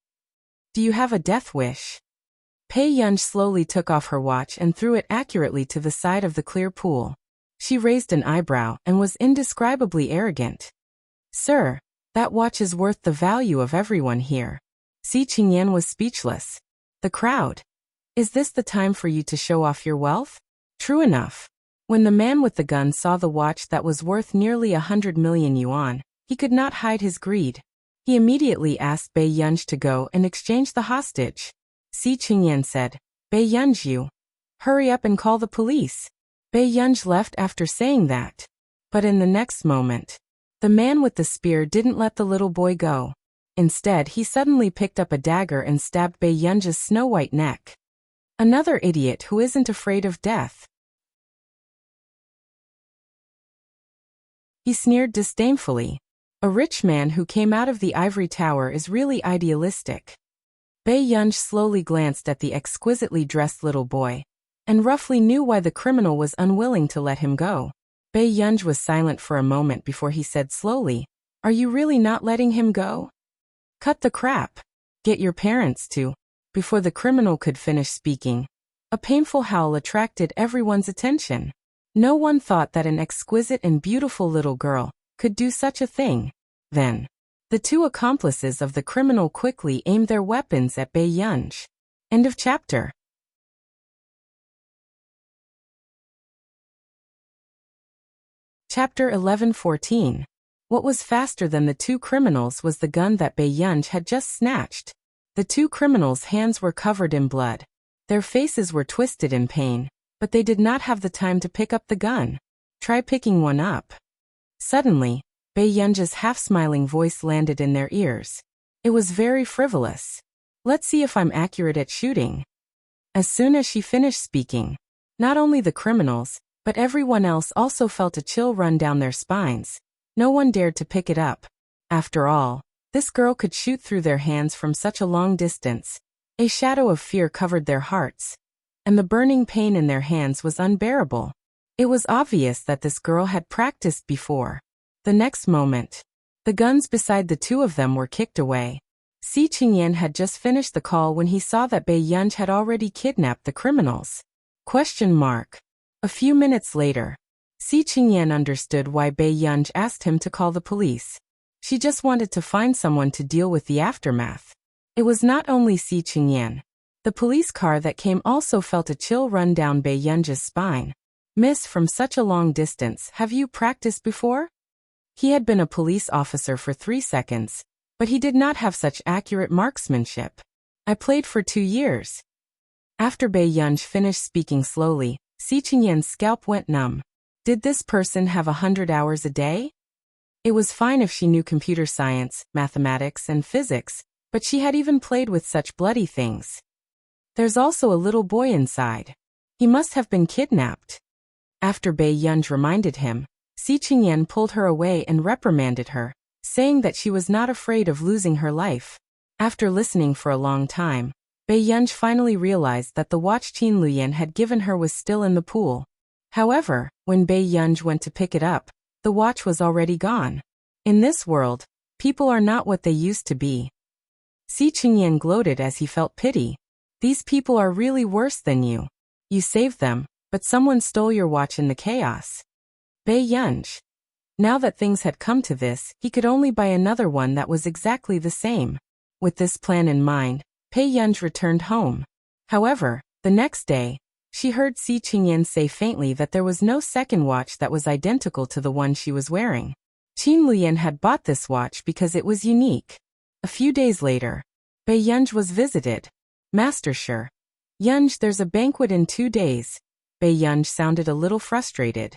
[SPEAKER 1] "Do you have a death wish?" Bae Yunj slowly took off her watch and threw it accurately to the side of the clear pool. She raised an eyebrow and was indescribably arrogant. "Sir, that watch is worth the value of everyone here." Si Qingyan was speechless. The crowd. "Is this the time for you to show off your wealth?" True enough. When the man with the gun saw the watch that was worth nearly 100 million yuan, he could not hide his greed. He immediately asked Bae Yunj to go and exchange the hostage. Si Qingyan said, "Bae Yunj, you hurry up and call the police." Bae Yunj left after saying that. But in the next moment, the man with the spear didn't let the little boy go. Instead, he suddenly picked up a dagger and stabbed Bae Yunj's snow-white neck. "Another idiot who isn't afraid of death," he sneered disdainfully. "A rich man who came out of the ivory tower is really idealistic." Bae Yunj slowly glanced at the exquisitely dressed little boy, and roughly knew why the criminal was unwilling to let him go. Bae Yunj was silent for a moment before he said slowly, "Are you really not letting him go?" "Cut the crap. Get your parents to." Before the criminal could finish speaking, a painful howl attracted everyone's attention. No one thought that an exquisite and beautiful little girl could do such a thing. Then, the 2 accomplices of the criminal quickly aimed their weapons at Bae Yunj. End of chapter. Chapter 11:14. What was faster than the 2 criminals was the gun that Bae Yunj had just snatched. The 2 criminals' hands were covered in blood. Their faces were twisted in pain, but they did not have the time to pick up the gun. "Try picking one up." Suddenly, Bae Yunj's half-smiling voice landed in their ears. It was very frivolous. "Let's see if I'm accurate at shooting." As soon as she finished speaking, not only the criminals, But everyone else also felt a chill run down their spines. No one dared to pick it up. After all, this girl could shoot through their hands from such a long distance. A shadow of fear covered their hearts, and the burning pain in their hands was unbearable. It was obvious that this girl had practiced before. The next moment, the guns beside the two of them were kicked away. Si Qingyan had just finished the call when he saw that Bai Yunj had already kidnapped the criminals. A few minutes later, Si Qingyan understood why Bai Yunj asked him to call the police. She just wanted to find someone to deal with the aftermath. It was not only Si Qingyan. The police car that came also felt a chill run down Bai Yunj's spine. Miss, from such a long distance, have you practiced before? He had been a police officer for 3 seconds, but he did not have such accurate marksmanship. I played for 2 years. After Bai Yunj finished speaking slowly, Si Qingyan's scalp went numb. Did this person have 100 hours a day? It was fine if she knew computer science, mathematics, and physics, but she had even played with such bloody things. There's also a little boy inside. He must have been kidnapped. After Bai Yunj reminded him, Si Qingyan pulled her away and reprimanded her, saying that she was not afraid of losing her life. After listening for a long time, Bai Yunj finally realized that the watch Qin Luyan had given her was still in the pool. However, when Bai Yunj went to pick it up, the watch was already gone. In this world, people are not what they used to be. Si Qingyan gloated as he felt pity. These people are really worse than you. You saved them, but someone stole your watch in the chaos. Bai Yunj. Now that things had come to this, he could only buy another one that was exactly the same. With this plan in mind, Bai Yunj returned home. However, the next day, she heard Si Qingyan say faintly that there was no second watch that was identical to the one she was wearing. Qin Luyan had bought this watch because it was unique. A few days later, Bai Yunj was visited. Master Shi. Yunj, there's a banquet in 2 days. Bai Yunj sounded a little frustrated.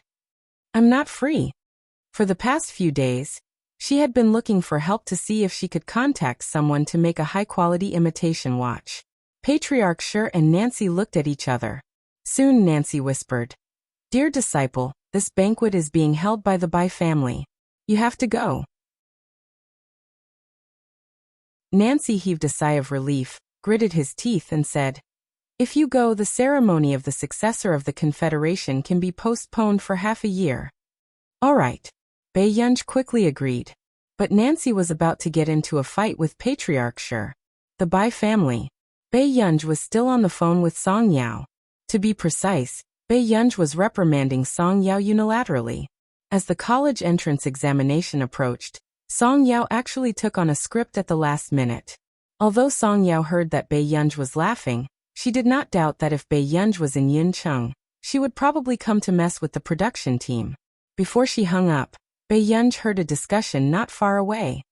[SPEAKER 1] I'm not free. For the past few days, she had been looking for help to see if she could contact someone to make a high-quality imitation watch. Patriarch Shi and Nancy looked at each other. Soon Nancy whispered, "Dear disciple, this banquet is being held by the Bai family. You have to go." Nancy heaved a sigh of relief, gritted his teeth and said, "If you go, the ceremony of the successor of the Confederation can be postponed for half a year." "All right." Bai Yunj quickly agreed. But Nancy was about to get into a fight with Patriarch Shi. The Bai family. Bai Yunj was still on the phone with Song Yao. To be precise, Bai Yunj was reprimanding Song Yao unilaterally. As the college entrance examination approached, Song Yao actually took on a script at the last minute. Although Song Yao heard that Bai Yunj was laughing, she did not doubt that if Bai Yunj was in Yuncheng, she would probably come to mess with the production team. Before she hung up, Bai Yunj heard a discussion not far away.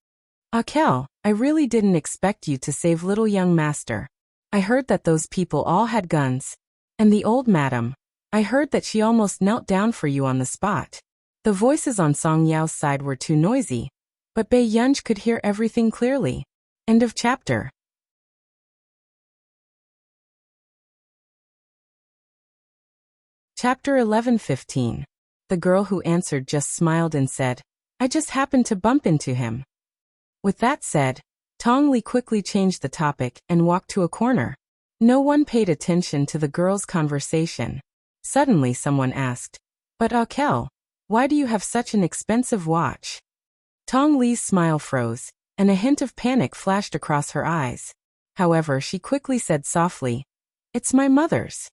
[SPEAKER 1] "Akel, I really didn't expect you to save little young master. I heard that those people all had guns. And the old madam, I heard that she almost knelt down for you on the spot." The voices on Song Yao's side were too noisy, but Bai Yunj could hear everything clearly. End of chapter. Chapter 11:15. The girl who answered just smiled and said, "I just happened to bump into him." With that said, Tong Li quickly changed the topic and walked to a corner. No one paid attention to the girl's conversation. Suddenly someone asked, "But Akel, why do you have such an expensive watch?" Tong Li's smile froze, and a hint of panic flashed across her eyes. However, she quickly said softly, "It's my mother's."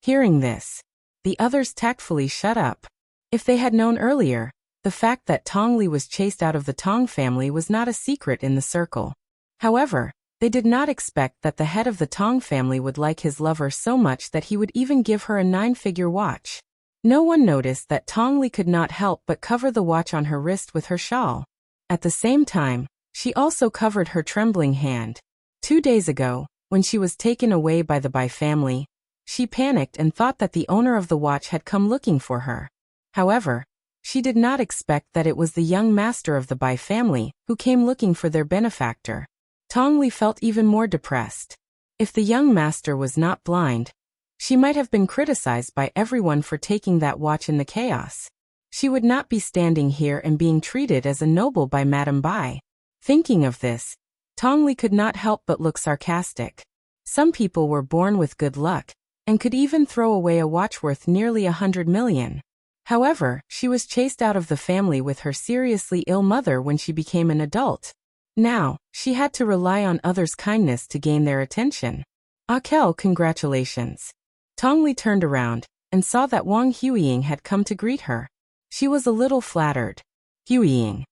[SPEAKER 1] Hearing this, the others tactfully shut up. If they had known earlier, the fact that Tong Li was chased out of the Tong family was not a secret in the circle. However, they did not expect that the head of the Tong family would like his lover so much that he would even give her a 9-figure watch. No one noticed that Tong Li could not help but cover the watch on her wrist with her shawl. At the same time, she also covered her trembling hand. 2 days ago, when she was taken away by the Bai family, she panicked and thought that the owner of the watch had come looking for her. However, she did not expect that it was the young master of the Bai family who came looking for their benefactor. Tong Li felt even more depressed. If the young master was not blind, She might have been criticized by everyone for taking that watch in the chaos. She would not be standing here and being treated as a noble by Madame Bai. Thinking of this, Tong Li could not help but look sarcastic. Some people were born with good luck, and could even throw away a watch worth nearly 100 million. However, she was chased out of the family with her seriously ill mother when she became an adult. Now, she had to rely on others' kindness to gain their attention. Akel, congratulations. Tong Li turned around, and saw that Wang Huiying had come to greet her. She was a little flattered. Huiying.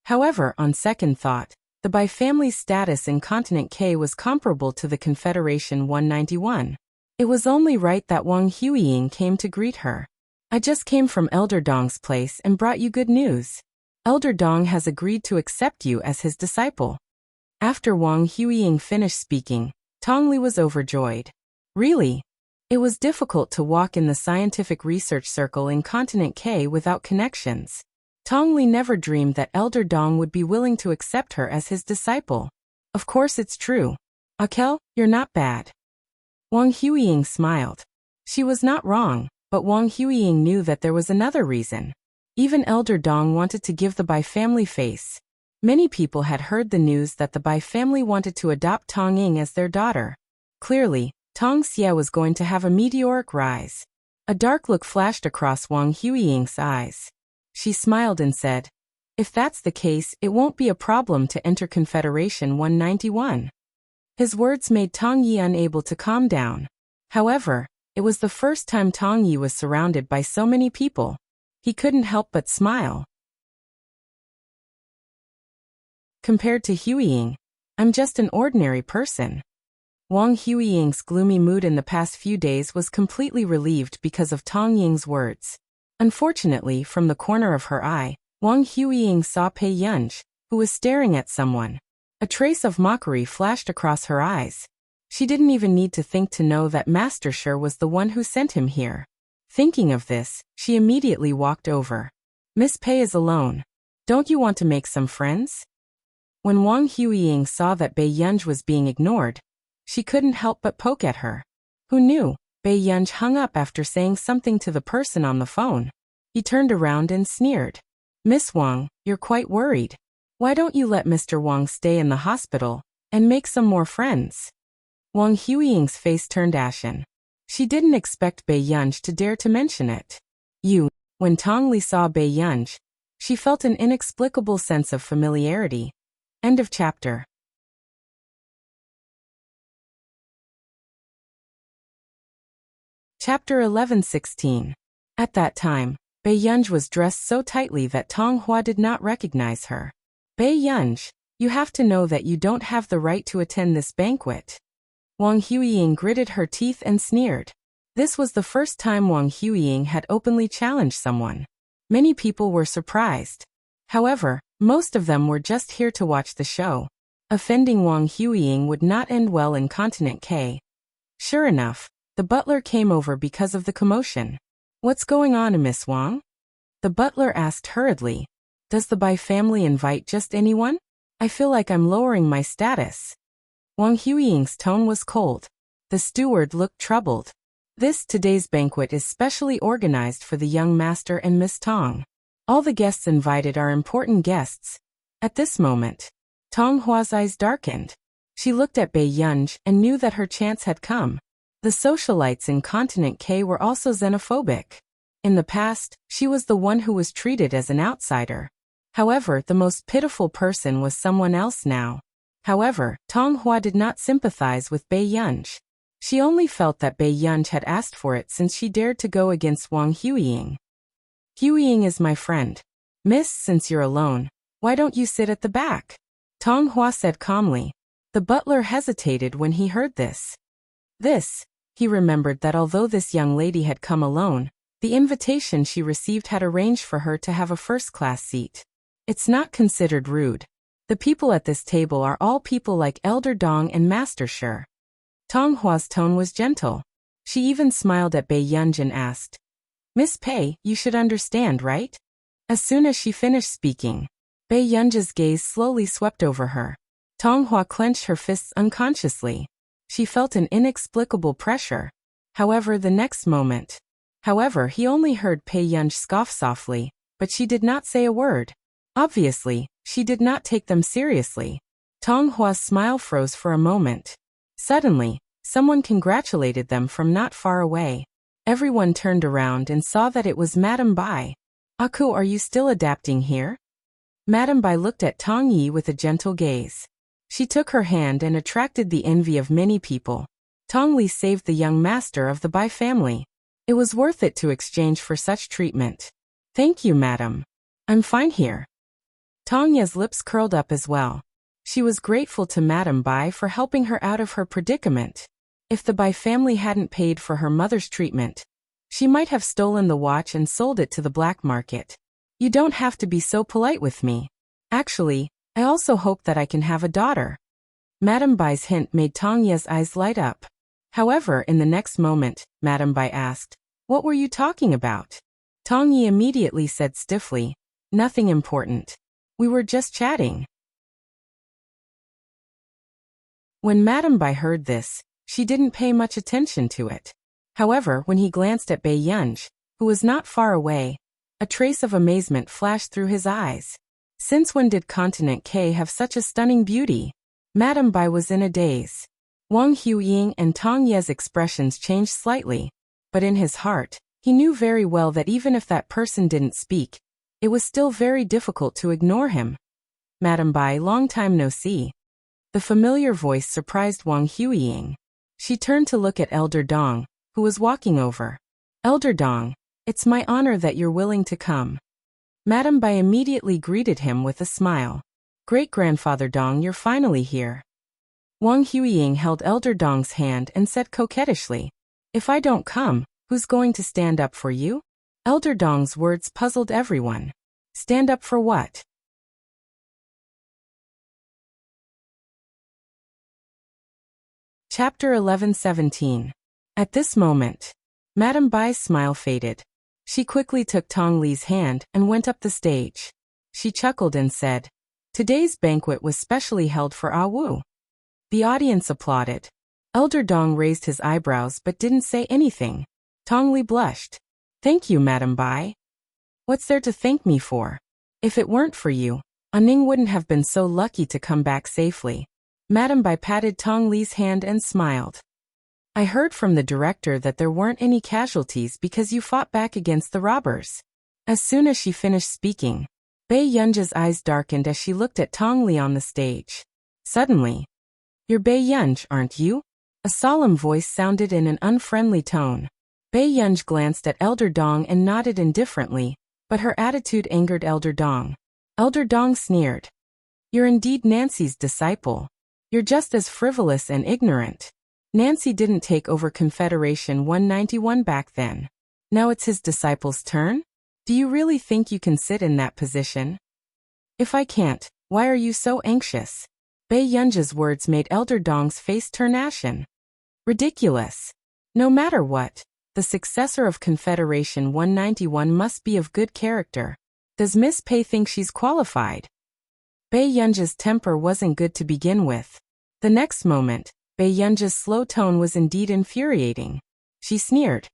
[SPEAKER 1] However, on second thought, the Bai family's status in Continent K was comparable to the Confederation 191. It was only right that Wang Huiying came to greet her. I just came from Elder Dong's place and brought you good news. Elder Dong has agreed to accept you as his disciple. After Wang Huiying finished speaking, Tong Li was overjoyed. Really? It was difficult to walk in the scientific research circle in Continent K without connections. Tong Li never dreamed that Elder Dong would be willing to accept her as his disciple. Of course it's true. Akel, you're not bad. Wang Huiying smiled. She was not wrong, but Wang Huiying knew that there was another reason. Even Elder Dong wanted to give the Bai family face. Many people had heard the news that the Bai family wanted to adopt Tong Ying as their daughter. Clearly, Tong Xie was going to have a meteoric rise. A dark look flashed across Wang Huiying's eyes. She smiled and said, "If that's the case, it won't be a problem to enter Confederation 191. His words made Tong Yi unable to calm down. However, it was the first time Tong Yi was surrounded by so many people. He couldn't help but smile. Compared to Huiying, I'm just an ordinary person. Wang Huiying's gloomy mood in the past few days was completely relieved because of Tong Ying's words. Unfortunately, from the corner of her eye, Wang Huiying saw Pei Yunj, who was staring at someone. A trace of mockery flashed across her eyes. She didn't even need to think to know that Master Shi was the one who sent him here. Thinking of this, she immediately walked over. Miss Pei is alone. Don't you want to make some friends? When Wang Huiying saw that Bei Yunj was being ignored, she couldn't help but poke at her. Who knew? Bei Yunj hung up after saying something to the person on the phone. He turned around and sneered. Miss Wang, you're quite worried. Why don't you let Mr. Wang stay in the hospital and make some more friends? Wang Huiying's face turned ashen. She didn't expect Bei Yunj to dare to mention it. When Tong Li saw Bei Yunj, she felt an inexplicable sense of familiarity. End of chapter. Chapter 11:16. At that time, Bei Yunj was dressed so tightly that Tong Hua did not recognize her. Bei Yunj, you have to know that you don't have the right to attend this banquet. Wang Huiying gritted her teeth and sneered. This was the first time Wang Huiying had openly challenged someone. Many people were surprised. However, most of them were just here to watch the show. Offending Wang Huiying would not end well in Continent K. Sure enough, the butler came over because of the commotion. What's going on, Miss Wang? The butler asked hurriedly. Does the Bai family invite just anyone? I feel like I'm lowering my status. Wang Huiying's tone was cold. The steward looked troubled. Today's banquet is specially organized for the young master and Miss Tong. All the guests invited are important guests. At this moment, Tong Hua's eyes darkened. She looked at Bei Yunj and knew that her chance had come. The socialites in Continent K were also xenophobic. In the past, she was the one who was treated as an outsider. However, the most pitiful person was someone else now. However, Tong Hua did not sympathize with Bei Yunj. She only felt that Bei Yunj had asked for it since she dared to go against Wang Huiying. Huiying is my friend. Miss, since you're alone, why don't you sit at the back? Tong Hua said calmly. The butler hesitated when he heard this. He remembered that although this young lady had come alone, the invitation she received had arranged for her to have a first-class seat. It's not considered rude. The people at this table are all people like Elder Dong and Master Shi. Tong Hua's tone was gentle. She even smiled at Bei Yunj and asked, Miss Pei, you should understand, right? As soon as she finished speaking, Bei Yunj's gaze slowly swept over her. Tong Hua clenched her fists unconsciously. She felt an inexplicable pressure. However, the next moment. However, he only heard Pei Yunj scoff softly, but she did not say a word. Obviously, she did not take them seriously. Tong Hua's smile froze for a moment. Suddenly, someone congratulated them from not far away. Everyone turned around and saw that it was Madame Bai. "Aku, are you still adapting here?" Madame Bai looked at Tong Yi with a gentle gaze. She took her hand and attracted the envy of many people. Tong Li saved the young master of the Bai family. It was worth it to exchange for such treatment. "Thank you, madam. I'm fine here." Tong Yi's lips curled up as well. She was grateful to Madame Bai for helping her out of her predicament. If the Bai family hadn't paid for her mother's treatment, she might have stolen the watch and sold it to the black market. "You don't have to be so polite with me. Actually, I also hope that I can have a daughter." Madame Bai's hint made Tong Yi's eyes light up. However, in the next moment, Madame Bai asked, "What were you talking about?" Tong Yi immediately said stiffly, "Nothing important. We were just chatting." When Madame Bai heard this, she didn't pay much attention to it. However, when he glanced at Bei Yunj, who was not far away, a trace of amazement flashed through his eyes. Since when did Continent K have such a stunning beauty? Madame Bai was in a daze. Wang Huiying and Tong Ye's expressions changed slightly, but in his heart, he knew very well that even if that person didn't speak, it was still very difficult to ignore him. "Madame Bai, long time no see." The familiar voice surprised Wang Huiying. She turned to look at Elder Dong, who was walking over. "Elder Dong, it's my honor that you're willing to come." Madame Bai immediately greeted him with a smile. "Great-grandfather Dong, you're finally here." Wang Huiying held Elder Dong's hand and said coquettishly, "If I don't come, who's going to stand up for you?" Elder Dong's words puzzled everyone. Stand up for what? Chapter 11:17. At this moment, Madame Bai's smile faded. She quickly took Tong Li's hand and went up the stage. She chuckled and said, "Today's banquet was specially held for Ah Wu." The audience applauded. Elder Dong raised his eyebrows but didn't say anything. Tong Li blushed. "Thank you, Madame Bai." "What's there to thank me for? If it weren't for you, Aning wouldn't have been so lucky to come back safely." Madame Bai patted Tong Li's hand and smiled. "I heard from the director that there weren't any casualties because you fought back against the robbers." As soon as she finished speaking, Bei Yunj's eyes darkened as she looked at Tong Li on the stage. Suddenly, "You're Bei Yunj, aren't you?" A solemn voice sounded in an unfriendly tone. Bei Yunj glanced at Elder Dong and nodded indifferently, but her attitude angered Elder Dong. Elder Dong sneered. "You're indeed Nancy's disciple. You're just as frivolous and ignorant. Nancy didn't take over Confederation 191 back then. Now it's his disciple's turn? Do you really think you can sit in that position? If I can't, why are you so anxious?" Bei Yunj's words made Elder Dong's face turn ashen. Ridiculous. No matter what, the successor of Confederation 191 must be of good character. Does Miss Pei think she's qualified? Bei Yunj's temper wasn't good to begin with. The next moment, Bei Yunj's slow tone was indeed infuriating. She sneered.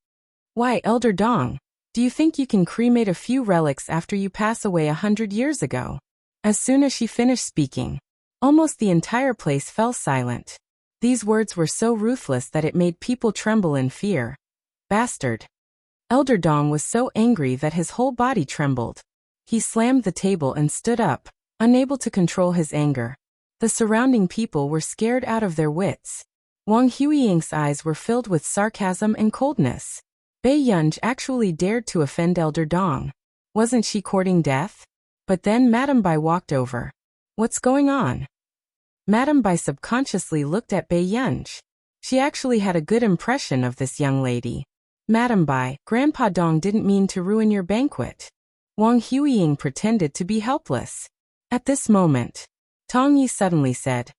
[SPEAKER 1] "Why, Elder Dong, do you think you can cremate a few relics after you pass away 100 years ago?" As soon as she finished speaking, almost the entire place fell silent. These words were so ruthless that it made people tremble in fear. Bastard. Elder Dong was so angry that his whole body trembled. He slammed the table and stood up, unable to control his anger. The surrounding people were scared out of their wits. Wang Huiying's eyes were filled with sarcasm and coldness. Bei Yunj actually dared to offend Elder Dong. Wasn't she courting death? But then Madame Bai walked over. "What's going on?" Madame Bai subconsciously looked at Bei Yunj. She actually had a good impression of this young lady. "Madame Bai, Grandpa Dong didn't mean to ruin your banquet." Wang Huiying pretended to be helpless. At this moment, Tong Yi suddenly said,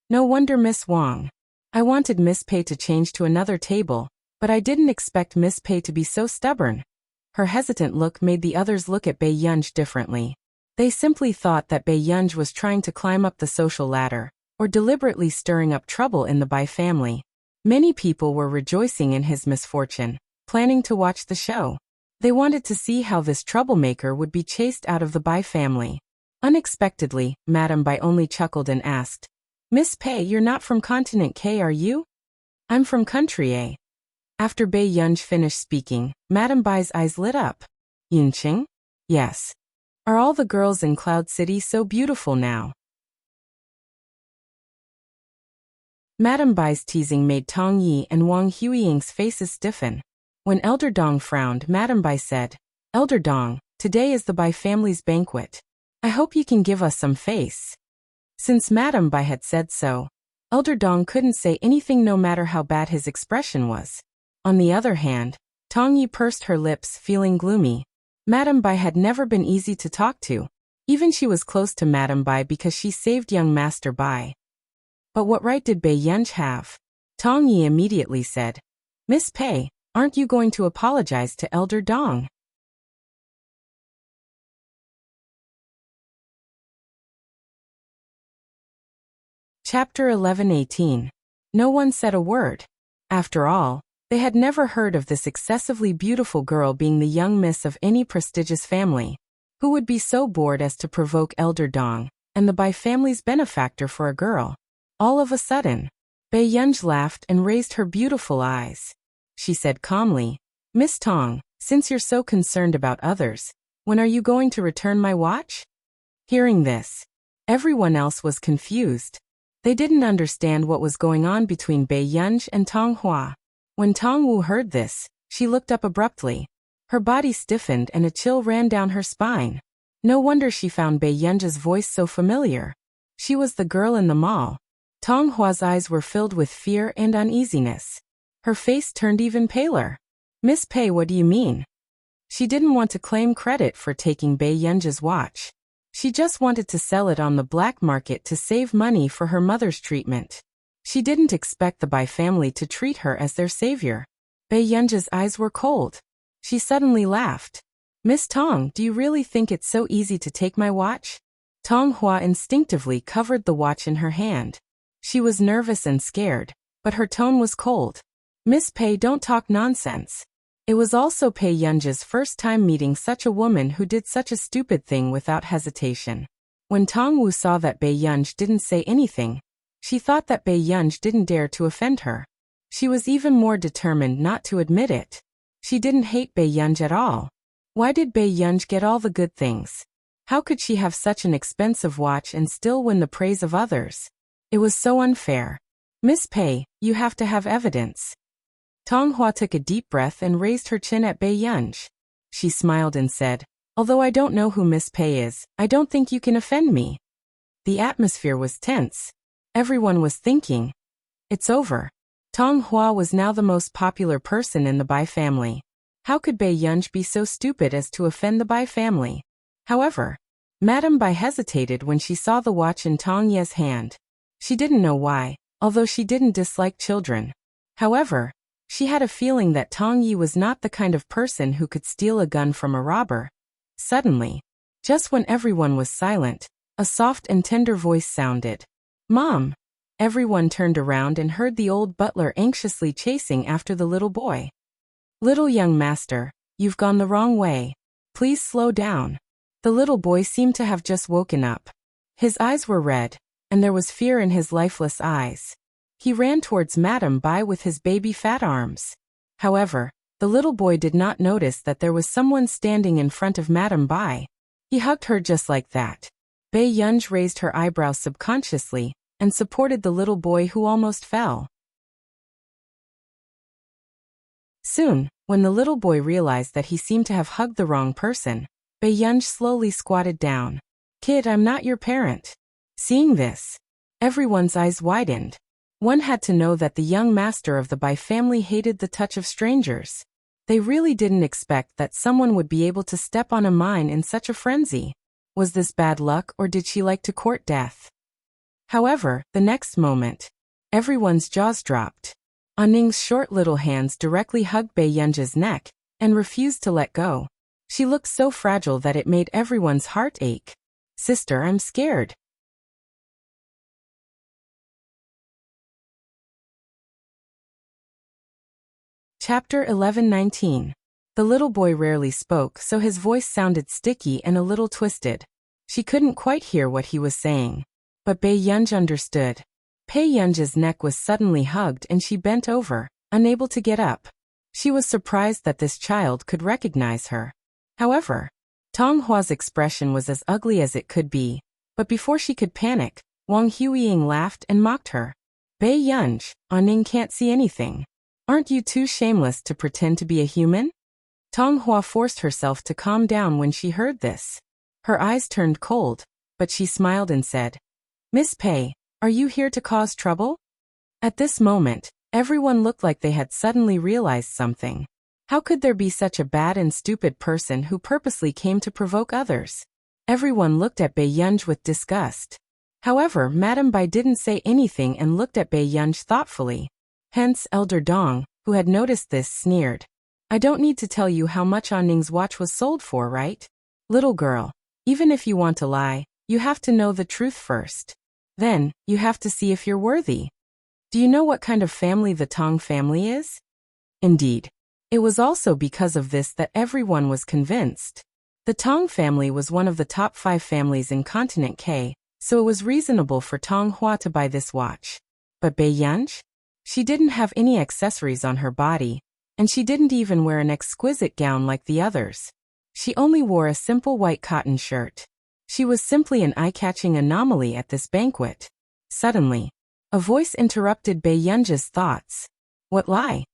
[SPEAKER 1] "No wonder Miss Wang. I wanted Miss Pei to change to another table, but I didn't expect Miss Pei to be so stubborn." Her hesitant look made the others look at Bei Yunj differently. They simply thought that Bei Yunj was trying to climb up the social ladder, or deliberately stirring up trouble in the Bai family. Many people were rejoicing in his misfortune, planning to watch the show. They wanted to see how this troublemaker would be chased out of the Bai family. Unexpectedly, Madame Bai only chuckled and asked, "Miss Pei, you're not from continent K, are you?" "I'm from country A." After Bai Yunj finished speaking, Madame Bai's eyes lit up. "Yunqing?" "Yes. Are all the girls in Cloud City so beautiful now?" Madame Bai's teasing made Tong Yi and Wang Huiying's faces stiffen. When Elder Dong frowned, Madame Bai said, "Elder Dong, today is the Bai family's banquet. I hope you can give us some face." Since Madame Bai had said so, Elder Dong couldn't say anything no matter how bad his expression was. On the other hand, Tong Yi pursed her lips, feeling gloomy. Madame Bai had never been easy to talk to. Even she was close to Madame Bai because she saved young Master Bai. But what right did Bai Yunj have? Tong Yi immediately said, "Miss Pei, aren't you going to apologize to Elder Dong?" Chapter 11:18. No one said a word. After all, they had never heard of this excessively beautiful girl being the young miss of any prestigious family. Who would be so bored as to provoke Elder Dong, and the Bai family's benefactor, for a girl? All of a sudden, Bai Yunj laughed and raised her beautiful eyes. She said calmly, "Miss Tong, since you're so concerned about others, when are you going to return my watch?" Hearing this, everyone else was confused. They didn't understand what was going on between Bai Yunj and Tong Hua. When Tong Wu heard this, she looked up abruptly. Her body stiffened and a chill ran down her spine. No wonder she found Bai Yunj's voice so familiar. She was the girl in the mall. Tong Hua's eyes were filled with fear and uneasiness. Her face turned even paler. "Miss Pei, what do you mean?" She didn't want to claim credit for taking Bai Yunj's watch. She just wanted to sell it on the black market to save money for her mother's treatment. She didn't expect the Bai family to treat her as their savior. Bai Yunj's eyes were cold. She suddenly laughed. "Miss Tong, do you really think it's so easy to take my watch?" Tong Hua instinctively covered the watch in her hand. She was nervous and scared, but her tone was cold. "Miss Pei, don't talk nonsense." It was also Bai Yunj's first time meeting such a woman who did such a stupid thing without hesitation. When Tong Wu saw that Bai Yunj didn't say anything, she thought that Bai Yunj didn't dare to offend her. She was even more determined not to admit it. She didn't hate Bai Yunj at all. Why did Bai Yunj get all the good things? How could she have such an expensive watch and still win the praise of others? It was so unfair. "Miss Pei, you have to have evidence." Tong Hua took a deep breath and raised her chin at Bai Yunj. She smiled and said, "Although I don't know who Miss Pei is, I don't think you can offend me." The atmosphere was tense. Everyone was thinking, "It's over." Tong Hua was now the most popular person in the Bai family. How could Bai Yunj be so stupid as to offend the Bai family? However, Madame Bai hesitated when she saw the watch in Tong Ye's hand. She didn't know why, although she didn't dislike children. However, she had a feeling that Tong Yi was not the kind of person who could steal a gun from a robber. Suddenly, just when everyone was silent, a soft and tender voice sounded. "Mom!" Everyone turned around and heard the old butler anxiously chasing after the little boy. "Little young master, you've gone the wrong way. Please slow down." The little boy seemed to have just woken up. His eyes were red, and there was fear in his lifeless eyes. He ran towards Madame Bai with his baby fat arms. However, the little boy did not notice that there was someone standing in front of Madame Bai. He hugged her just like that. Bai Yunj raised her eyebrows subconsciously and supported the little boy who almost fell. Soon, when the little boy realized that he seemed to have hugged the wrong person, Bai Yunj slowly squatted down. "Kid, I'm not your parent." Seeing this, everyone's eyes widened. One had to know that the young master of the Bai family hated the touch of strangers. They really didn't expect that someone would be able to step on a mine in such a frenzy. Was this bad luck, or did she like to court death? However, the next moment, everyone's jaws dropped. Anning's short little hands directly hugged Bai Yunj's neck and refused to let go. She looked so fragile that it made everyone's heart ache. "Sister, I'm scared." Chapter 11:19. The little boy rarely spoke, so his voice sounded sticky and a little twisted. She couldn't quite hear what he was saying. But Bei Yunj understood. Pei Yunj's neck was suddenly hugged and she bent over, unable to get up. She was surprised that this child could recognize her. However, Tong Hua's expression was as ugly as it could be, but before she could panic, Wang Huiying laughed and mocked her. Bei Yunj, Ning can't see anything. Aren't you too shameless to pretend to be a human? Tong Hua forced herself to calm down when she heard this. Her eyes turned cold, but she smiled and said, Miss Pei, are you here to cause trouble? At this moment, everyone looked like they had suddenly realized something. How could there be such a bad and stupid person who purposely came to provoke others? Everyone looked at Bei Yunj with disgust. However, Madame Bai didn't say anything and looked at Bei Yunj thoughtfully. Hence, Elder Dong, who had noticed this, sneered. I don't need to tell you how much Ning's watch was sold for, right? Little girl, even if you want to lie, you have to know the truth first. Then, you have to see if you're worthy. Do you know what kind of family the Tong family is? Indeed. It was also because of this that everyone was convinced. The Tong family was one of the top 5 families in Continent K, so it was reasonable for Tong Hua to buy this watch. But Bei Yunj? She didn't have any accessories on her body, and she didn't even wear an exquisite gown like the others. She only wore a simple white cotton shirt. She was simply an eye-catching anomaly at this banquet. Suddenly, a voice interrupted Bei Yunj's thoughts. What lie?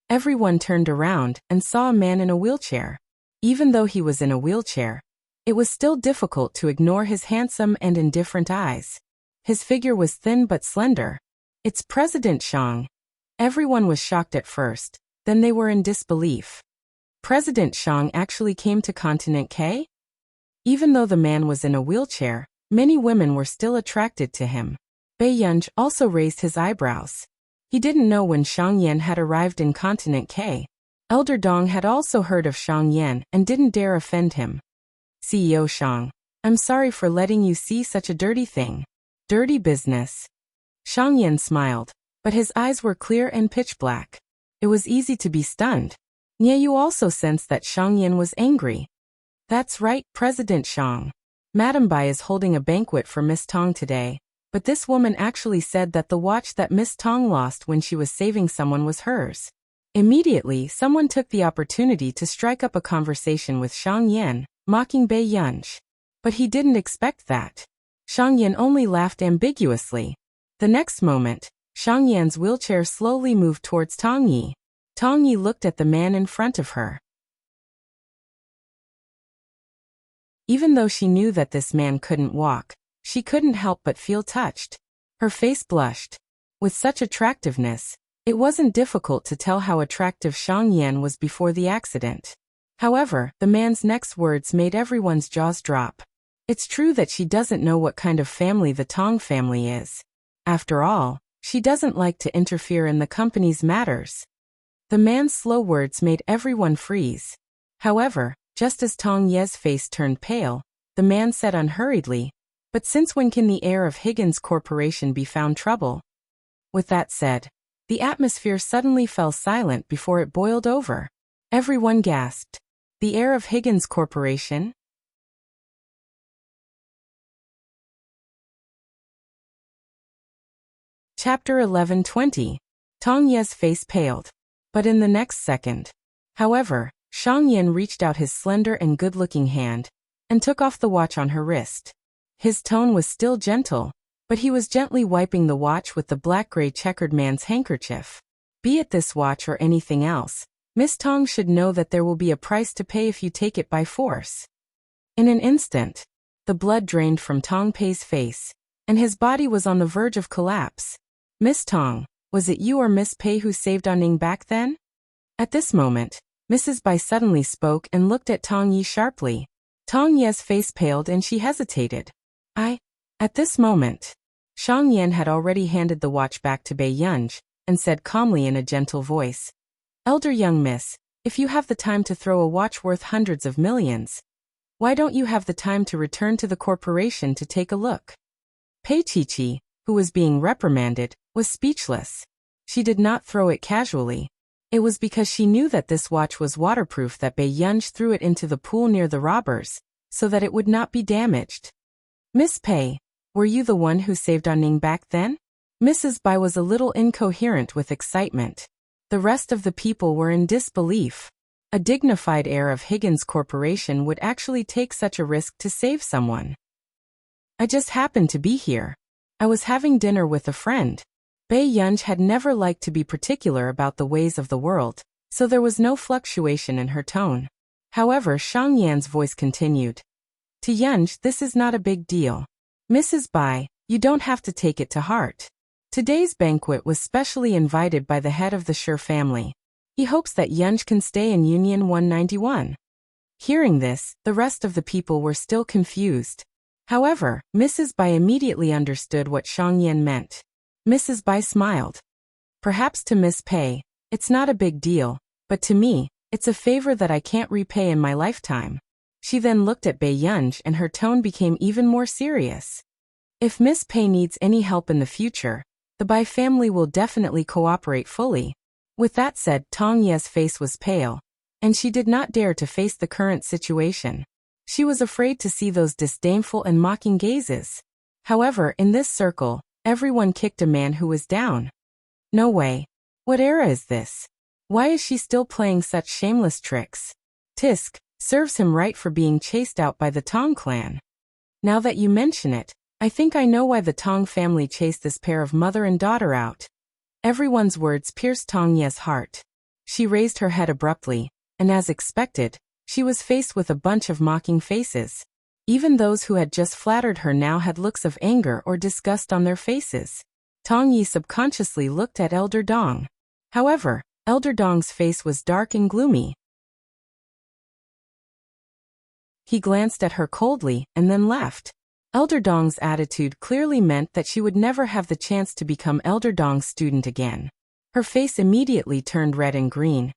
[SPEAKER 1] Everyone turned around and saw a man in a wheelchair. Even though he was in a wheelchair, it was still difficult to ignore his handsome and indifferent eyes. His figure was thin but slender. It's President Shang. Everyone was shocked at first, then they were in disbelief. President Shang actually came to Continent K? Even though the man was in a wheelchair, many women were still attracted to him. Bei Yunj also raised his eyebrows. He didn't know when Shang Yan had arrived in Continent K. Elder Dong had also heard of Shang Yan and didn't dare offend him. CEO Shang, I'm sorry for letting you see such a dirty thing. Dirty business. Shang Yan smiled, but his eyes were clear and pitch black. It was easy to be stunned. Nye, you also sensed that Shang Yan was angry. That's right, President Shang. Madame Bai is holding a banquet for Miss Tong today, but this woman actually said that the watch that Miss Tong lost when she was saving someone was hers. Immediately, someone took the opportunity to strike up a conversation with Shang Yan, mocking Bei Yunj. But he didn't expect that. Shang Yan only laughed ambiguously. The next moment, Shang Yan's wheelchair slowly moved towards Tong Yi. Tong Yi looked at the man in front of her. Even though she knew that this man couldn't walk, she couldn't help but feel touched. Her face blushed. With such attractiveness, it wasn't difficult to tell how attractive Shang Yan was before the accident. However, the man's next words made everyone's jaws drop. It's true that she doesn't know what kind of family the Tong family is. After all, she doesn't like to interfere in the company's matters. The man's slow words made everyone freeze. However, just as Tong Ye's face turned pale, the man said unhurriedly, But since when can the heir of Higgins Corporation be found trouble? With that said, the atmosphere suddenly fell silent before it boiled over. Everyone gasped. The heir of Higgins Corporation? Chapter 11:20. Tong Ye's face paled. But in the next second. However, Shang Yan reached out his slender and good-looking hand and took off the watch on her wrist. His tone was still gentle, but he was gently wiping the watch with the black-gray checkered man's handkerchief. Be it this watch or anything else, Miss Tong should know that there will be a price to pay if you take it by force. In an instant, the blood drained from Tong Pei's face, and his body was on the verge of collapse. Miss Tong, was it you or Miss Pei who saved Ning back then? At this moment, Mrs. Bai suddenly spoke and looked at Tong Yi sharply. Tong Ye's face paled and she hesitated. At this moment, Shang Yan had already handed the watch back to Bei Yunj, and said calmly in a gentle voice, Elder young miss, if you have the time to throw a watch worth hundreds of millions, why don't you have the time to return to the corporation to take a look? Pei Chi-Chi, who was being reprimanded, was speechless. She did not throw it casually. It was because she knew that this watch was waterproof that Bei Yunj threw it into the pool near the robbers, so that it would not be damaged. Miss Pei, were you the one who saved Anning back then? Mrs. Bai was a little incoherent with excitement. The rest of the people were in disbelief. A dignified heir of Higgins Corporation would actually take such a risk to save someone. I just happened to be here. I was having dinner with a friend. Bei Yunj had never liked to be particular about the ways of the world, so there was no fluctuation in her tone. However, Shang Yan's voice continued. To Yunj, this is not a big deal. Mrs. Bai, you don't have to take it to heart. Today's banquet was specially invited by the head of the Shi family. He hopes that Yunj can stay in Union 191. Hearing this, the rest of the people were still confused. However, Mrs. Bai immediately understood what Shang Yan meant. Mrs. Bai smiled. Perhaps to Miss Pei, it's not a big deal, but to me, it's a favor that I can't repay in my lifetime. She then looked at Bei Yunj and her tone became even more serious. If Miss Pei needs any help in the future, the Bai family will definitely cooperate fully. With that said, Tong Ye's face was pale, and she did not dare to face the current situation. She was afraid to see those disdainful and mocking gazes. However, in this circle, everyone kicked a man who was down. No way. What era is this? Why is she still playing such shameless tricks? Tisk, serves him right for being chased out by the Tong clan. Now that you mention it, I think I know why the Tong family chased this pair of mother and daughter out. Everyone's words pierced Tong Ye's heart. She raised her head abruptly, and as expected, she was faced with a bunch of mocking faces. Even those who had just flattered her now had looks of anger or disgust on their faces. Tong Yi subconsciously looked at Elder Dong. However, Elder Dong's face was dark and gloomy. He glanced at her coldly and then left. Elder Dong's attitude clearly meant that she would never have the chance to become Elder Dong's student again. Her face immediately turned red and green,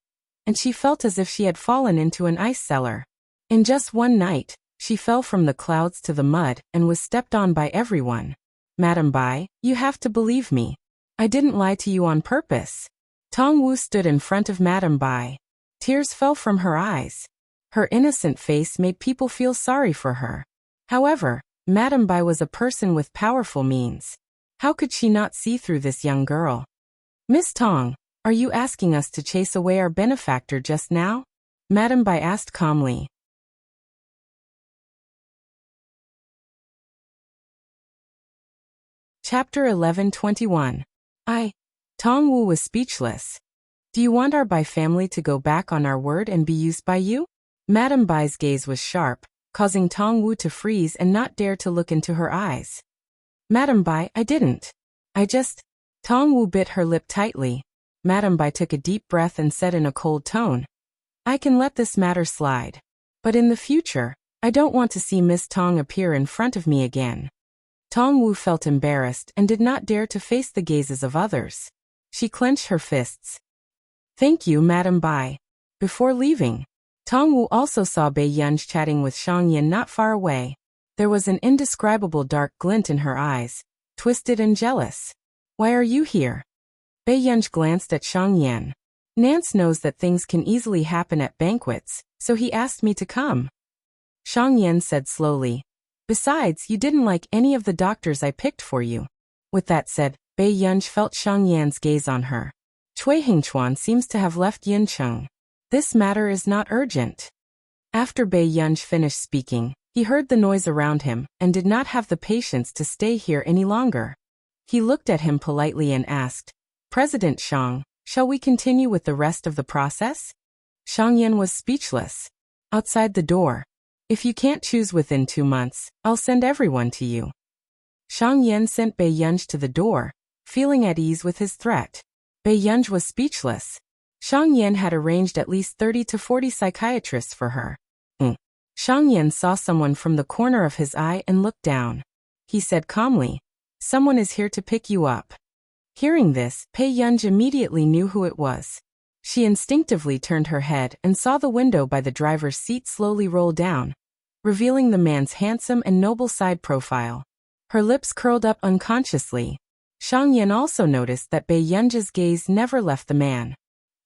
[SPEAKER 1] and she felt as if she had fallen into an ice cellar. In just one night, she fell from the clouds to the mud and was stepped on by everyone. Madam Bai, you have to believe me. I didn't lie to you on purpose. Tong Wu stood in front of Madam Bai. Tears fell from her eyes. Her innocent face made people feel sorry for her. However, Madam Bai was a person with powerful means. How could she not see through this young girl? Miss Tong, are you asking us to chase away our benefactor just now? Madam Bai asked calmly. Chapter 11:21. Tong Wu was speechless. Do you want our Bai family to go back on our word and be used by you? Madam Bai's gaze was sharp, causing Tong Wu to freeze and not dare to look into her eyes. Madam Bai, I didn't. Tong Wu bit her lip tightly. Madam Bai took a deep breath and said in a cold tone, I can let this matter slide. But in the future, I don't want to see Miss Tong appear in front of me again. Tong Wu felt embarrassed and did not dare to face the gazes of others. She clenched her fists. Thank you, Madam Bai. Before leaving, Tong Wu also saw Bei Yunj chatting with Shang Yan not far away. There was an indescribable dark glint in her eyes, twisted and jealous. Why are you here? Bei Yunj glanced at Shang Yan. Nance knows that things can easily happen at banquets, so he asked me to come. Shang Yan said slowly. Besides, you didn't like any of the doctors I picked for you. With that said, Bei Yunj felt Shang Yan's gaze on her. Cui Hingchuan seems to have left Yincheng. This matter is not urgent. After Bei Yunj finished speaking, he heard the noise around him and did not have the patience to stay here any longer. He looked at him politely and asked, President Shang, shall we continue with the rest of the process? Shang Yan was speechless. Outside the door. If you can't choose within 2 months, I'll send everyone to you. Shang Yan sent Bei Yunj to the door, feeling at ease with his threat. Bei Yunj was speechless. Shang Yan had arranged at least 30 to 40 psychiatrists for her. Shang Yan saw someone from the corner of his eye and looked down. He said calmly, Someone is here to pick you up. Hearing this, Bei Yunj immediately knew who it was. She instinctively turned her head and saw the window by the driver's seat slowly roll down, revealing the man's handsome and noble side profile. Her lips curled up unconsciously. Shang Yan also noticed that Bei Yunj's gaze never left the man.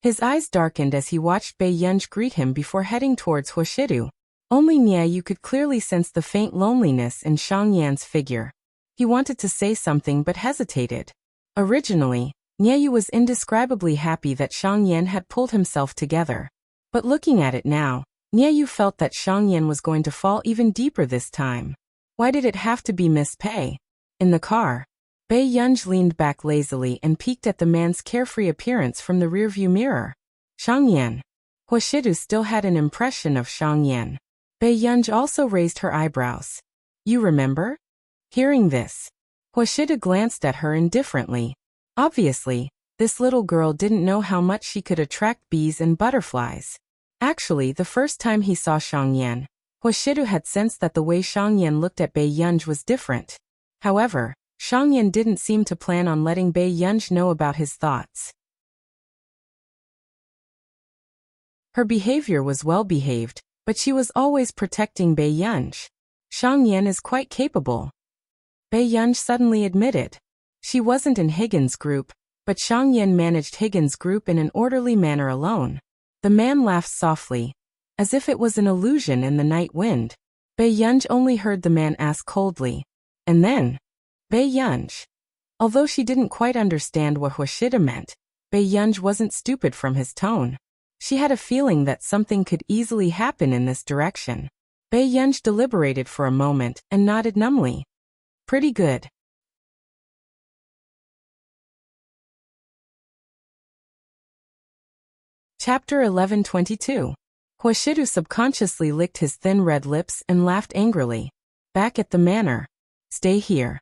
[SPEAKER 1] His eyes darkened as he watched Bei Yunj greet him before heading towards Huashidu. Only Niayu could clearly sense the faint loneliness in Shang Yan's figure. He wanted to say something but hesitated. Originally, Niayu was indescribably happy that Shang Yan had pulled himself together. But looking at it now, Niayu felt that Shang Yan was going to fall even deeper this time. Why did it have to be Miss Pei? In the car, Bei Yunj leaned back lazily and peeked at the man's carefree appearance from the rearview mirror. Shang Yan. Huashidu still had an impression of Shang Yan. Bei Yunj also raised her eyebrows. You remember? Hearing this, Huashidu glanced at her indifferently. Obviously, this little girl didn't know how much she could attract bees and butterflies. Actually, the first time he saw Shang Yan, Huashidu had sensed that the way Shang Yan looked at Bei Yunj was different. However, Shang Yan didn't seem to plan on letting Bei Yunj know about his thoughts. Her behavior was well-behaved, but she was always protecting Bei Yunj. Shang Yan is quite capable, Bei Yunj suddenly admitted. She wasn't in Higgins' group, but Shang Yan managed Higgins' group in an orderly manner alone. The man laughed softly, as if it was an illusion in the night wind. Bei Yunj only heard the man ask coldly. And then, Bei Yunj. Although she didn't quite understand what Huashidu meant, Bei Yunj wasn't stupid from his tone. She had a feeling that something could easily happen in this direction. Bei Yunj deliberated for a moment and nodded numbly. Pretty good. Chapter 11:22. Huashidu subconsciously licked his thin red lips and laughed angrily. Back at the manor. Stay here.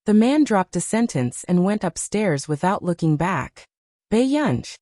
[SPEAKER 1] The man dropped a sentence and went upstairs without looking back. Bei Yunj?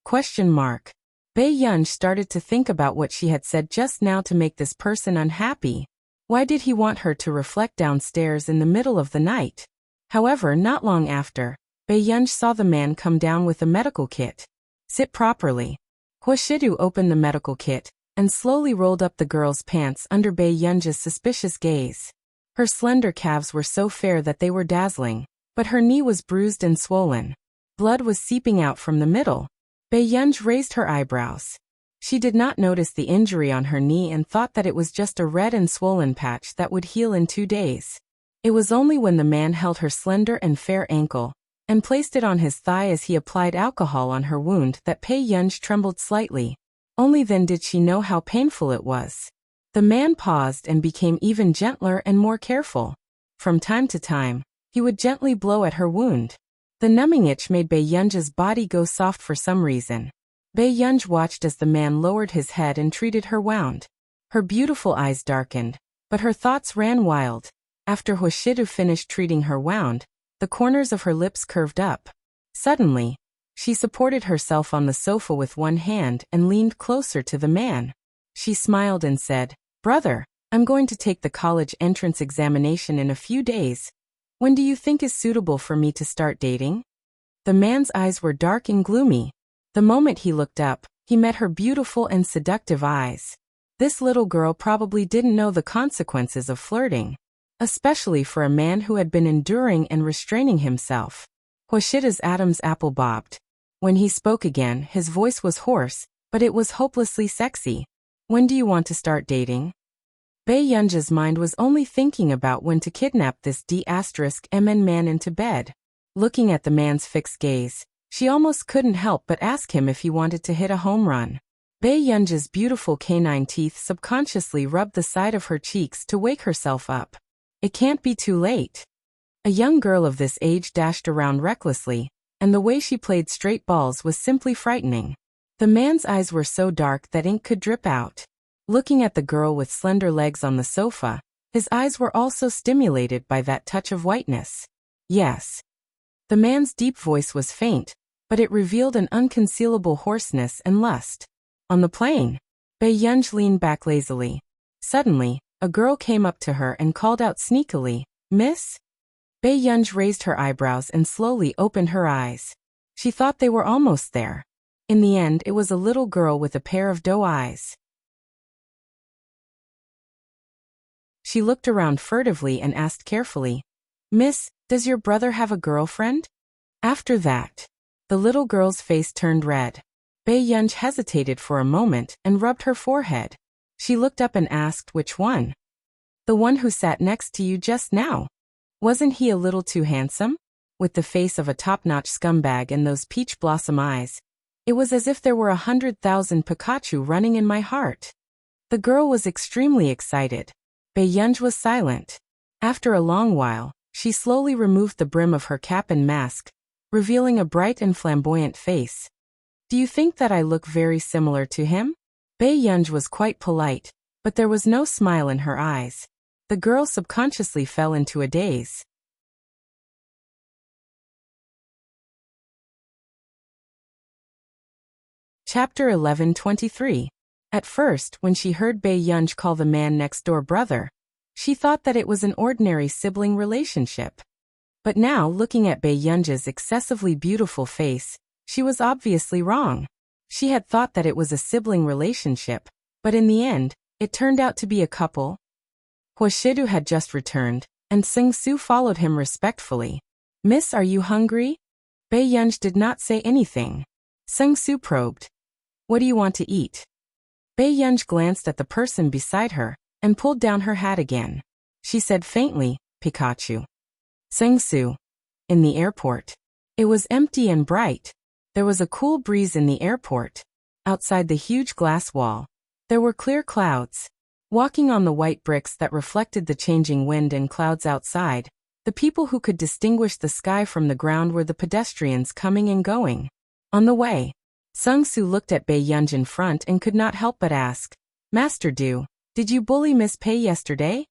[SPEAKER 1] Question mark. Bei Yunj started to think about what she had said just now to make this person unhappy. Why did he want her to reflect downstairs in the middle of the night? However, not long after, Bei Yunj saw the man come down with a medical kit. Sit properly. Huashidu opened the medical kit and slowly rolled up the girl's pants under Bei Yunj's suspicious gaze. Her slender calves were so fair that they were dazzling, but her knee was bruised and swollen. Blood was seeping out from the middle. Bei Yunj raised her eyebrows. She did not notice the injury on her knee and thought that it was just a red and swollen patch that would heal in 2 days. It was only when the man held her slender and fair ankle and placed it on his thigh as he applied alcohol on her wound that Bei Yunj trembled slightly. Only then did she know how painful it was. The man paused and became even gentler and more careful. From time to time, he would gently blow at her wound. The numbing itch made Bei Yunj's body go soft for some reason. Bei Yunj watched as the man lowered his head and treated her wound. Her beautiful eyes darkened, but her thoughts ran wild. After Huashidu finished treating her wound, the corners of her lips curved up. Suddenly, she supported herself on the sofa with one hand and leaned closer to the man. She smiled and said, "Brother, I'm going to take the college entrance examination in a few days. When do you think is suitable for me to start dating?" The man's eyes were dark and gloomy. The moment he looked up, he met her beautiful and seductive eyes. This little girl probably didn't know the consequences of flirting, especially for a man who had been enduring and restraining himself. Huashida's Adam's apple bobbed. When he spoke again, his voice was hoarse, but it was hopelessly sexy. When do you want to start dating? Bei Yunj's mind was only thinking about when to kidnap this D*MN man into bed. Looking at the man's fixed gaze, she almost couldn't help but ask him if he wanted to hit a home run. Bei Yunj's beautiful canine teeth subconsciously rubbed the side of her cheeks to wake herself up. It can't be too late. A young girl of this age dashed around recklessly, and the way she played straight balls was simply frightening. The man's eyes were so dark that ink could drip out. Looking at the girl with slender legs on the sofa, his eyes were also stimulated by that touch of whiteness. Yes. The man's deep voice was faint, but it revealed an unconcealable hoarseness and lust. On the plane, Bei Yunj leaned back lazily. Suddenly, a girl came up to her and called out sneakily, "Miss?" Bei Yunj raised her eyebrows and slowly opened her eyes. She thought they were almost there. In the end, it was a little girl with a pair of doe eyes. She looked around furtively and asked carefully, "Miss, does your brother have a girlfriend?" After that, the little girl's face turned red. Bei Yunj hesitated for a moment and rubbed her forehead. She looked up and asked, which one? The one who sat next to you just now. Wasn't he a little too handsome? With the face of a top-notch scumbag and those peach blossom eyes. It was as if there were 100,000 Pikachu running in my heart. The girl was extremely excited. Bei Yunj was silent. After a long while, she slowly removed the brim of her cap and mask, revealing a bright and flamboyant face. Do you think that I look very similar to him? Bei Yunj was quite polite, but there was no smile in her eyes. The girl subconsciously fell into a daze. Chapter 11:23. At first, when she heard Bei Yunj call the man next door brother, she thought that it was an ordinary sibling relationship. But now, looking at Bei Yunj's excessively beautiful face, she was obviously wrong. She had thought that it was a sibling relationship, but in the end, it turned out to be a couple. Huashidu had just returned, and Seung-soo followed him respectfully. Miss, are you hungry? Bei Yunj did not say anything. Seung-soo probed. What do you want to eat? Bei Yunj glanced at the person beside her, and pulled down her hat again. She said faintly, Pikachu. Seung-soo. In the airport. It was empty and bright. There was a cool breeze in the airport. Outside the huge glass wall, there were clear clouds. Walking on the white bricks that reflected the changing wind and clouds outside, the people who could distinguish the sky from the ground were the pedestrians coming and going. On the way, Seung-soo looked at Bei Yunj in front and could not help but ask, Master Du, did you bully Miss Pei yesterday?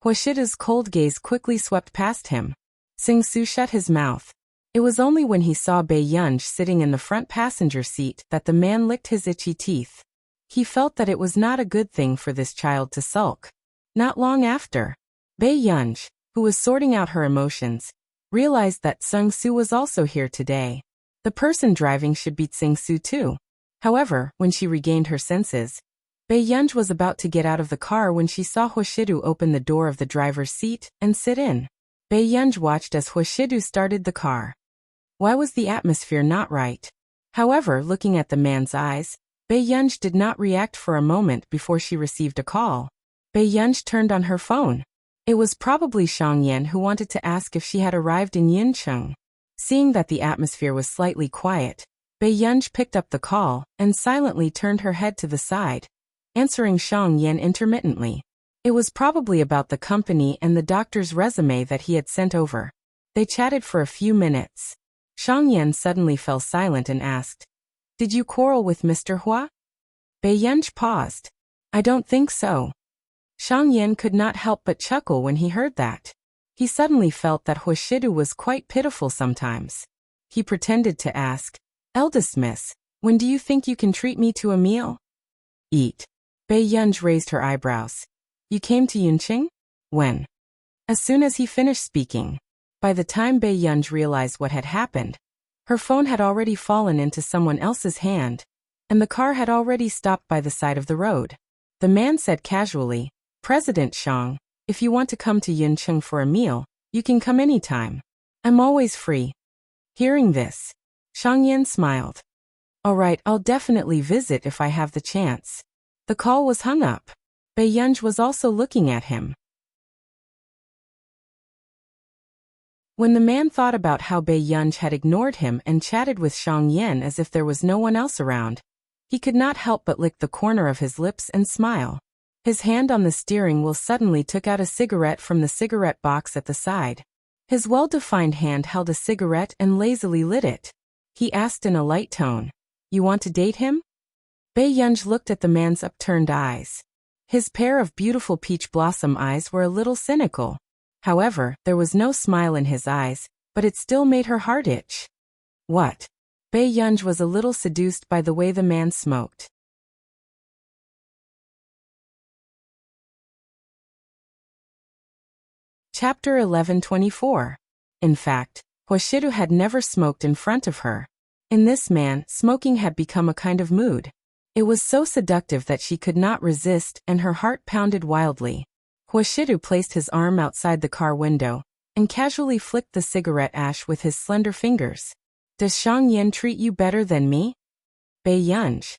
[SPEAKER 1] Huashida's cold gaze quickly swept past him. Seung-soo shut his mouth. It was only when he saw Bei Yunj sitting in the front passenger seat that the man licked his itchy teeth. He felt that it was not a good thing for this child to sulk. Not long after, Bei Yunj, who was sorting out her emotions, realized that Seung-soo was also here today. The person driving should be Seung-soo too. However, when she regained her senses, Bei Yunj was about to get out of the car when she saw Huashidu open the door of the driver's seat and sit in. Bei Yunj watched as Huashidu started the car. Why was the atmosphere not right? However, looking at the man's eyes, Bei Yunj did not react for a moment before she received a call. Bei Yunj turned on her phone. It was probably Xiang Yan who wanted to ask if she had arrived in Yuncheng. Seeing that the atmosphere was slightly quiet, Bei Yunj picked up the call and silently turned her head to the side, answering Xiang Yan intermittently. It was probably about the company and the doctor's resume that he had sent over. They chatted for a few minutes. Xiang Yan suddenly fell silent and asked, Did you quarrel with Mr. Hua? Bei Yunj paused. I don't think so. Xiang Yan could not help but chuckle when he heard that. He suddenly felt that Huashidu was quite pitiful sometimes. He pretended to ask, Eldest miss, when do you think you can treat me to a meal? Eat. Bei Yunj raised her eyebrows. You came to Yunqing? When? As soon as he finished speaking. By the time Bei Yunj realized what had happened, her phone had already fallen into someone else's hand, and the car had already stopped by the side of the road. The man said casually, President Xiang, if you want to come to Yuncheng for a meal, you can come anytime. I'm always free. Hearing this, Xiang Yan smiled. All right, I'll definitely visit if I have the chance. The call was hung up. Bei Yunj was also looking at him. When the man thought about how Bei Yunj had ignored him and chatted with Xiang Yan as if there was no one else around, he could not help but lick the corner of his lips and smile. His hand on the steering wheel suddenly took out a cigarette from the cigarette box at the side. His well-defined hand held a cigarette and lazily lit it. He asked in a light tone, You want to date him? Bei Yunj looked at the man's upturned eyes. His pair of beautiful peach blossom eyes were a little cynical. However, there was no smile in his eyes, but it still made her heart itch. What? Bei Yunj was a little seduced by the way the man smoked. Chapter 11:24. In fact, Huashidu had never smoked in front of her. In this man, smoking had become a kind of mood. It was so seductive that she could not resist and her heart pounded wildly. Huashidu placed his arm outside the car window and casually flicked the cigarette ash with his slender fingers. Does Xiang Yan treat you better than me? Bei Yunj.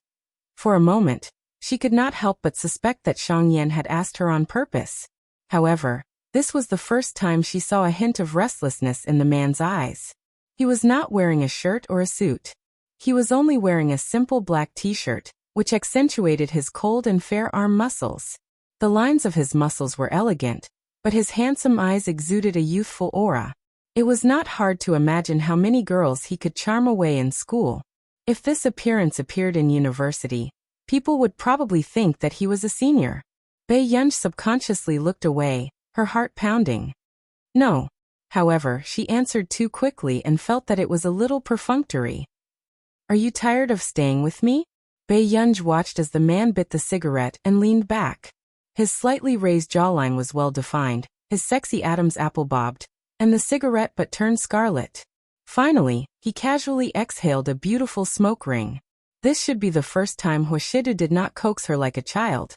[SPEAKER 1] For a moment, she could not help but suspect that Xiang Yan had asked her on purpose. However, this was the first time she saw a hint of restlessness in the man's eyes. He was not wearing a shirt or a suit. He was only wearing a simple black t-shirt, which accentuated his cold and fair arm muscles. The lines of his muscles were elegant, but his handsome eyes exuded a youthful aura. It was not hard to imagine how many girls he could charm away in school. If this appearance appeared in university, people would probably think that he was a senior. Bei Yunj subconsciously looked away, her heart pounding. No. However, she answered too quickly and felt that it was a little perfunctory. Are you tired of staying with me? Bei Yunj watched as the man bit the cigarette and leaned back. His slightly raised jawline was well defined, his sexy Adam's apple bobbed, and the cigarette butt turned scarlet. Finally, he casually exhaled a beautiful smoke ring. This should be the first time Hoshidu did not coax her like a child.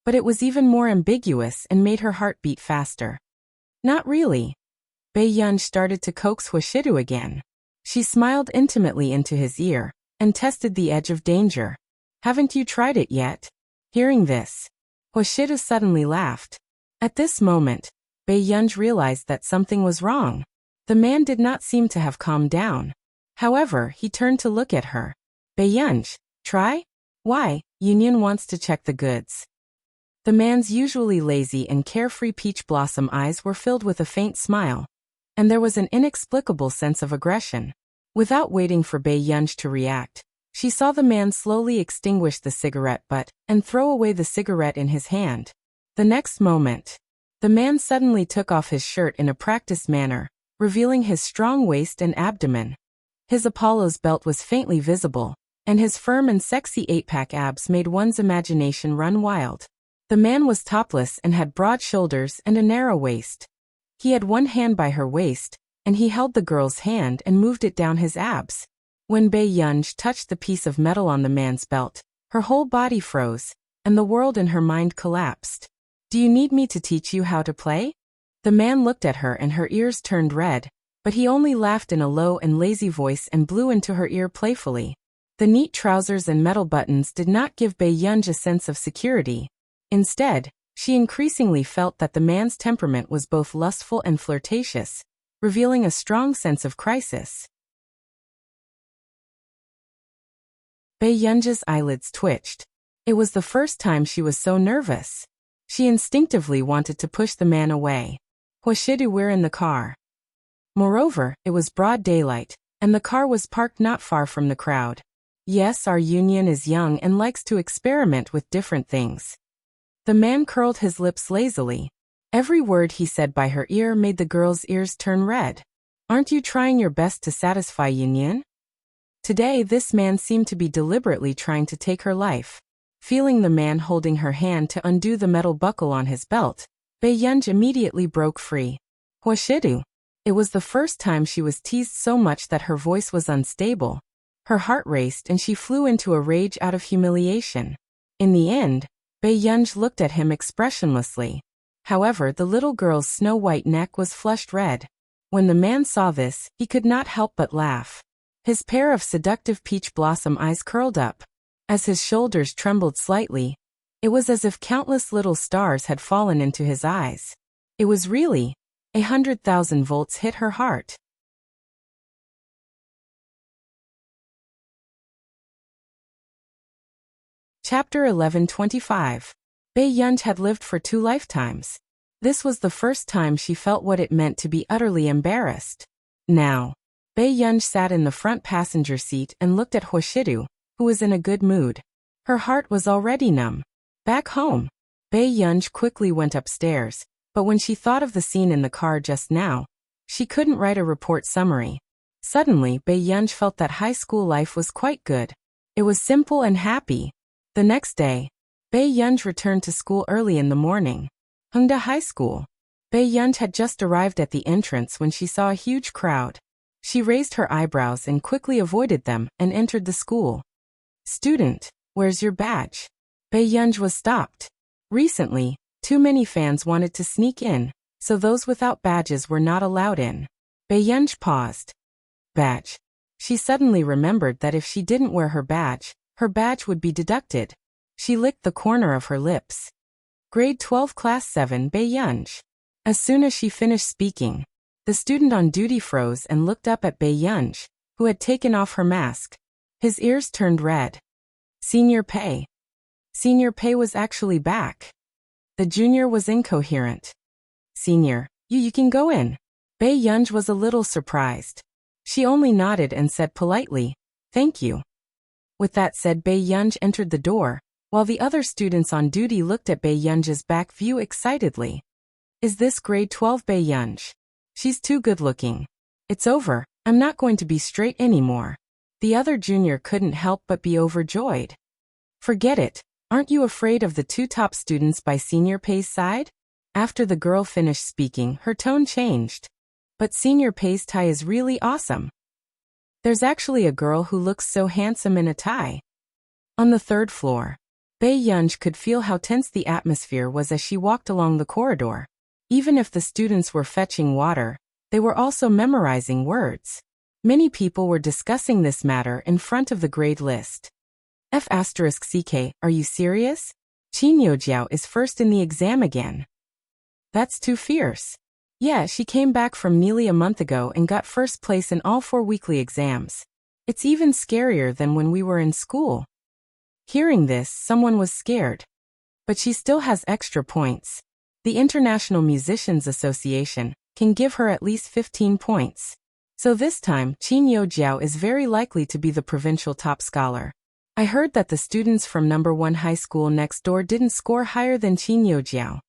[SPEAKER 1] But it was even more ambiguous and made her heart beat faster. Not really. Bei Yunj started to coax Hoshidu again. She smiled intimately into his ear and tested the edge of danger. Haven't you tried it yet? Hearing this, Hoshidu suddenly laughed. At this moment, Bei Yunj realized that something was wrong. The man did not seem to have calmed down. However, he turned to look at her. Bei Yunj, try? Why? Union wants to check the goods. The man's usually lazy and carefree peach blossom eyes were filled with a faint smile, and there was an inexplicable sense of aggression. Without waiting for Bei Yunj to react, she saw the man slowly extinguish the cigarette butt and throw away the cigarette in his hand. The next moment, the man suddenly took off his shirt in a practiced manner, revealing his strong waist and abdomen. His Apollo's belt was faintly visible, and his firm and sexy eight-pack abs made one's imagination run wild. The man was topless and had broad shoulders and a narrow waist. He had one hand by her waist, and he held the girl's hand and moved it down his abs. When Bei Yunj touched the piece of metal on the man's belt, her whole body froze, and the world in her mind collapsed. Do you need me to teach you how to play? The man looked at her and her ears turned red, but he only laughed in a low and lazy voice and blew into her ear playfully. The neat trousers and metal buttons did not give Bei Yunj a sense of security. Instead, she increasingly felt that the man's temperament was both lustful and flirtatious, revealing a strong sense of crisis. Bei Yunj's eyelids twitched. It was the first time she was so nervous. She instinctively wanted to push the man away. Hoshidu, we're in the car. Moreover, it was broad daylight, and the car was parked not far from the crowd. Yes, our union is young and likes to experiment with different things. The man curled his lips lazily. Every word he said by her ear made the girl's ears turn red. Aren't you trying your best to satisfy Union? Today this man seemed to be deliberately trying to take her life. Feeling the man holding her hand to undo the metal buckle on his belt, Bei Yunj immediately broke free. Hoshidu. It was the first time she was teased so much that her voice was unstable. Her heart raced and she flew into a rage out of humiliation. In the end, Bei Yunj looked at him expressionlessly. However, the little girl's snow-white neck was flushed red. When the man saw this, he could not help but laugh. His pair of seductive peach blossom eyes curled up. As his shoulders trembled slightly, it was as if countless little stars had fallen into his eyes. It was really 100,000 volts hit her heart. Chapter 11:25. Bei Yunj had lived for 2 lifetimes. This was the first time she felt what it meant to be utterly embarrassed. Now, Bei Yunj sat in the front passenger seat and looked at Hoshidu, who was in a good mood. Her heart was already numb. Back home, Bei Yunj quickly went upstairs, but when she thought of the scene in the car just now, she couldn't write a report summary. Suddenly, Bei Yunj felt that high school life was quite good. It was simple and happy. The next day, Bei Yunj returned to school early in the morning. Hongda High School. Bei Yunj had just arrived at the entrance when she saw a huge crowd. She raised her eyebrows and quickly avoided them and entered the school. Student, where's your badge? Bei Yunj was stopped. Recently, too many fans wanted to sneak in, so those without badges were not allowed in. Bei Yunj paused. Badge. She suddenly remembered that if she didn't wear her badge, her badge would be deducted. She licked the corner of her lips. Grade 12 Class 7 Bei Yunj. As soon as she finished speaking, the student on duty froze and looked up at Bei Yunj, who had taken off her mask. His ears turned red. Senior Pei. Senior Pei was actually back. The junior was incoherent. Senior, you can go in. Bei Yunj was a little surprised. She only nodded and said politely, "Thank you." With that said, Bei Yunj entered the door, while the other students on duty looked at Bei Yunj's back view excitedly. Is this grade 12 Bei Yunj? She's too good looking. It's over, I'm not going to be straight anymore. The other junior couldn't help but be overjoyed. Forget it, aren't you afraid of the two top students by Senior Pei's side? After the girl finished speaking, her tone changed. But Senior Pei's tie is really awesome. There's actually a girl who looks so handsome in a tie. On the third floor, Bei Yunj could feel how tense the atmosphere was as she walked along the corridor. Even if the students were fetching water, they were also memorizing words. Many people were discussing this matter in front of the grade list. F*CK, are you serious? Qin Youjiao is first in the exam again. That's too fierce. Yeah, she came back from nearly a month ago and got first place in all 4 weekly exams. It's even scarier than when we were in school. Hearing this, someone was scared. But she still has extra points. The International Musicians Association can give her at least 15 points. So this time, Qin Youjiao is very likely to be the provincial top scholar. I heard that the students from number 1 high school next door didn't score higher than Qin Youjiao.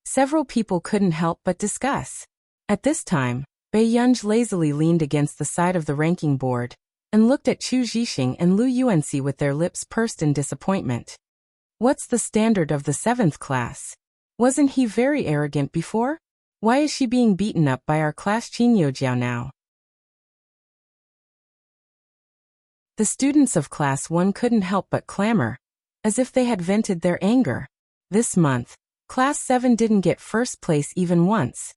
[SPEAKER 1] Several people couldn't help but discuss. At this time, Bei Yunj lazily leaned against the side of the ranking board and looked at Chu Zhixing and Lu Yuanxi with their lips pursed in disappointment. What's the standard of the 7th class? Wasn't he very arrogant before? Why is she being beaten up by our class Qin Youjiao now? The students of Class 1 couldn't help but clamor, as if they had vented their anger. This month, Class 7 didn't get first place even once.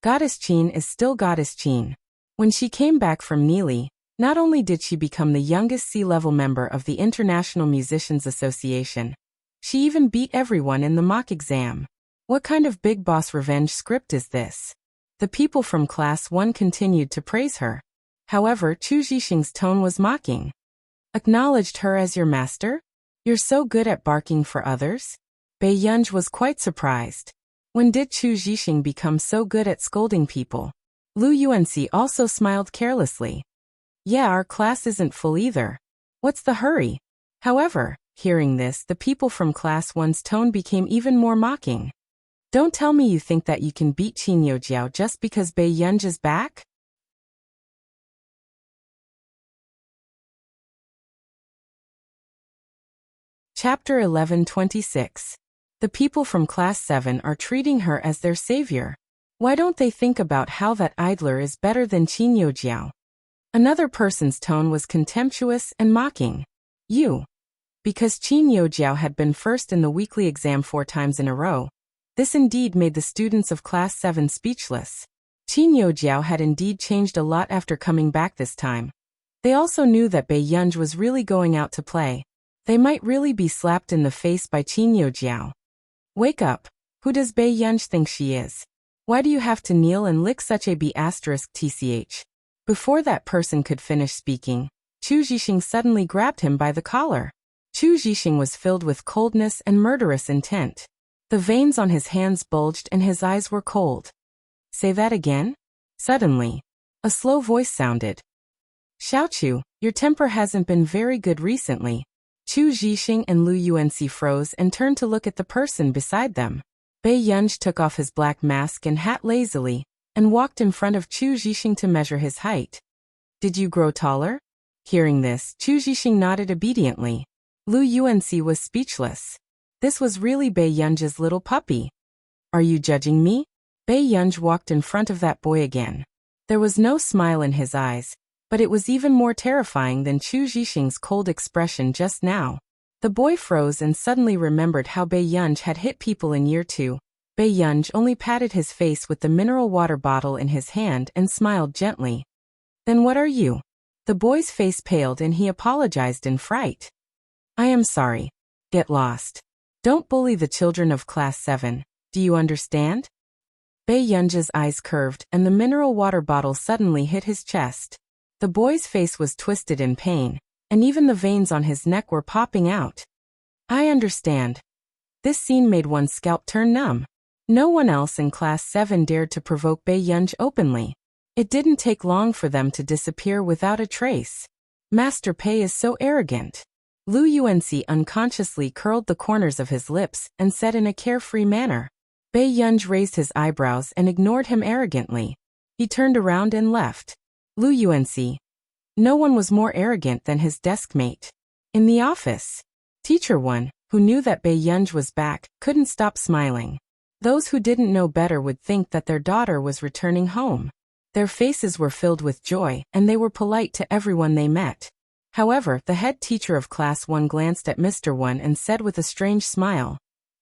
[SPEAKER 1] Goddess Qin is still Goddess Qin. When she came back from Neely, not only did she become the youngest C-level member of the International Musicians Association, she even beat everyone in the mock exam. What kind of big boss revenge script is this? The people from Class 1 continued to praise her. However, Chu Zhixing's tone was mocking. Acknowledged her as your master? You're so good at barking for others? Bei Yunj was quite surprised. When did Chu Zhixing become so good at scolding people? Lu Yuanxi also smiled carelessly. Yeah, our class isn't full either. What's the hurry? However, hearing this, the people from Class 1's tone became even more mocking. Don't tell me you think that you can beat Qin Youjiao just because Bei Yunj is back? Chapter 11:26. The people from Class 7 are treating her as their savior. Why don't they think about how that idler is better than Qin Youjiao? Another person's tone was contemptuous and mocking. You. Because Qin Youjiao had been first in the weekly exam 4 times in a row. This indeed made the students of Class 7 speechless. Qin Youjiao had indeed changed a lot after coming back this time. They also knew that Bei Yunj was really going out to play. They might really be slapped in the face by Qin Youjiao. Wake up. Who does Bei Yunj think she is? Why do you have to kneel and lick such a B***tch? Before that person could finish speaking, Chu Zhixing suddenly grabbed him by the collar. Chu Zhixing was filled with coldness and murderous intent. The veins on his hands bulged and his eyes were cold. Say that again? Suddenly, a slow voice sounded. Xiaochu, your temper hasn't been very good recently. Chu Zhixing and Lu Yuanxi froze and turned to look at the person beside them. Bei Yunj took off his black mask and hat lazily, and walked in front of Chu Zhixing to measure his height. Did you grow taller? Hearing this, Chu Zhixing nodded obediently. Lu Yuanxi was speechless. This was really Bei Yunj's little puppy. Are you judging me? Bei Yunj walked in front of that boy again. There was no smile in his eyes, but it was even more terrifying than Chu Zhixing's cold expression just now. The boy froze and suddenly remembered how Bei Yunj had hit people in year 2. Bei Yunj only patted his face with the mineral water bottle in his hand and smiled gently. Then what are you? The boy's face paled and he apologized in fright. I am sorry. Get lost. Don't bully the children of Class 7, do you understand? Bae Yunja's eyes curved and the mineral water bottle suddenly hit his chest. The boy's face was twisted in pain, and even the veins on his neck were popping out. I understand. This scene made one's scalp turn numb. No one else in Class 7 dared to provoke Bae Yunj openly. It didn't take long for them to disappear without a trace. Master Pei is so arrogant. Lu Yuanxi unconsciously curled the corners of his lips and said in a carefree manner. Bae Yunj raised his eyebrows and ignored him arrogantly. He turned around and left. Lu Yuanxi. No one was more arrogant than his deskmate. In the office, Teacher Wen, who knew that Bae Yunj was back, couldn't stop smiling. Those who didn't know better would think that their daughter was returning home. Their faces were filled with joy, and they were polite to everyone they met. However, the head teacher of Class 1 glanced at Mr. Wen and said with a strange smile,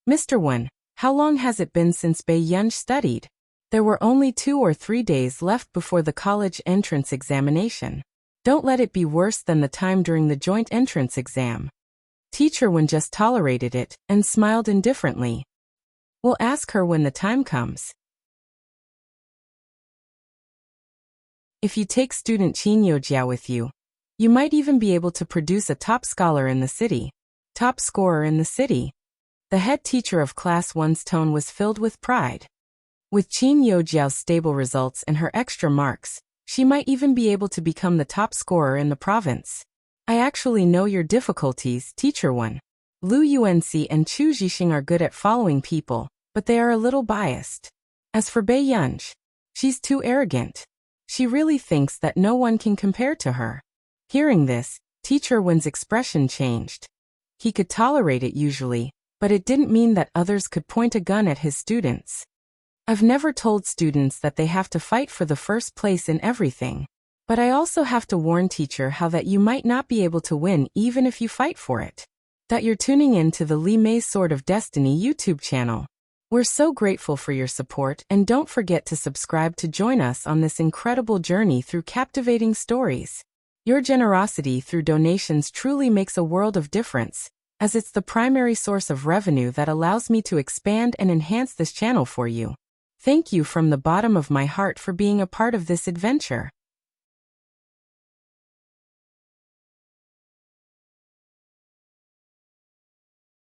[SPEAKER 1] Mr. Wen, how long has it been since Bae Yunj studied? There were only 2 or 3 days left before the college entrance examination. Don't let it be worse than the time during the joint entrance exam. Teacher Wen just tolerated it and smiled indifferently. We'll ask her when the time comes. If you take student Qin Yojiao with you, you might even be able to produce a top scholar in the city. Top scorer in the city. The head teacher of Class 1's tone was filled with pride. With Qin Yojiao's stable results and her extra marks, she might even be able to become the top scorer in the province. I actually know your difficulties, Teacher Wen. Lu Yuanxi and Chu Zhixing are good at following people, but they are a little biased. As for Bae Yunj, she's too arrogant. She really thinks that no one can compare to her. Hearing this, Teacher Wen's expression changed. He could tolerate it usually, but it didn't mean that others could point a gun at his students. I've never told students that they have to fight for the first place in everything. But I also have to warn teacher how that you might not be able to win even if you fight for it. That you're tuning in to the Li Mei's Sword of Destiny YouTube channel. We're so grateful for your support, and don't forget to subscribe to join us on this incredible journey through captivating stories. Your generosity through donations truly makes a world of difference, as it's the primary source of revenue that allows me to expand and enhance this channel for you. Thank you from the bottom of my heart for being a part of this adventure.